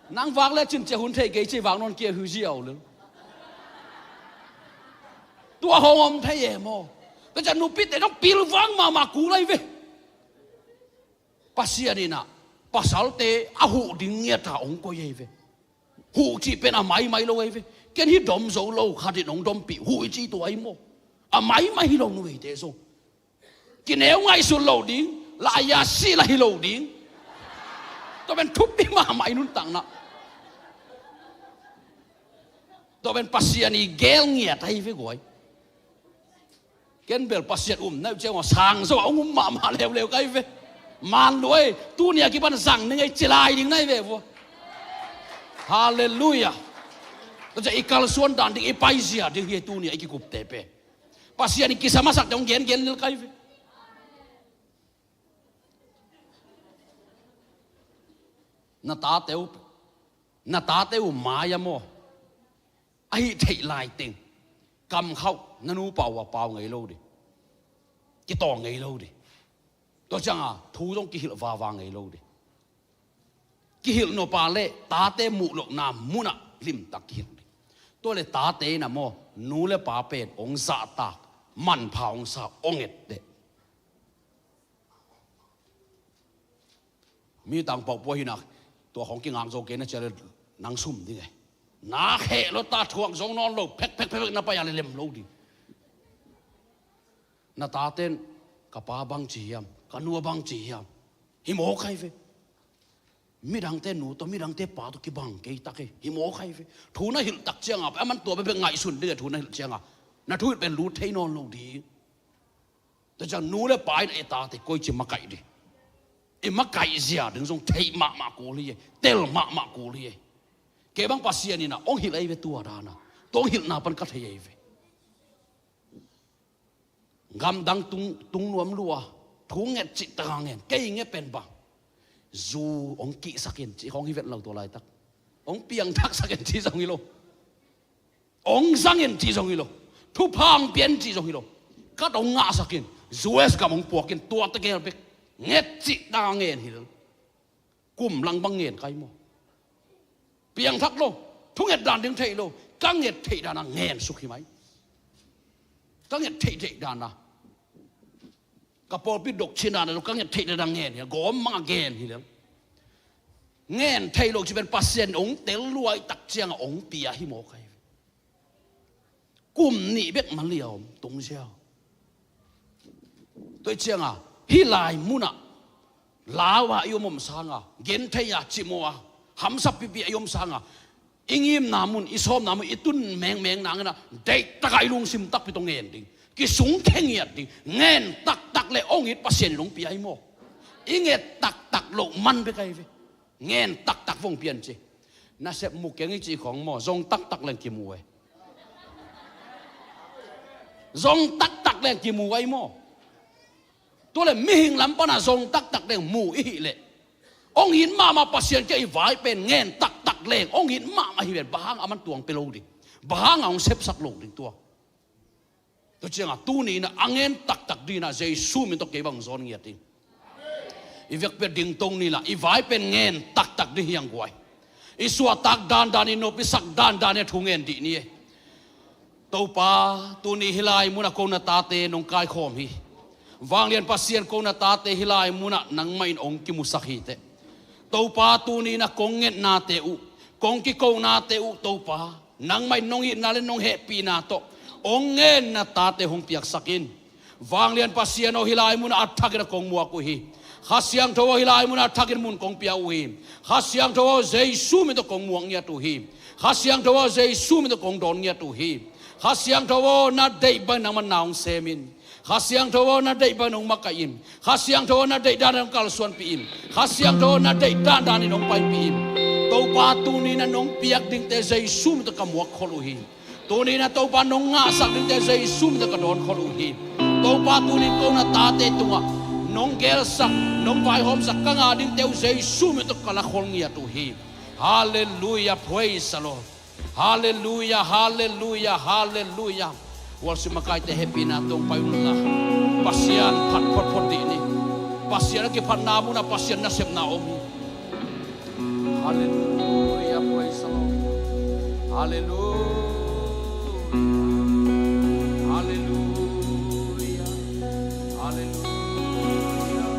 nang vác le chin che hun thei ke chi vác non kia hu jiao le tua hong om thei ye mo ka cha nu pit te nong pil wang ma ku lai ve pasianina pasal te ahu ding ngia ta ong ko ye ve hu chi pen a mai mai lo ve ken hi dom zo lo kha di nong dom pi hu chi tu ai mo a mai mai lo nu ve te so ki nếu ngay sun lo ding la ya si la hi lo ding to ben thup bi ma mai nun tang na to ben pasiani gel ngia tai ve goi ken bel pasiat na che sang so ong ma lew kai ve man đuôi tu nia ki ban sang ni ngai chilai ding nai ve vo hallelujah to ja ikal suan dan ding ipai sia ding he tu nia ki kup tepe pasiani ki sama sak dong gen lil kai ve na ta teu maya mo ai thei lai ting cầm khâu nanu pau ngai lo đi ki to ngai lo đi tôi chẳng à thu trong kỳ hiệu và ngày lâu đi kỳ hiệu nó pa lệ tá tê mụ lộ nam mu na lim tắc kỳ hiệu đi tôi lệ tá tê na mo nu lệ pa pet ông sa ta man pa ông sa ông et de mi tang pau po hi naตัวของกิงangโจเกนจะนังซุ่มดิไงนาเขะรถตาถ่วงสองนอนโลเพกนับไปอะไรเล่มโลดินาตาเต้นกับป้าบังจียมกันนัวบังจียมหิมโอใครเฟมีดังเต้นหนูตัวมีดังเต้ป้าตัวกี่บังเกยตักหิมโอใครเฟทูน่าหิลตักเจียงอ่ะมันตัวเป็นไงสุดเดือดทูน่าหิลเจียงอ่ะน่าทูเป็นรูทให้นอนโลดีแต่จังนู้เลยไปไอ้ตาแต่ก้อยจิมาไก่ดิไอ้มาไก่เสียดึงส่งเทมากูเลยเตลมากูเลยเก็บบังปัสเซียนี่นะองหิลไอ้เวตัวดานะต้องหิลนาปันกัดเฮยเวกำดังตุงนวมลัวทุงเงจิตางเงินเกยเงเป็นบังจูองกิสักเงินจีของฮิเวตเราตัวไรตักองเปียงทักสักเงินจีสองกิโลองสังเงินจีสองกิโลทุพังเปียนจีสองกิโลก็ต้องงาสักเงินจูเอสกับองปวกเงินตัวตะเกียบเบกเงจิตางเงินฮิลกุมลังบังเงินใครโมเปียงทักโลทุงเงดานดึงเทโลกังเงเทดานะเงินสุขีไหมกังเงเทดานะกระโปรงปิดดกชินานะลูกก็เงี้ยเทนดังเงี้ยเนี่ยกอมมังเงี้ยทีเดียวเงี้ยไทยโลกจะเป็นปัสเซียนองเตลรวยตักเจียงองเปียหิโมใครกลุ่มนี่เบ็กมันเลี้ยวตรงเชียวตัวเจียงอ่ะฮิลายมุนะลาวะยมมสังอ่ะเงินไทยจิโมอ่ะหำสับปียมสังอ่ะอิงยิมนามุนอิสอมนามุนอิตุนแมงนางนะเด็กตะไคลุงซิมตักไปตรงเงี้ยดิกิสุงเข่งเงียดดิเงินตักเลยองค์อิดปัสเซียนหลงปีไอโมอิเงตักโลมันไปไกลเวเงินตักวงเปลี่ยนจีน่าเสพมุกเก่งจีของหมอจงตักแรงกิมูไอจงตักแรงกิมูไอโมตัวเลยมีหิงลำปนะจงตักแรงมูอีเลยองค์อินมาปัสเซียนจะอีไว้เป็นเงินตักแรงองค์อินมาฮิเวตบ้างอามันตวงไปโลดิบ้างเอาเสพสักโลดิตัวตัวเจ้าตู้นี้นะอังเงินตักดีนะเจสูมินต้องเก็บบังซอนเงียดิอีเวกเป็นดิ่งตรงนี้ละอีไว้เป็นเงินตักดีอย่างกวยอีสัวตักดานอินโนปิสักดานเนี่ยทุ่งเงินดีนี่ตัวป้าตัวนี้ฮิลายมุนักโกนตาเตนงกายคอมฮีวางเรียนปัสเซียนโกนตาเตฮิลายมุนักนังไม่องกิมุสักฮีเตตัวป้าตัวนี้นะกงเงินนาเตอุกงกิโกนาเตอุตัวป้านังไม่นงหินาเลนงเฮปีนาโตองเงินนาตาเตหงเปียกสักินวางเรียนปัสเซียนโอฮิลายมุนอัดทักนะกงมัวกุฮีข้าเสียงทว่าฮิลายมุนอัดทักนมุนกงเปียอุฮีข้าเสียงทว่าเจสูมิตกงมัวเงียตุฮีข้าเสียงทว่าเจสูมิตกงดอนเงียตุฮีข้าเสียงทว่านาเดย์บันนังมันนาวเซมินข้าเสียงทว่านาเดย์บันนงมักกะอินข้าเสียงทว่านาเดย์ดานนงกัลส่วนปีอินข้าเสียงทว่านาเดย์ดานนงไปปีอินตัวปาตูนี้นะนงเปียกดิ่งแต่เจสูมิตกงมัวคอลุฮีตัวนี้นะตัวปานงงาสักนึงแต่ใจซุ่มจะกระโดดขลุ่ยตัวปาตัวนี้ก็น่าตาเตตัว nong gel sak nong vai hom sak kanga ding teu Jesu mi to kala khol ngia tu hi. Hallelujah, praise the Lord. Hallelujah, hallelujah, hallelujah. Wal sumakai te happy na tong payun na pasian phat phat phat di ni. Pasian ke phat na mu na pasian na sep na om. Hallelujah, praise the Lord. Hallelujah. Hallelujah. Hallelujah.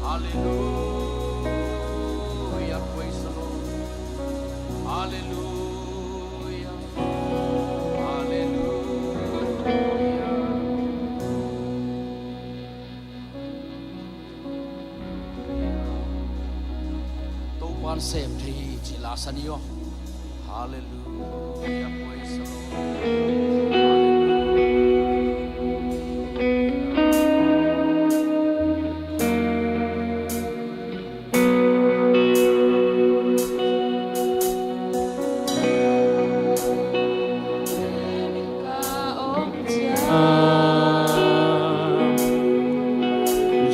Hallelujah. Praise the Lord. Hallelujah. Hallelujah. Tâu quan xem thì chỉ là sân yêu. Hallelujah. Praise the Lord.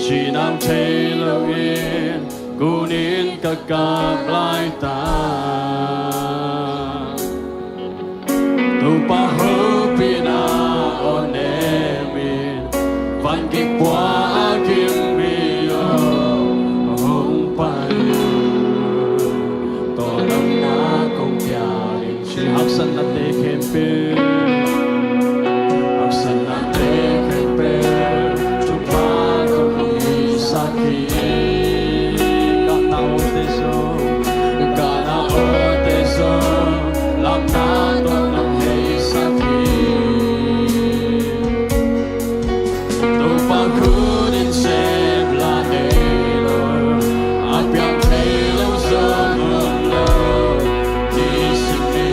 Chỉ nam thế lâu yên cô nín cả cả lại ta tu pa hơ pina on emin van ki qua kim mi hong pai to nam na công gia đình chỉ học sinh là để khen pe học sinh là để khen pe chúc ba công đi sa ki cả na o te so lam na to nam hei sa ki tu pa khu din se bla de lo apiam te lo so lo ti si ni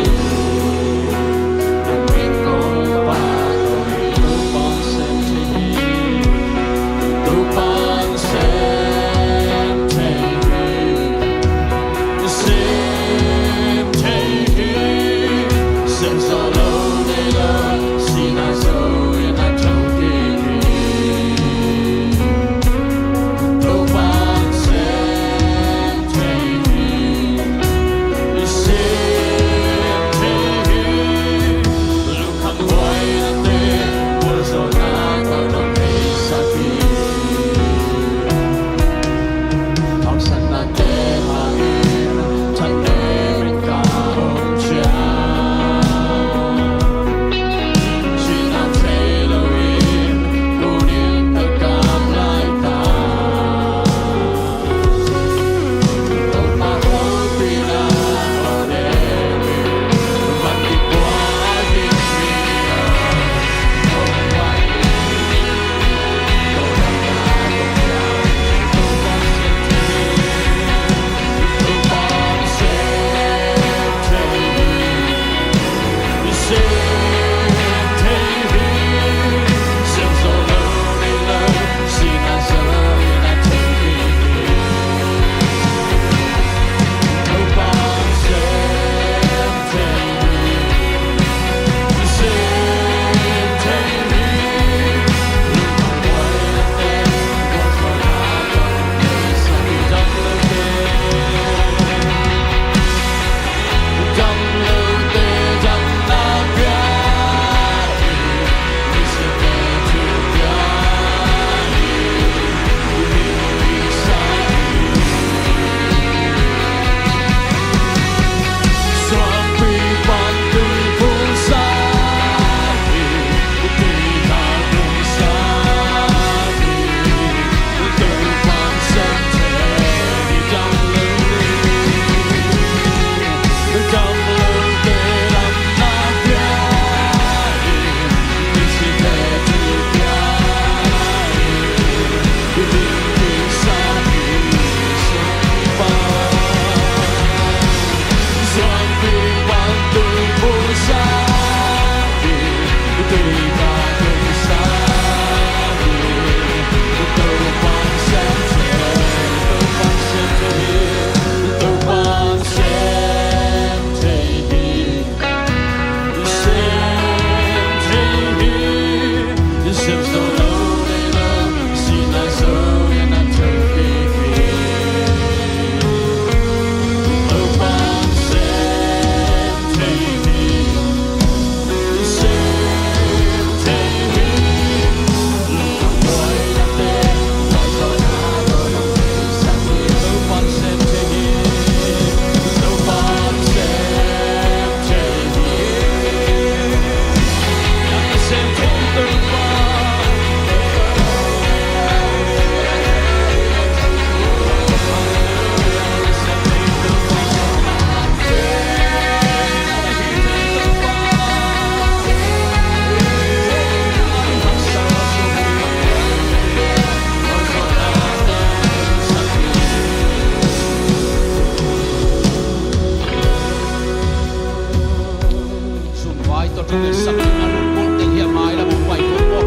mai to trong cái sắc anh muốn tình hiệp mai là một bài thuốc bộ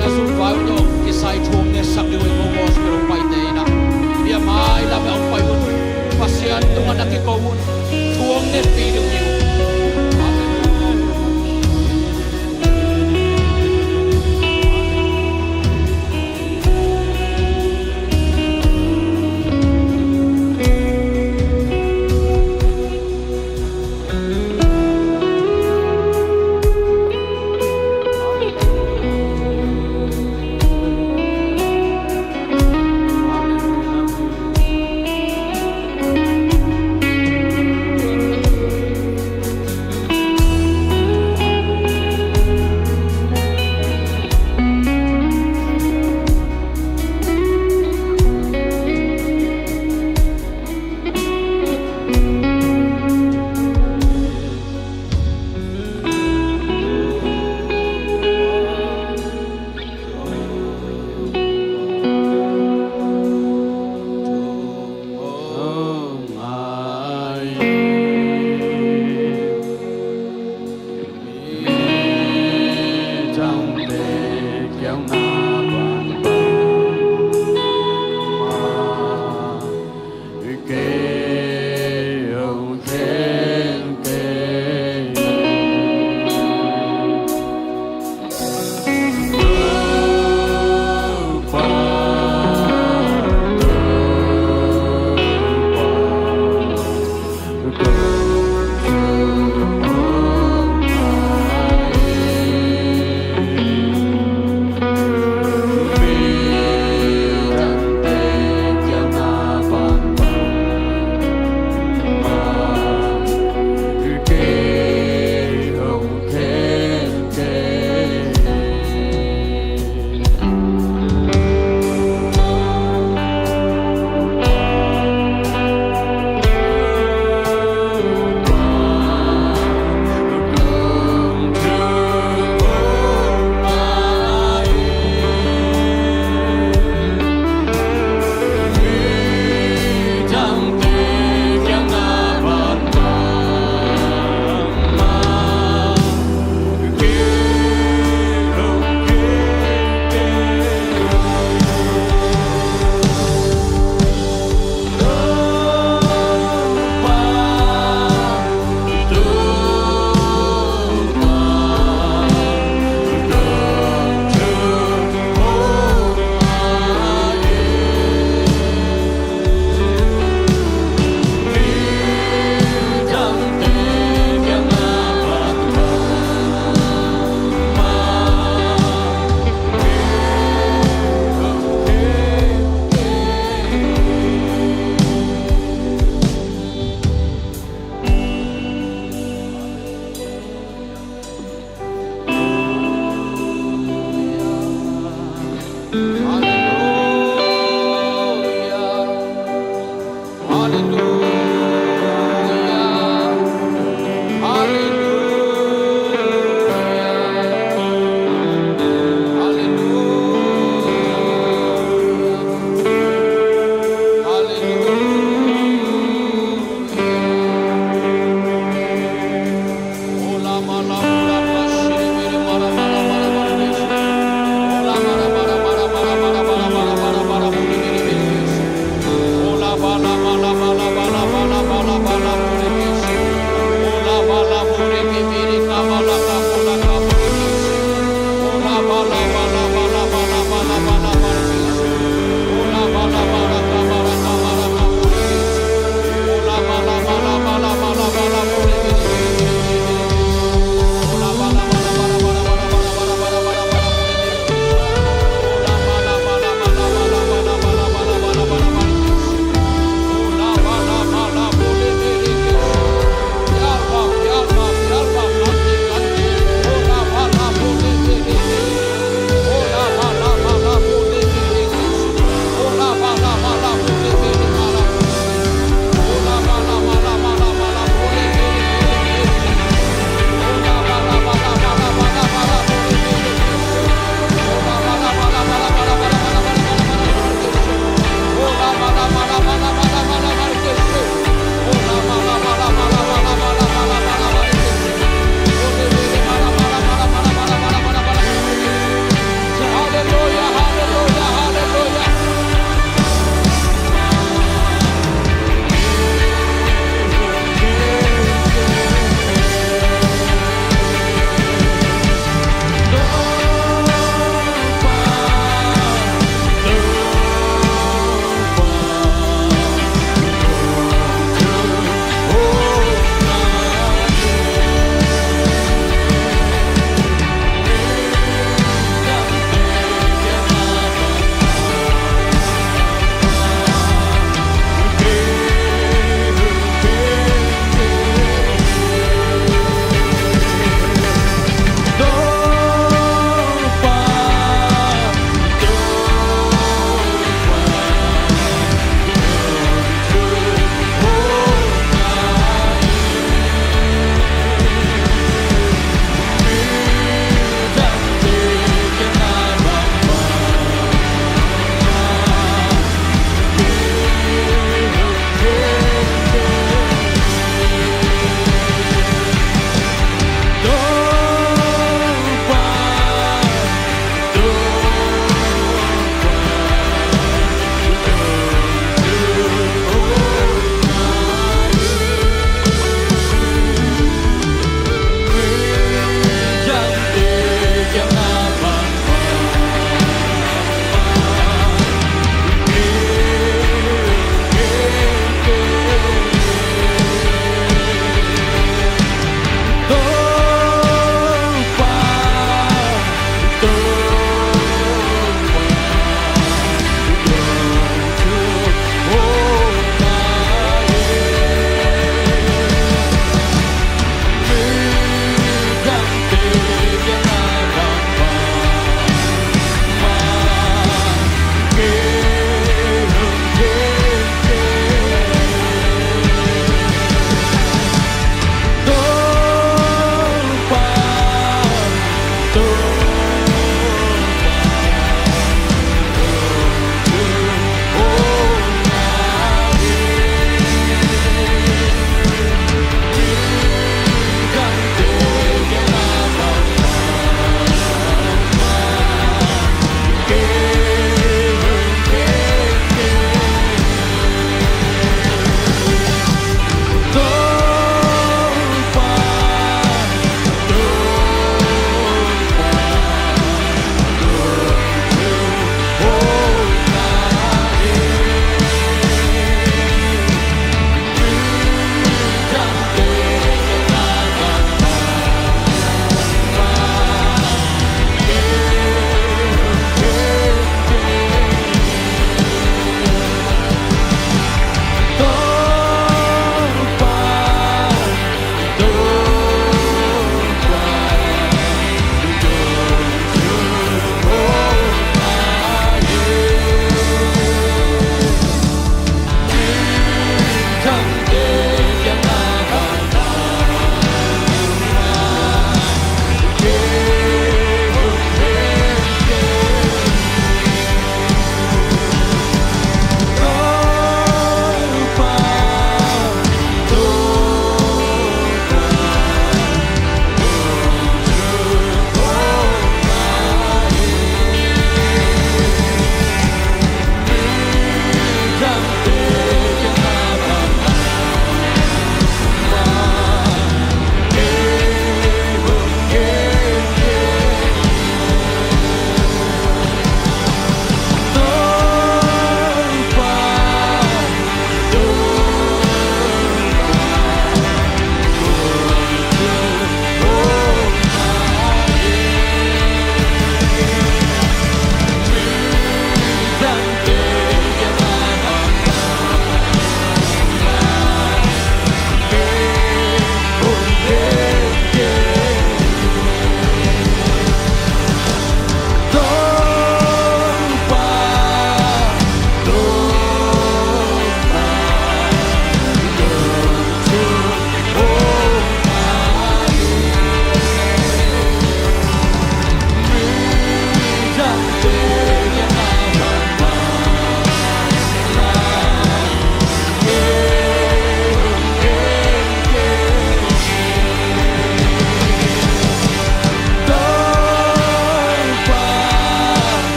đã giúp vào cho cái sai thuốc cái sắc điều của vua sẽ một bài thế na hiệp mai là một bài thuốc pasien tung anh cái câu thuốc nên vì điều nhiều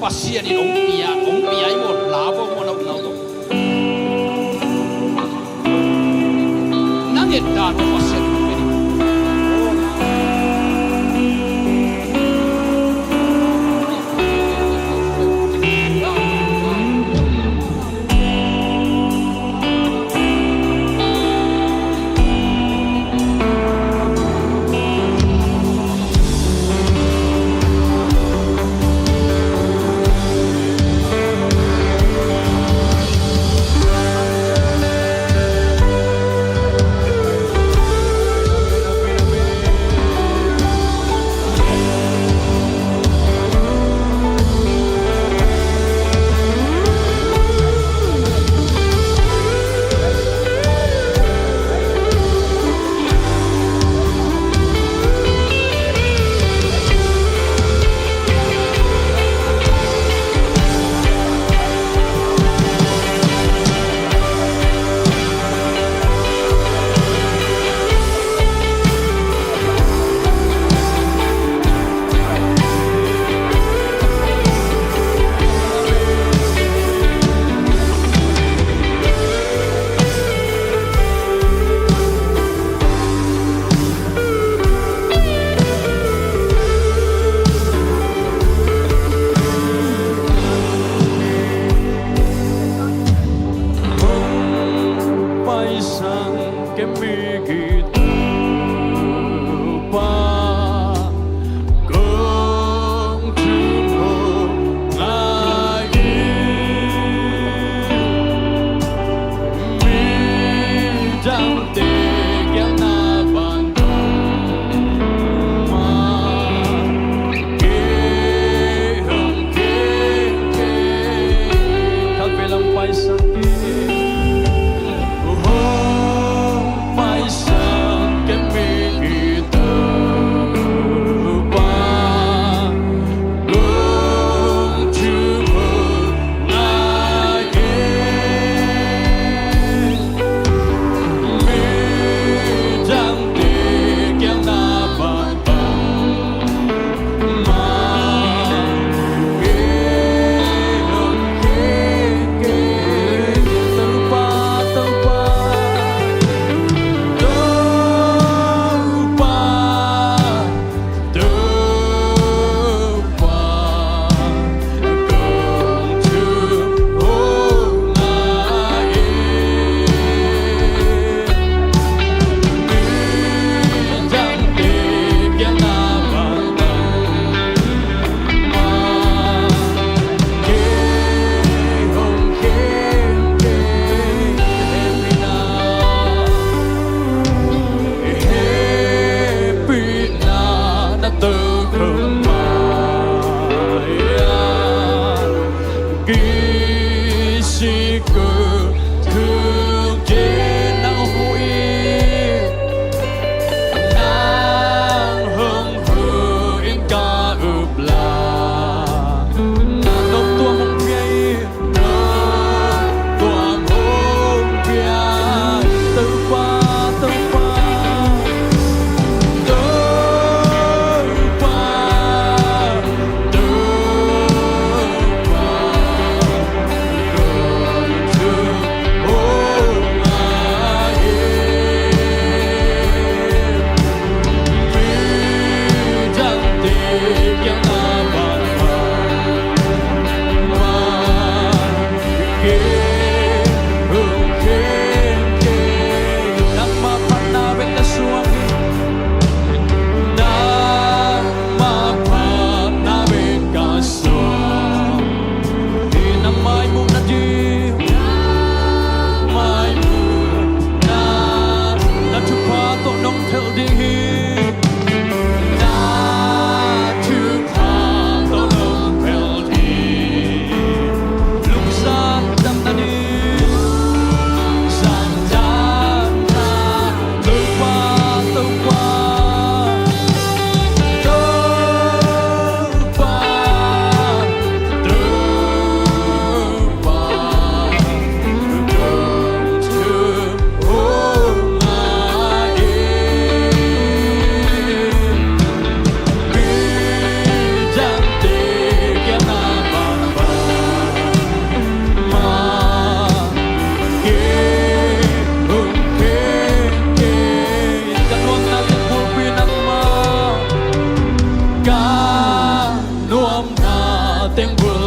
pasien in ong pia ai mo lavo mo na to nangit da to pasien Hãy subscribe cho kênh Ghiền Mì Gõ để không bỏ lỡ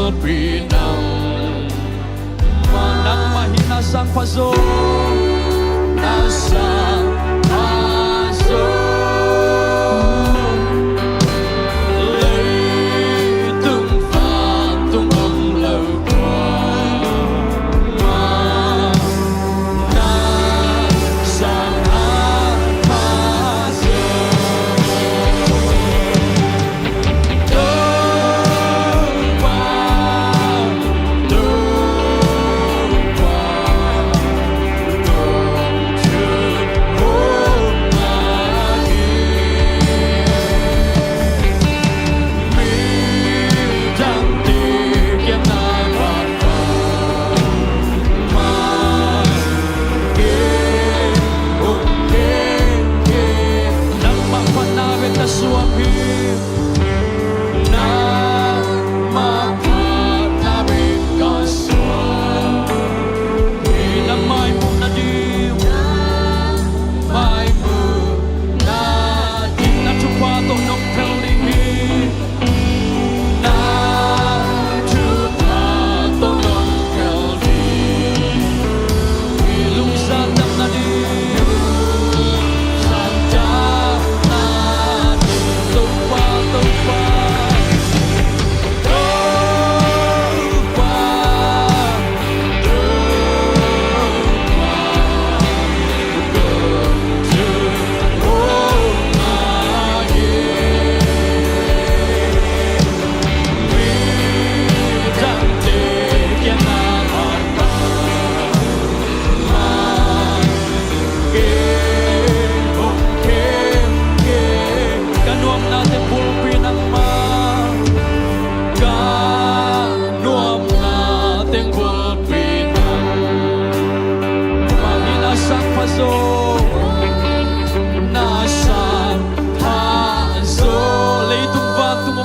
pulpinang manang mahina sang paso nasa paso lấy từng pha tung âm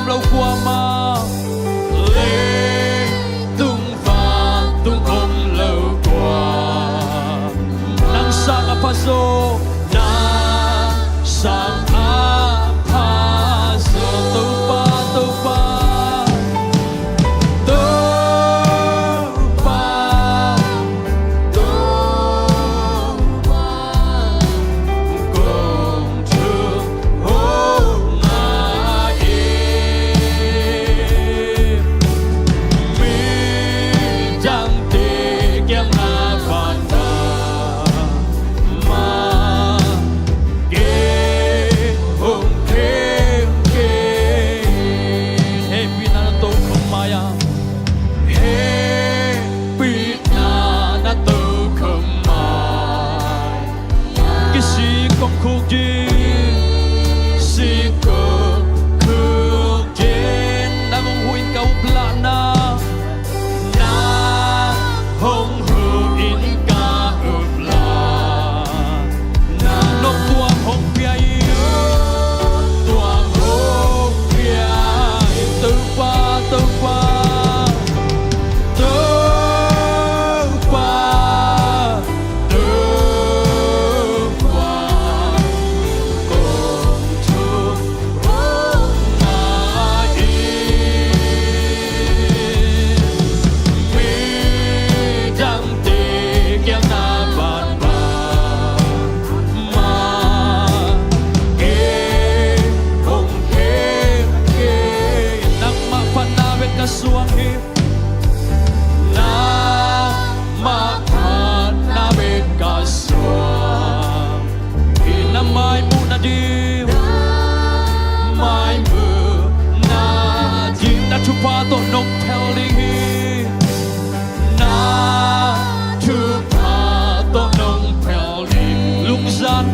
lâu qua mà na sang paso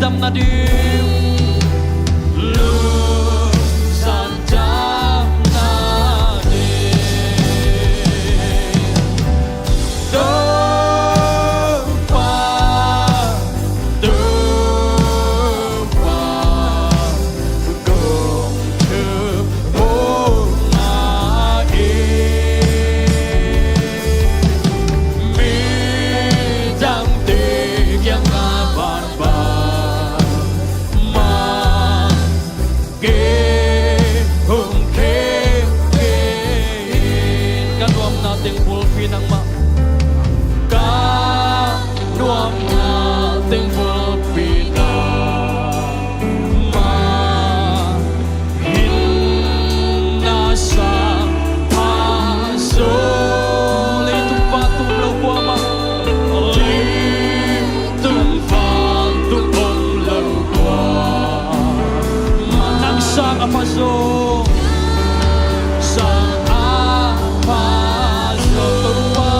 dam na dim lu san dam na dim do pa gom to ho na e mi dam te kyang na ban ba so sang apa so tupa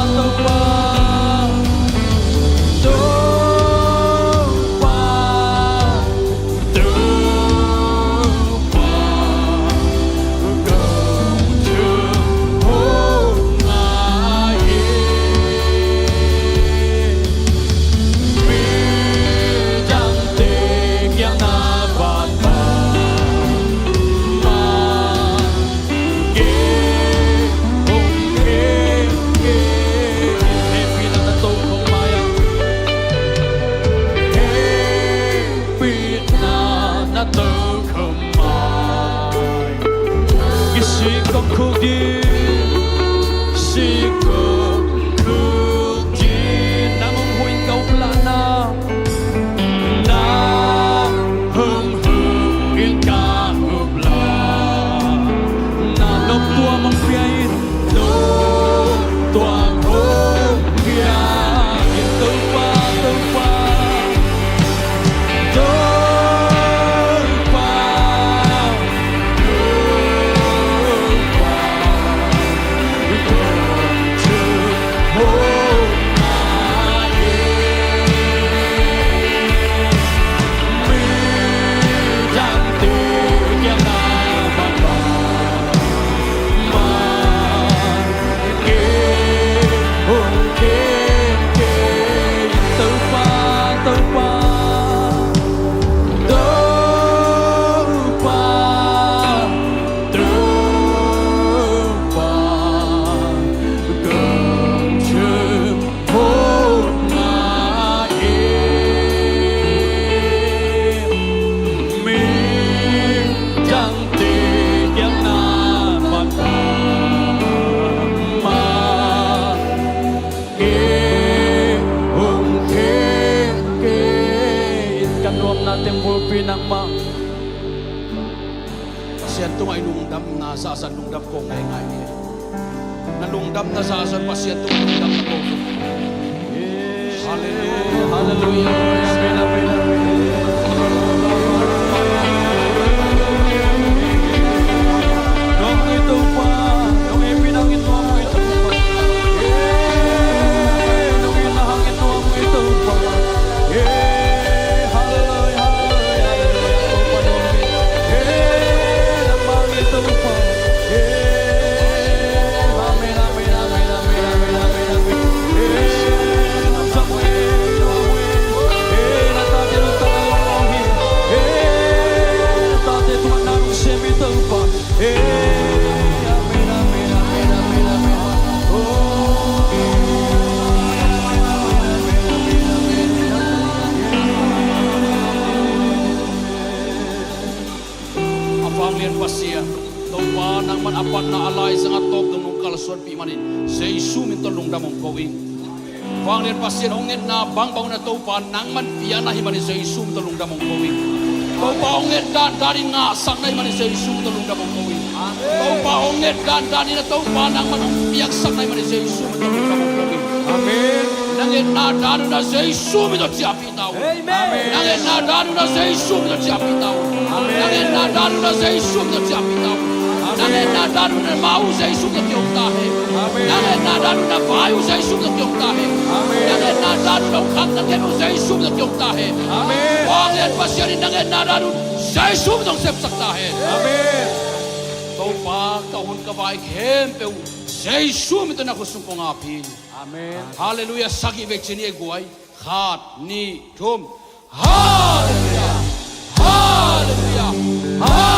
pasien tu ngay lungdam na sasan lungdam ko ngay ngay na lungdam na sasan pasien tu lungdam na ko. Hallelujah, hallelujah, amen, amen, amen. Nung ito pa, nung ipinangit mo ang ito pa, nung inahangit mo ang ito pa, hallelujah, hallelujah, namang ito pa, amen, amen, amen, amen, amen, amen, amen. Apanglian pasia, topa nang manapan na alay sa atok ng kalsuan pimanin, sa isu mintolong damong kawing. Apanglian pasia, ongit na bangbang na topa nang manpiya na himanin sa isu mintolong damong kawing. Topa ongit dan dari ngasang na himanin sa isu mintolong damong kawing. Topa ongit dan dari na topa nang manumpiyak sang na himanin sa isu mintolong damong kawing. Amen. Nangit na dano na sa isu mito siapi tao. Amen. Nangit na dano na sa isu mito siapi tao. Nangit na dano na sa isu mito siapi tao. Nangit na dano na mau sa isu mito tiyong tahe. Nangit na dano na bayo sa isu mito tiyong tahe. Nangit na dano na ukang na kemo sa isu mito tiyong tahe. Panglian pasya rin nangit na dano sa isu mito sepsak tahe. Topa kahun kabaik hempeu sa isu mito na kusong kong api. Amen. Hallelujah. Sagi vek chini guai. Khat ni tum. Hallelujah. Hallelujah. Hallelujah.